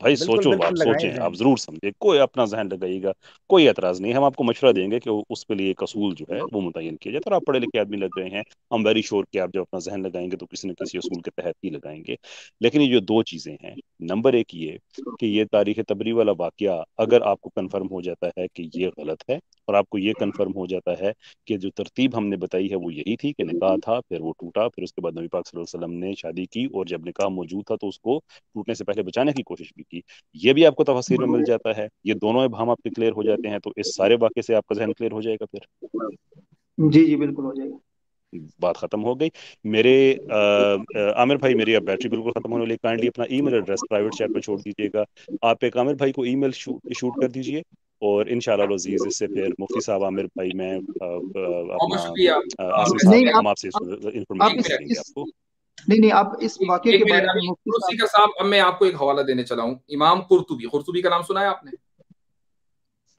भाई, बिल्कुल सोचो, आप बिल्कुल लगाएं सोचें, आप जहन। जरूर समझे, कोई अपना जहन लगाइएगा, कोई एतराज नहीं, हम आपको मशवरा देंगे कि उस पे लिए एक असूल जो है वो मुतय्यन किया जाए। तो आप पढ़े लिखे आदमी लग रहे हैं, हम वेरी श्योर कि आप जब अपना जहन लगाएंगे तो किसी न किसी असूल के तहत ही लगाएंगे। लेकिन ये जो दो चीजें हैं, नंबर एक ये कि ये तारीख तबरी वाला वाकया अगर आपको कन्फर्म हो जाता है कि ये गलत है, और आपको ये कन्फर्म हो जाता है कि जो तरतीब हमने बताई है वो यही थी कि निकाह था, फिर वो टूटा, फिर उसके बाद नबी पाक सल्लल्लाहु अलैहि वसल्लम ने शादी की, और जब निकाह मौजूद था तो उसको टूटने से पहले बचाने की कोशिश भी की, ये भी आपको तफसीर में मिल जाता है, ये दोनों इब्हाम आपके क्लियर हो जाते हैं, तो इस सारे वाक़े से आपका जहन क्लियर हो जाएगा, फिर जी जी, बिल्कुल हो जाएगा। बात खत्म हो गई। मेरे आमिर भाई, मेरी अब बैटरी बिल्कुल खत्म होने वाली, काइंडली अपना ईमेल एड्रेस प्राइवेट चैट में छोड़ दीजिएगा। आप एक आमिर भाई को ईमेल शूट कर दीजिए, और इंशाल्लाह अज़ीज़ इससे फिर मुफ्ती साहब, आमिर भाई, मैं बहुत बहुत अपना शुक्रिया आसिम मिस्टर साहब, नहीं, हम आपसे आप इंफॉर्मेशन एक दे मिनट, देंगे इस आपको। नहीं नहीं, आप इस वाकये एक के मिनट, बारे में अभी मुफ्ती साहब। सीकर साहब, अब मैं आपको एक हवाला देने चला हूँ, इमाम कुर्तुबी, कुर्तुबी का नाम सुना है आपने?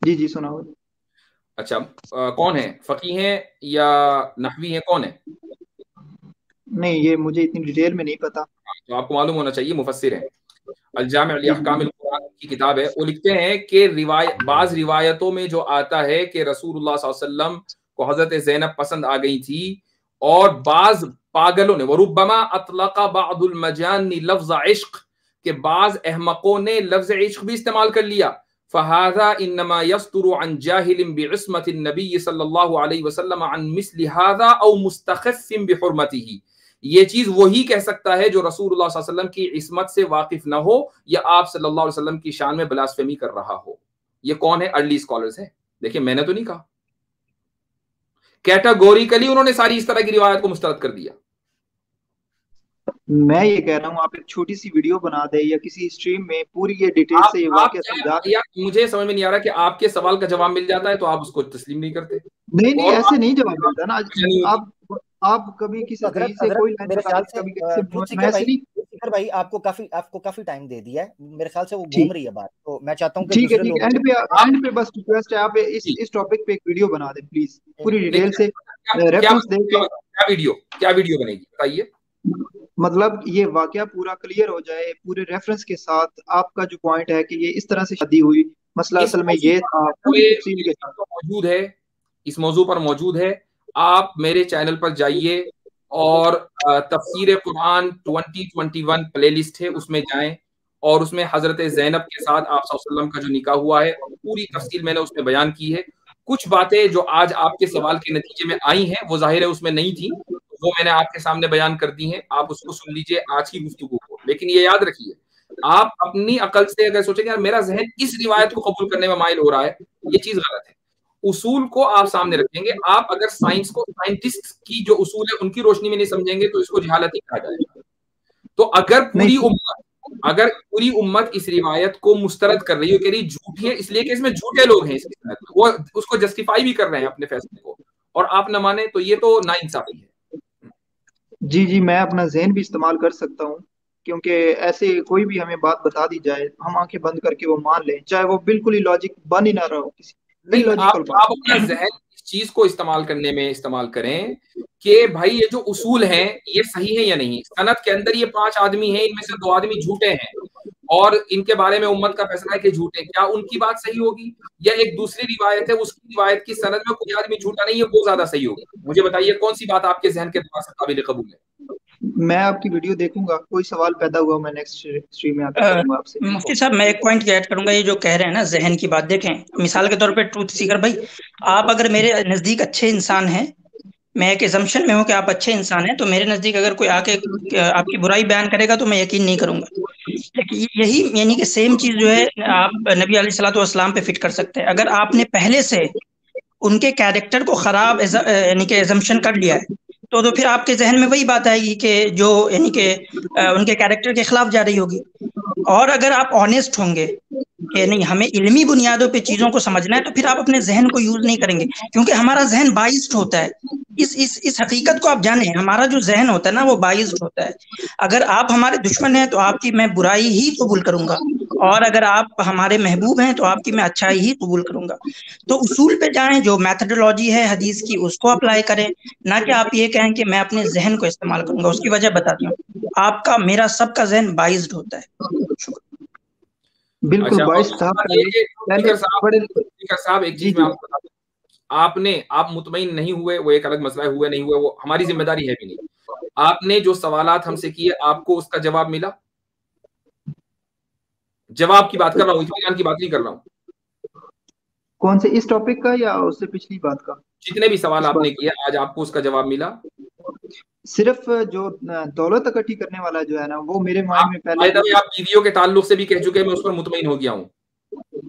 जी जी, सुना हो। अच्छा, कौन है, फकी हैं या नहवी हैं, कौन है? नहीं, ये मुझे इतनी डिटेल में नहीं पता। तो आपको मालूम होना चाहिए, मुफस्सिर हैं। अलजाम जी अहकाम जी। कुरान की किताब है। वो लिखते हैं कि बाज रिवायतों में जो आता है कि रसूलुल्लाह सल्लल्लाहु अलैहि वसल्लम को हजरत ज़ैनब पसंद आ गई थी, और बाज पागलों ने, वरुब्बमा अतलका बादुल मजानी लफ्ज़ इश्क, के बाज अहमकों ने लफ्ज़ इश्क भी इस्तेमाल कर लिया। फहाजा इन्नमा यस्तुरु अन जाहिलिन बिइस्मति नबी सल्लल्लाहु अलैहि वसल्लम अन मिस्लि हाजा औ मुस्तखफ़िन बिहुर्मतिही। ये चीज वही कह सकता है जो रसूलुल्लाह सल्लल्लाहु अलैहि वसल्लम की इस्मत से वाकिफ न हो, या आप सल्लल्लाहु अलैहि वसल्लम की शान में ब्लास्फेमी कर रहा हो। ये कौन है? अर्ली स्कॉलर्स है। देखिए, मैंने तो नहीं कहा, कैटेगोरिकली उन्होंने सारी इस तरह की रिवायत को मुस्तरद कर दिया। मैं ये कह रहा हूँ, आप एक छोटी सी वीडियो बना दे या किसी स्ट्रीम में पूरी ये डिटेल से ये आप वाकया क्या, समझा दे। या मुझे समझ में नहीं आ रहा कि आपके सवाल का जवाब मिल जाता है तो आप उसको तस्लीम नहीं करते, नहीं नहीं, और ऐसे बात नहीं जवाब मिलता ना। नहीं होती। आप कभी किसी कहीं हजरत से हजरत कोई लाइन मेरे बता ख्याल दें, से कभी कहीं से, ट्रूथ मैं सीकर ऐसे भाई, नहीं। ट्रूथ सीकर भाई आपको काफी टाइम दे दिया है, मेरे ख्याल से वो घूम ठीक, रही है बात, तो मैं चाहता हूँ कि ठीक है, दूसरे ठीक लोग है। भी करें। एंड पे बस रिक्वेस्ट है, आप ठीक, इस टॉपिक पे एक वीडियो बना दें प्लीज, पूरी एक डिटेल लेकिन से क्या क्या रेफरेंस दे के। क्या वीडियो बनेगी, बताइए। मतलब ये वाकया पूरा क्लियर हो जाए पूरे रेफरेंस के साथ, आपका जो पॉइंट है कि ये इस तरह से शादी हुई, मसला इस असल में मौजू ये पर था, पूरी पूरे तफसील के साथ। तो मौजूद है, इस मौजू पर मौजूद है। आप मेरे चैनल पर जाइए, और तफसीर कुरान 2021 प्लेलिस्ट है, उसमें जाएं, और उसमें हजरत जैनब के साथ आप सल्लल्लाहु अलैहि वसल्लम का जो निकाह हुआ है पूरी तफसील मैंने उसमें बयान की है। कुछ बातें जो आज आपके सवाल के नतीजे में आई हैं वो जाहिर है उसमें नहीं थी, वो मैंने आपके सामने बयान कर दी हैं। आप उसको सुन लीजिए आज की गुफ्तगू को। लेकिन ये याद रखिए, आप अपनी अकल से अगर सोचेंगे यार मेरा जहन इस रिवायत को कबूल करने में माइल हो रहा है, ये चीज गलत है। उसूल को आप सामने रखेंगे। आप अगर साइंस को साइंटिस्ट की जो उसूल है उनकी रोशनी में नहीं समझेंगे तो इसको जहालत ही कहा जाएगा। तो नहीं, अगर पूरी उम्मत इस रिवायत को मुस्तरद कर रही है, कह रही झूठी है इसलिए कि इसमें झूठे लोग हैं, इसकी सनद में वो उसको जस्टिफाई भी कर रहे हैं अपने फैसले को, और आप न माने, तो ये तो नाइंसाफी है। जी जी, मैं अपना जहन भी इस्तेमाल कर सकता हूँ, क्योंकि ऐसे कोई भी हमें बात बता दी जाए, हम आंखें बंद करके वो मान लें, चाहे वो बिल्कुल ही लॉजिक बन ही ना रहा हो, किसी नहीं, आप इलॉजिकल बात। आप अपना जहन इस चीज को इस्तेमाल करने में इस्तेमाल करें कि भाई ये जो उसूल हैं ये सही है या नहीं। सनद के अंदर ये 5 आदमी हैं, इनमें से 2 आदमी झूठे हैं और इनके बारे में उम्मत का फैसला है कि झूठे, क्या उनकी बात सही होगी या एक दूसरी रिवायत है उसकी रिवायत की सनद में कोई आदमी झूठा नहीं है वो ज्यादा सही होगी? मुझे बताइए कौन सी बात आपके जहन के पास काबिल कबूल है? मैं आपकी वीडियो देखूंगा, कोई सवाल पैदा हुआ मैं नेक्स्ट स्ट्रीम में आके करूंगा आपसे। मुफ्ती साहब मैं एक पॉइंट ऐड करूंगा, ये जो कह रहे हैं ना जहन की बात, देखें मिसाल के तौर पे ट्रूथ सीकर भाई, आप अगर मेरे नजदीक अच्छे इंसान हैं, मैं एक एजम्पशन में हूं कि आप अच्छे इंसान हैं, तो मेरे नजदीक अगर कोई आके आपकी बुराई बयान करेगा तो मैं यकीन नहीं करूंगा। लेकिन यही यानी कि सेम चीज जो है आप नबी अलैहिस्सलातु वस्सलाम पे फिट कर सकते हैं। अगर आपने पहले से उनके कैरेक्टर को खराब यानी कि एजम्पशन कर लिया है तो फिर आपके जहन में वही बात आएगी कि जो यानी कि उनके कैरेक्टर के खिलाफ जा रही होगी। और अगर आप ऑनेस्ट होंगे कि नहीं हमें इल्मी बुनियादों पे चीजों को समझना है, तो फिर आप अपने जहन को यूज नहीं करेंगे, क्योंकि हमारा जहन बाइस्ड होता है। इस हकीकत को आप जाने, हमारा जो जहन होता है ना वो बाइस्ड होता है। अगर आप हमारे दुश्मन हैं तो आपकी मैं बुराई ही कबूल करूंगा, और अगर आप हमारे महबूब हैं तो आपकी मैं अच्छाई ही कबूल करूंगा। तो उसूल पे जाएं, जो मैथडोलॉजी है हदीस की उसको अप्लाई करें, ना कि आप ये कहें कि मैं अपने जहन को इस्तेमाल करूंगा। उसकी वजह बताती हूँ, आपका मेरा सबका जहन बाइस्ड होता है। बिल्कुल बाइस था। स्पीकर साहब एक चीज मैं आपको बता दूं, आप मुतमईन नहीं हुए वो एक अलग मसला है, हुए नहीं हुए वो हमारी जिम्मेदारी है भी नहीं। आपने जो सवालात हमसे किए आपको उसका जवाब मिला? जवाब की बात कर रहा हूँ, इत्मीनान की बात नहीं कर रहा हूँ। कौन से, इस टॉपिक का या उससे पिछली बात का? जितने भी सवाल आपने किए आज आपको उसका जवाब मिला? सिर्फ जो दौलत इकट्ठी करने वाला जो है ना वो मेरे माइंड में पहले। आप बीवियों के ताल्लुक से भी कह चुके हैं मैं उस पर मुतमईन हो गया हूँ।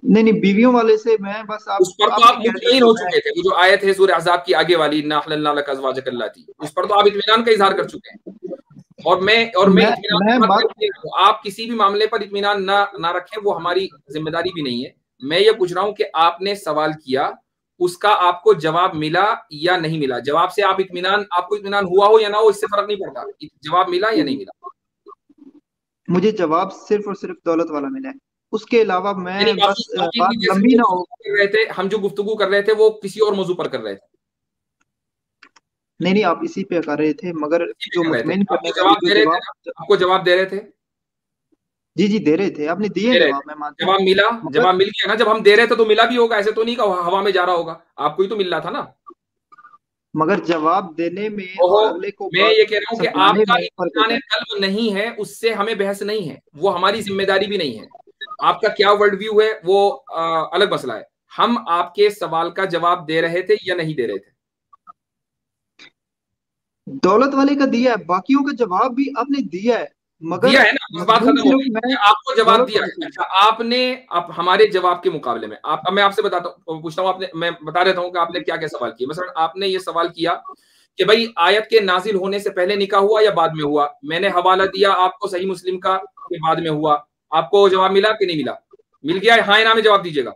नहीं बीवियों वाले से मैं बस उस पर तो आप मुतमईन हो चुके थे। वो जो आयत है सूरह अहज़ाब की आगे वाली, इन्ना अहलल्ना लक अज़वाजक अल्लाती, उस पर तो आप इत्मीनान का इजहार कर चुके हैं। और मैं आप किसी भी मामले पर इत्मीनान ना रखें वो हमारी जिम्मेदारी भी नहीं है। मैं ये पूछ रहा हूँ कि आपने सवाल किया उसका आपको जवाब मिला या नहीं मिला? जवाब से आपको इत्मीनान हुआ हो या ना हो इससे फर्क नहीं पड़ता, जवाब मिला या नहीं मिला? मुझे जवाब सिर्फ और सिर्फ दौलत वाला मिला है, उसके अलावा मैं बस बात लंबी ना हो। कर रहे थे हम जो गुफ्तगू कर रहे थे वो किसी और मौजू पर कर रहे थे। नहीं आप इसी पे कर रहे थे, मगर जो मुतमईन करने आपको जवाब दे रहे थे। जी दे रहे थे, आपने दिए जवाब, मैं मानता हूं। जवाब मिल गया ना? जब हम दे रहे थे तो मिला भी होगा, ऐसे तो नहीं कि हवा में जा रहा होगा, आपको ही तो मिल रहा था ना। मगर जवाब देने में और अगले को मैं ये कह रहा हूँ कि आपका इत्मीनान कल्ब नहीं है उससे हमें बहस नहीं है, वो हमारी जिम्मेदारी भी नहीं है। आपका क्या वर्ल्ड व्यू है वो अलग मसला है। हम आपके सवाल का जवाब दे रहे थे या नहीं दे रहे थे? दौलत वाले का दिया है, बाकियों का जवाब भी आपने दिया है, मगर दिया है ना, बात खत्म हो गई। आपको जवाब दिया है। अच्छा आपने हमारे जवाब के मुकाबले में अब मैं आपसे पूछता हूँ, मैं बता देता हूँ कि आपने क्या क्या सवाल किए। मसलन आपने ये सवाल किया कि भाई आयत के नाजिल होने से पहले निकाह हुआ या बाद में हुआ? मैंने हवाला दिया आपको सही मुस्लिम का कि बाद में हुआ। आपको जवाब मिला कि नहीं मिला? मिल गया? हाँ ना में जवाब दीजिएगा।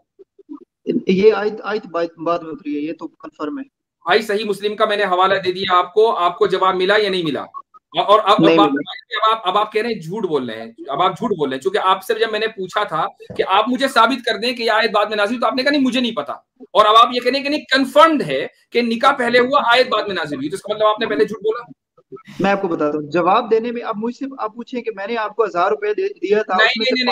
ये आयत बाद में उतरी है, ये तो कंफर्म है भाई। सही मुस्लिम का मैंने हवाला दे दिया आपको जवाब मिला या नहीं मिला? और अब आप कह रहे हैं झूठ बोल रहे हैं। अब आप झूठ बोल रहे हैं क्योंकि आपसे जब मैंने पूछा था कि आप मुझे साबित कर दें कि आयत बाद में नाजिल, तो आपने कहा नहीं मुझे नहीं पता। और अब आप ये कह रहे हैं कि नहीं कंफर्म्ड है कि निकाह पहले हुआ आयत बाद में नाजिल हुई, तो इसका मतलब आपने पहले झूठ बोला। मैं आपको बताता हूँ, जवाब देने में अब मुझसे आप पूछे कि मैंने आपको 1000 रुपए दिया था, मेरी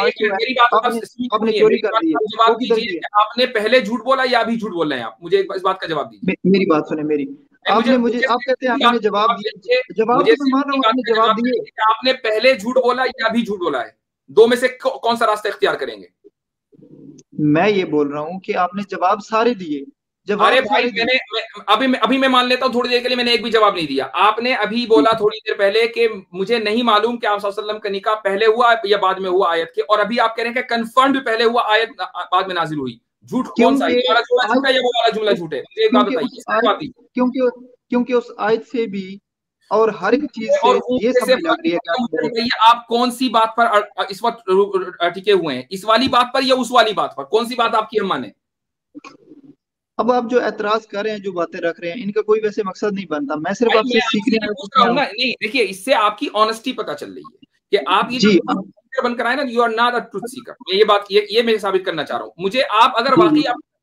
बात आपने चोरी कर दी। जवाब दीजिए आपने पहले झूठ बोला या अभी झूठ बोल रहे हैं आप? मुझे इस बात का जवाब दीजिए। मेरी बात सुने, मेरी आपने मुझे आप कहते हैं आपने जवाब दिया, जवाब तो मान रहा हूँ आपने जवाब दिए। आपने पहले झूठ बोला या अभी झूठ बोला है? दो में से कौन सा रास्ता इख्तियार करेंगे? मैं ये बोल रहा हूँ कि आपने जवाब सारे दिए। अरे भाई मैंने अभी मैं मान लेता हूँ थोड़ी देर के लिए मैंने एक भी जवाब नहीं दिया। आपने अभी बोला थोड़ी देर पहले कि मुझे नहीं मालूम कि आप सल्लल्लाहु अलैहि वसल्लम का निकाह पहले हुआ या बाद में हुआ आयत के, और अभी आप कह रहे हैं कि कंफर्म्ड पहले हुआ आयत बाद में नाजिल हुई। झूठ कौन सा? ये वाला जुमला झूठ है या वो वाला जुमला झूठ है? मुझे एक बात बताइए। क्योंकि उस आयत से भी और हर एक चीज से ये समझ लग रही है कि आप कौन सी बात पर इस वक्त टिके हुए हैं, इस वाली बात पर या उस वाली बात पर? कौन सी बात आपकी हम माने? अब आप जो एतराज कर रहे हैं, जो बातें रख रहे हैं, इनका कोई वैसे मकसद नहीं बनता। मैं सिर्फ आपसे सीखने पूछ रहा हूं ना। नहीं देखिए, इससे आपकी ऑनेस्टी पता चल रही है कि आप ये जो बनकर आए ना, you are not a truth seeker. मैं ये बात ये मैं साबित करना चाह रहा हूँ। मुझे आप अगर वाकई आप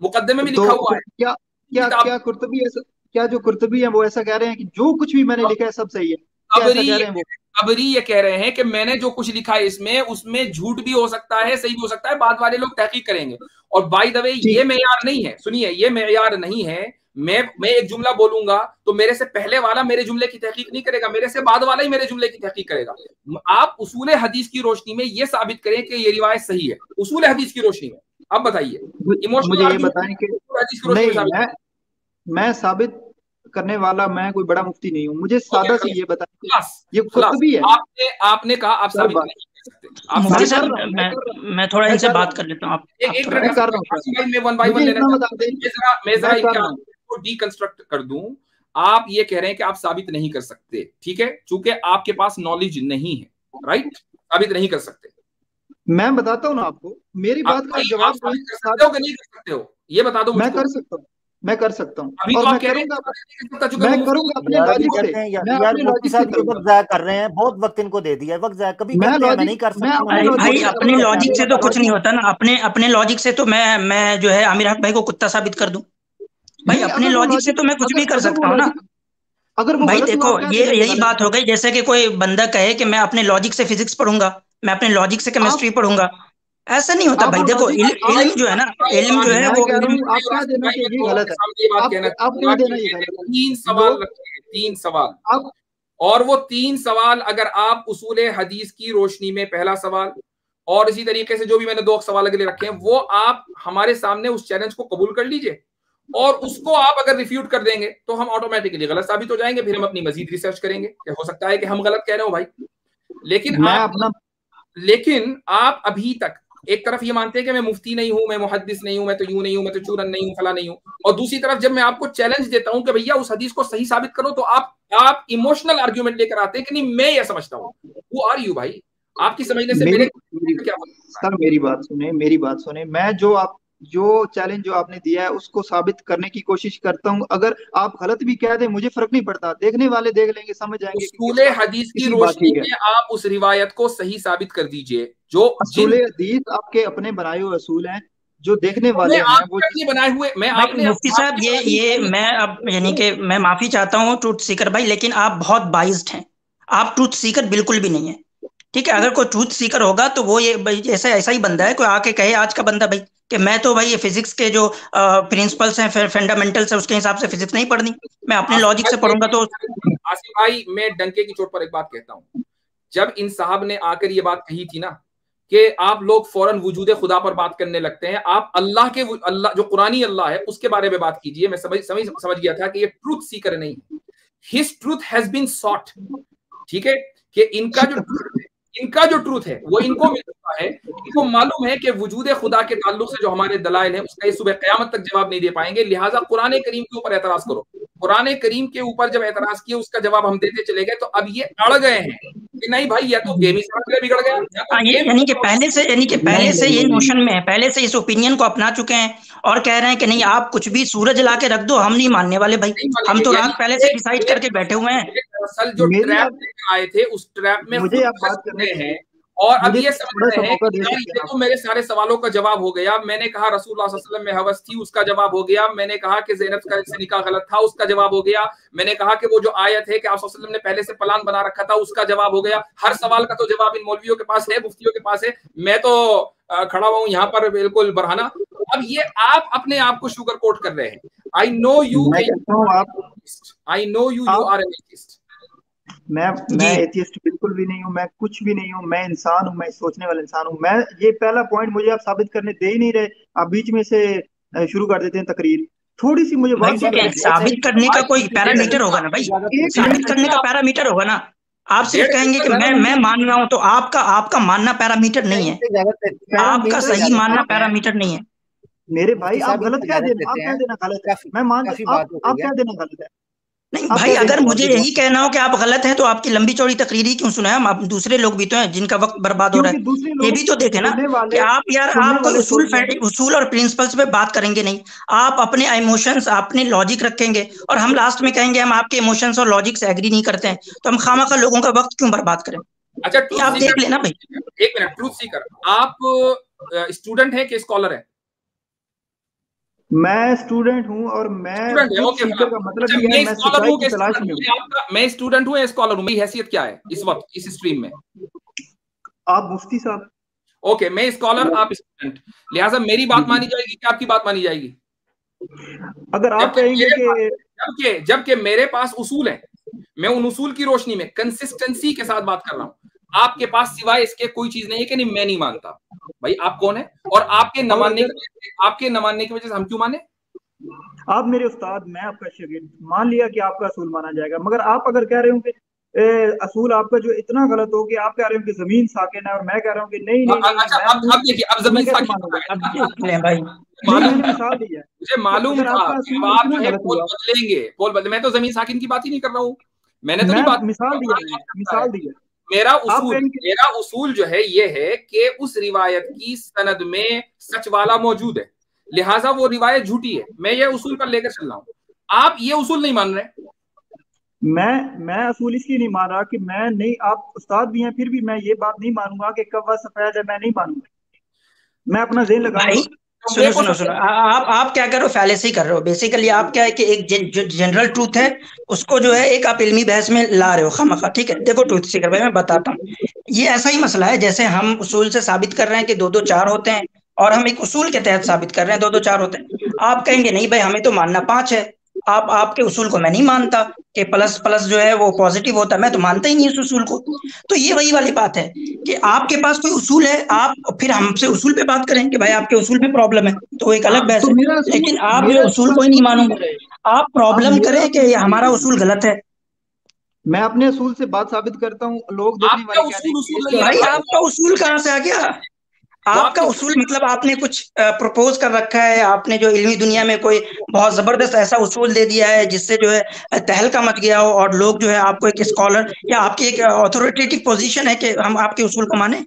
मुकद्दमे में लिखा हुआ है। क्या क्या क्या कुर्तुबी ऐसा, क्या जो कुर्तुबी है वो ऐसा कह रहे हैं कि जो कुछ भी मैंने लिखा है सब सही है? क्या ऐसा कह रहे हैं वो? अबरी ये कह रहे हैं कि मैंने जो कुछ लिखा है इसमें, उसमें झूठ भी हो सकता है, सही भी हो सकता है, बाद वाले लोग तहकीक करेंगे। और बाय द वे ये मेयार नहीं है, सुनिए, ये मेयार नहीं है। मैं एक जुमला बोलूंगा तो मेरे से पहले वाला मेरे जुमले की तहकीक नहीं करेगा, मेरे से बाद वाला ही मेरे जुमले की तहकीक करेगा। आप उसूल हदीस की रोशनी में ये साबित करें कि ये रिवायत सही है, उसूल हदीस की रोशनी में। अब बताइए, मुझे ये बताएं कि नहीं, मैं साबित करने वाला मैं कोई बड़ा मुफ्ती नहीं हूँ। मुझे सादा से ये बताएं, ये कुर्तुबी है। आपने कहा आप साबित नहीं कर सकते। मुफ्ती साहब मैं थोड़ा इनसे बात कर लेता हूँ। मैं जरा इनको डीकंस्ट्रक्ट कर दूं। आप ये कह रहे हैं कि आप साबित नहीं कर सकते, ठीक है, चूंकि आपके पास नॉलेज नहीं है, राइट, साबित नहीं कर सकते। मैं बताता हूँ ना आपको, मेरी बात का जवाब कर सकते हो कि नहीं कर सकते हो, ये बता दो। मैं कर सकता हूँ, मैं कर सकता हूँ, अभी और तो मैं करूंगा अपने लॉजिक से। यार मुफ्ती साहब ये वक्त जाया कर रहे हैं, बहुत वक्त इनको दे दिया है, वक्त जाया कभी कहते हैं मैं नहीं कर सकता। भाई अपने लॉजिक से तो कुछ नहीं होता ना, अपने लॉजिक से तो मैं जो है आमिर हक भाई को कुत्ता साबित कर दूं भाई, अपने लॉजिक से तो मैं कुछ भी कर सकता हूँ ना। अगर भाई देखो ये यही बात हो गई, जैसे कि कोई बंदा कहे कि मैं अपने लॉजिक से फिजिक्स पढ़ूंगा, मैं अपने लॉजिक से केमिस्ट्री पढ़ूंगा, ऐसा नहीं होता भाई। देखो इल्म जो है ना, इल्म जो है वो आप क्या देना कि ये गलत है, आप नहीं देना ये गलत है। 3 सवाल रखेंगे, 3 सवाल, और वो 3 सवाल अगर आप उसूल हदीस की रोशनी में, पहला सवाल और इसी तरीके से जो भी मैंने 2 सवाल अगले रखे हैं, वो आप हमारे सामने उस चैलेंज को कबूल कर लीजिए, और उसको आप अगर रिफ्यूट कर देंगे तो हम ऑटोमेटिकली गलत साबित हो जाएंगे। फिर हम अपनी मजीद रिसर्च करेंगे, क्या हो सकता है कि हम गलत कह रहे हो भाई। लेकिन आप अभी तक एक तरफ ये मानते हैं कि मैं मुफ्ती नहीं हूं, मैं मुहद्दिस नहीं हूं, मैं तो यूं नहीं हूं, मैं तो चूरन नहीं हूं, फला नहीं हूं, और दूसरी तरफ जब मैं आपको चैलेंज देता हूं कि भैया उस हदीस को सही साबित करो, तो आप इमोशनल आर्ग्यूमेंट लेकर आते हैं कि नहीं मैं ये समझता हूं। वो आर यू भाई, आपकी समझने से मेरे क्या सर, मेरी बात सुने। मैं जो चैलेंज जो आपने दिया है उसको साबित करने की कोशिश करता हूँ। अगर आप गलत भी कह दें मुझे फर्क नहीं पड़ता, देखने वाले देख लेंगे, समझ जाएंगे। उसूल हदीस की रोशनी में आप उस रिवायत को सही साबित कर दीजिए। जो उसूल हदीस आपके अपने बनाए हुए असूल हैं, जो देखने वाले हैं वो बनाए हुए। मैं आपने मुफ्ती साहब ये मैं अब यानी कि मैं माफी चाहता हूँ ट्रूथ सीकर भाई, लेकिन आप बहुत बाइज्ड हैं। आप ट्रूथ सीकर बिल्कुल भी नहीं है, ठीक है। अगर कोई ट्रूथ सीकर होगा तो वो ये ऐसा ही बंदा है, कोई आके कहे आज का बंदा भाई कि मैं तो भाई ये फिजिक्स के जो प्रिंसिपल्स हैं, फंडामेंटल्स है, उसके हिसाब से फिजिक्स नहीं पढ़नी, मैं अपने लॉजिक से पढ़ूंगा। तो आसिफ भाई मैं डंके की चोट पर एक बात कहता हूँ, जब इन साहब ने आकर ये बात कही थी ना कि आप लोग फौरन वजूदे खुदा पर बात करने लगते हैं, आप अल्लाह जो कुरानी अल्लाह है उसके बारे में बात कीजिए। मैं समझ गया था कि ये ट्रूथ सीकर नहीं, his truth has been sought, ठीक है, कि इनका जो ट्रूथ है वो इनको मिल चुका है। इनको मालूम है कि वजूद खुदा के ताल्लुक से जो हमारे दलाइल हैं उसका ये सुबह क़यामत तक जवाब नहीं दे पाएंगे, लिहाजा कुरान करीम के ऊपर एतराज करो। कुरान करीम के ऊपर जब एतराज किया उसका जवाब हम देते चले गए, तो अब ये अड़ गए हैं कि नहीं भाई या तो गेम बिगड़ गया, यानी कि पहले से ये नोशन में है, पहले से इस ओपिनियन को अपना चुके हैं और कह रहे हैं कि नहीं आप कुछ भी सूरज ला के रख दो हम नहीं मानने वाले भाई, हम तो रात पहले से डिसाइड करके बैठे हुए हैं। असल जो ट्रैप आए थे उस ट्रैप में मुझे आप बात करने हैं, और अब ये समझ रहे हैं कि ये तो मेरे सारे सवालों का जवाब हो गया। मैंने कहा रसूलुल्लाह सल्लल्लाहु अलैहि वसल्लम में हवस थी, उसका जवाब हो गया। मैंने कहा कि ज़ैनब का निकाह गलत था, उसका जवाब हो गया। मैंने कहा कि वो जो आयत है कि आप सल्लल्लाहु अलैहि वसल्लम ने पहले से प्लान बना रखा था, उसका जवाब हो गया। हर सवाल का तो जवाब इन मौलवियों के पास है, मुफ्तियों के पास है, मैं तो खड़ा हुआ हूँ यहाँ पर बिल्कुल बरहाना। अब ये आप अपने आप को शुगर कोट कर रहे हैं। I know you are an atheist. मैं एथियस्ट बिल्कुल भी नहीं हूँ, मैं कुछ भी नहीं हूँ, मैं इंसान हूँ, मैं सोचने वाला इंसान हूँ। मैं ये पहला पॉइंट मुझे आप साबित करने दे ही नहीं रहे, आप बीच में से शुरू कर देते हैं तकरीर। थोड़ी सी मुझे साबित करने का कोई पैरामीटर होगा ना भाई, साबित करने का पैरामीटर होगा ना। आप सिर्फ कहेंगे कि मैं मान रहा हूँ, तो आपका मानना पैरामीटर नहीं है, आपका सही मानना पैरामीटर नहीं है। मेरे भाई आप गलत कह देना, आप कह देना गलत है, मैं मान आप कह देना गलत है। नहीं भाई, अगर मुझे यही कहना हो कि आप गलत हैं तो आपकी लंबी चौड़ी तकरीर ही क्यों सुनाए? आप दूसरे लोग भी तो हैं जिनका वक्त बर्बाद हो रहा है, ये भी तो देखे ना कि आप कोई उसूल और प्रिंसिपल्स पे बात करेंगे नहीं, आप अपने इमोशंस अपने लॉजिक रखेंगे और हम लास्ट में कहेंगे हम आपके इमोशंस और लॉजिक से एग्री नहीं करते हैं, तो हम खामखा लोगों का वक्त क्यों बर्बाद करें? अच्छा आप देख लेना भाई। एक मिनट, ट्रूथ सीकर आप स्टूडेंट है कि स्कॉलर है? मैं स्टूडेंट हूँ और मैं स्टूडेंट है, ट्रूथ ओके सीकर का मतलब अच्छा, ये है मैं मैं स्कॉलर सच्चाई हूँ की कि तलाश स्टूडेंट में हूँ? हूँ। मैं स्टूडेंट हूँ या स्कॉलर हूँ? मेरी हैसियत क्या है इस वक्त इस स्ट्रीम में? आप मुफ्ती साहब। ओके, मैं स्कॉलर, आप स्टूडेंट, लिहाजा मेरी बात मानी जाएगी कि आपकी बात मानी जाएगी? अगर आप जबकि कहेंगे मेरे पास कि जबकि मेरे पास उसूल है, मैं उन उसूल की रोशनी में कंसिस्टेंसी के साथ बात कर रहा हूँ। आपके पास सिवाय इसके कोई चीज नहीं है कि नहीं मैं नहीं मानता। भाई आप कौन है? और आपके न और मानने अगर की वजह से, आपके न मानने की वजह से हम क्यों माने? आप मेरे उस्ताद, मैं आपका शागिर्द, मान लिया कि आपका असूल माना जाएगा, मगर आप अगर कह रहे हो कि असूल आपका जो इतना गलत हो कि आप कह रहे हो कि जमीन साकिन है और मैं कह रहा हूँ कि नहीं नहीं नहीं अच्छा, मैं हूँ, अब देखिए, अब तो मैं जमीन कैसे साकिन मानूंगा? कहाँ अब है? देख लें भाई। नहीं, मालूम मैंने था, मिसाल दी है मुझे कि मालूम अगर था आपका कि अब असूल आप इतना जो है गलत पोल हुआ, बदलेंगे, पोल बदले। मैं तो जमीन साकिन की बात ही नहीं कर रहा हूँ, मैंने तो मैं नहीं बात मिसाल दिया, कमाल मैंने बात करता है। मिसाल दी है। मेरा आप उसूल कहेंगे मेरा उसूल जो है ये है कि उस रिवायत की सनद में सच वाला मौजूद है, लिहाजा वो रिवायत झूठी है। मैं ये उसूल पर लेकर चल रहा हूँ, आप ये उसूल नहीं मान रहे। मैं असूल इसलिए नहीं मान रहा कि मैं नहीं, आप उस्ताद भी हैं फिर भी मैं ये बात नहीं मानूंगा कि कव्वा सफेद है, मैं नहीं मानूंगा, मैं अपना जेहन भाई लगाऊंगा। तो सुनो मेरे को सुनो सबसे सुनो, आप क्या कर रहे हो, फैलेसी कर रहे हो बेसिकली। आप क्या है कि एक जो जनरल ट्रूथ है उसको जो है एक आप इल्मी बहस में ला रहे हो खामखा। ठीक है, देखो ट्रूथ सीकर भाई मैं बताता हूँ, ये ऐसा ही मसला है जैसे हम उसूल से साबित कर रहे हैं कि दो दो चार होते हैं, और हम एक उसूल के तहत साबित कर रहे हैं दो दो चार होते हैं। आप कहेंगे नहीं भाई हमें तो मानना पांच है। आपके उसूल को मैं नहीं मानता कि प्लस प्लस जो है वो पॉजिटिव होता है, मैं तो मानता ही नहीं इस उसूल को। तो ये वही वाली बात है कि आपके पास कोई उसूल है, आप फिर हमसे उसूल पे बात करें कि भाई आपके उसूल पे प्रॉब्लम है, तो वो एक अलग बहस तो है। मेरा लेकिन आप जो मेरा उसूल असूल को ही नहीं क्यों नहीं मानोगे, है? आप आप प्रॉब्लम मेरा करें असूल कि क्यों हमारा नहीं उसूल है? गलत है। मैं अपने असूल से बात साबित करता हूँ, लोग देखने आपका वाले कह उसूल देंगे उसूल इसका नहीं है भाई असूल भाई, गलत आपका उसूल कहाँ से आ गया? वो आपका आपके उसूल मतलब आपने कुछ प्रपोज कर रखा है, आपने जो इल्मी दुनिया में कोई बहुत जबरदस्त ऐसा उसूल दे दिया है जिससे जो है तहलका मच गया हो, और लोग जो है आपको एक स्कॉलर या आपकी एक अथॉरिटेटिव पोजीशन है कि हम आपके उसूल को माने।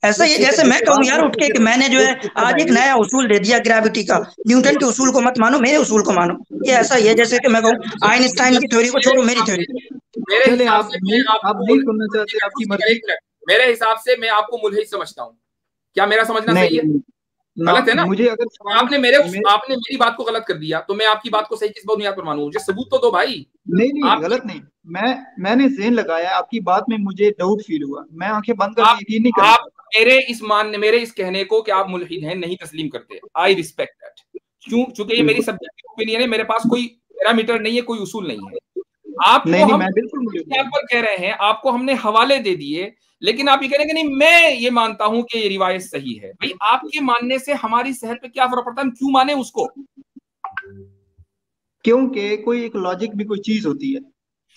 ऐसा ट्रुथ ही है सीकर जैसे मैं देखिए, कहूँ आप यार उठ के कि मैंने जो ट्रुथ है सीकर आज एक भाई, नया उसूल दे दिया ग्रेविटी का, न्यूटन के उसूल को मत मानो, मेरे उसूल को मानो। ये ऐसा ही है जैसे कि मैं कहूँ आइंस्टाइन की थ्योरी को छोड़ो, मेरी थ्योरी। मेरे चले हिसाब आप से मैं नहीं, आप आपको नहीं सुनना चाहते, आपकी मर्जी। एक मिनट, मेरे हिसाब से मैं आपको मुल्हिद समझता हूँ। क्या मेरा समझना नहीं सही है? नहीं, ना गलत है ना? मुझे अगर सवालों में आपने मेरी बात को गलत कर दिया, तो मैं आपकी बात को सही किस बुनियाद पर मानूं? मुझे सबूत तो दो भाई। नहीं नहीं, आप गलत नहीं, मैंने ज़हन लगाया, आपकी बात में मुझे डाउट फील हुआ, मैं आंखें बंद करके आप यकीन नहीं कर आप पाता। मेरे इस कहने को कि आप मुल्हिद हैं नहीं तस्लीम करते। I respect that. चूंकि ये मेरी बिल्कुल। सब्जेक्टिव ओपिनियन है, मेरे पास कोई पैरामीटर नहीं है, कोई उसूल नहीं है। आपको नहीं नहीं, हम मैं बिल्कुल मुझे यहाँ पर कह रहे हैं, आपको हमने हवाले दे दिए, लेकिन आप ये कह रहे हैं कि नहीं मैं ये मानता हूं कि ये रिवायत सही है। भाई आपके मानने से हमारी सेहत पे क्या फर्क पड़ता है? हम क्यों माने उसको? क्योंकि कोई एक लॉजिक भी कोई चीज होती है,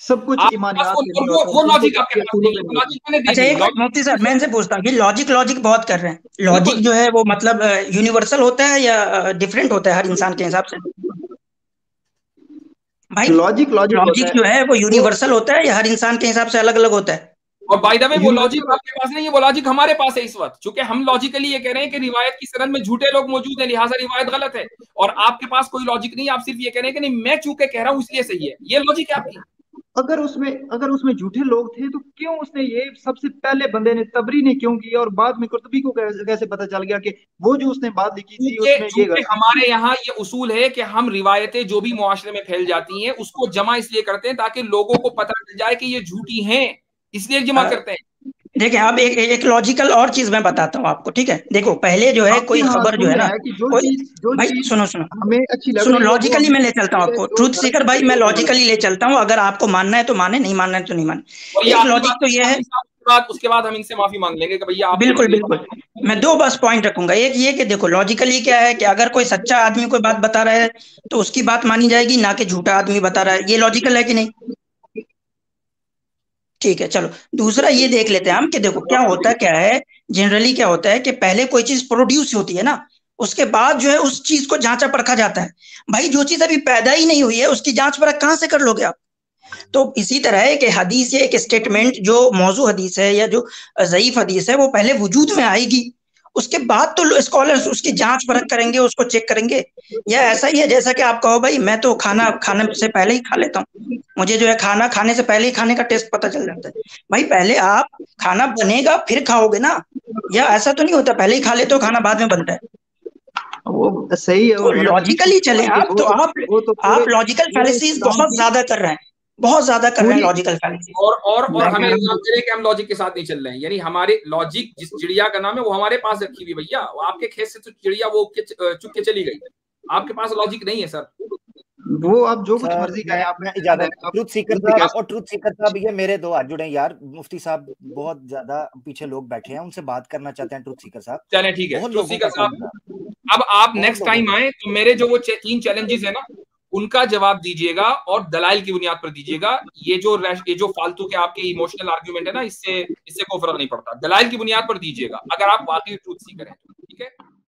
सब कुछ आपके पास ईमानियात पे नहीं वो होता, वो सब लॉजिक कुछ आपके पास असूलों नहीं है, पे वो नहीं होता। लॉजिक मैंने दे अच्छा दी। एक मिनट मुफ्ती साहब, मैं इनसे पूछता हूँ, ये लॉजिक बहुत कर रहे हैं, बिल्कुल। लॉजिक जो है वो मतलब यूनिवर्सल होता है या डिफरेंट होता है हर इंसान के हिसाब से? भाई लॉजिक लॉजिक होता लॉजिक है जो है वो वो। यूनिवर्सल होता है या हर इंसान के हिसाब से अलग अलग होता है? और बाय द वे वो लॉजिक यूनिवर्सल। आपके पास नहीं है, वो लॉजिक हमारे पास है इस वक्त। चूंकि हम लॉजिकली ये कह रहे हैं कि रिवायत की सनद में झूठे लोग मौजूद हैं, लिहाजा रिवायत गलत है। और आपके पास कोई लॉजिक नहीं है, आप सिर्फ ये कह रहे हैं कि नहीं मैं चूंकि कह रहा हूं इसलिए सही है। ये लॉजिक है आपकी। अगर उसमें झूठे लोग थे तो क्यों उसने ये सबसे पहले बंदे ने, तबरी ने क्यों किया, और बाद में कुर्तुबी को कैसे पता चल गया कि वो जो उसने बात लिखी थी चूंकि उसमें ये चूंकि गलती थी? हमारे यहाँ ये उसूल है कि हम रिवायतें जो भी मुआशरे में फैल जाती हैं उसको जमा इसलिए करते हैं ताकि लोगों को पता चल जाए कि ये झूठी हैं, इसलिए जमा करते हैं। देखिए अब एक लॉजिकल और चीज मैं बताता हूँ आपको, ठीक है? देखो पहले जो है आपके कोई यहाँ खबर जो है असूल ना, है कि कोई, जो भाई चीज सुनो सुनो हमें अच्छी लग सुनो, रही है वो लॉजिकली हमें मैं ले चलता हूँ है, आपको, जो ट्रूथ गलत सीकर भाई लग रही मैं है वो हमें लॉजिकली गलत। ले चलता हूँ, अगर आपको मानना है तो माने, नहीं मानना है तो नहीं और ये माने। एक आपकी लॉजिक बात तो ये है, उसके बाद हम इनसे माफी मांग लेंगे कि भैया आपने बिल्कुल मुझे बिल्कुल, मैं दो बस पॉइंट रखूंगा। एक ये कि देखो लॉजिकली क्या है कि अगर कोई सच्चा आदमी कोई बात बता रहा है तो उसकी बात मानी जाएगी, ना कि झूठा आदमी बता रहा है। ये लॉजिकल है कि नहीं? ठीक है चलो, दूसरा ये देख लेते हैं हम कि देखो क्या है, जनरली क्या होता है कि पहले कोई चीज प्रोड्यूस होती है ना, उसके बाद जो है उस चीज को जांचा परखा जाता है। भाई जो चीज अभी पैदा ही नहीं हुई है उसकी जांच परख कहाँ से कर लोगे आप? तो इसी तरह है कि हदीस या एक स्टेटमेंट जो मौजू हदीस है या जो ज़ईफ हदीस है वो पहले वजूद में आएगी, उसके बाद तो स्कॉलर्स उसकी जांच परख करेंगे, उसको चेक करेंगे। या ऐसा ही है जैसा कि आप कहो भाई मैं तो खाना खाने से पहले ही खा लेता हूँ, मुझे जो है खाना खाने से पहले ही खाने का टेस्ट पता चल जाता है। भाई पहले आप खाना बनेगा फिर खाओगे ना, या ऐसा तो नहीं होता पहले ही खा लेते हो खाना बाद में बनता है? वो सही है तो और गलत लॉजिकली चले आप, तो आप लॉजिकल पूरे फैलेसीज इस्लाम बहुत की ज्यादा कर रहे हैं, बहुत ज्यादा कर रहे हैं पूरी लॉजिकल फैलेसीज। और मैं हमें कह रहा इल्जाम हूँ दे रहे हैं कि हम लॉजिक के साथ नहीं चल रहे हैं। यानी हमारे लॉजिक जिस चिड़िया का नाम है वो हमारे पास रखी हुई भैया, वो आपके खेत से तो चिड़िया वो चुप के चली गई, आपके पास लॉजिक नहीं है सर। वो आप जो कुछ सर मर्जी करें, आप मैं इजाजत, आप ट्रुथ सीकर खुद भी कह साहब, सकते और ट्रुथ सीकर साहब ये मेरे दो हाथ जुड़े हैं यार, मुफ्ती साहब बहुत ज्यादा पीछे लोग बैठे हैं, उनसे बात करना चाहते हैं ट्रुथ सीकर साहब। चलें ठीक है, बहुत ट्रुथ लोगों सीकर का साहब फोन था, अब आप बहुत नेक्स्ट लोगों टाइम का। आए तो मेरे जो वो 3 चैलेंजेस है ना उनका जवाब दीजिएगा और दलाइल की बुनियाद पर दीजिएगा। ये जो फालतू के आपके इमोशनल आर्ग्यूमेंट है ना, इससे कोई फर्क नहीं पड़ता। दलाइल की बुनियाद पर दीजिएगा अगर आप वाकई ट्रूथ सीकर हैं।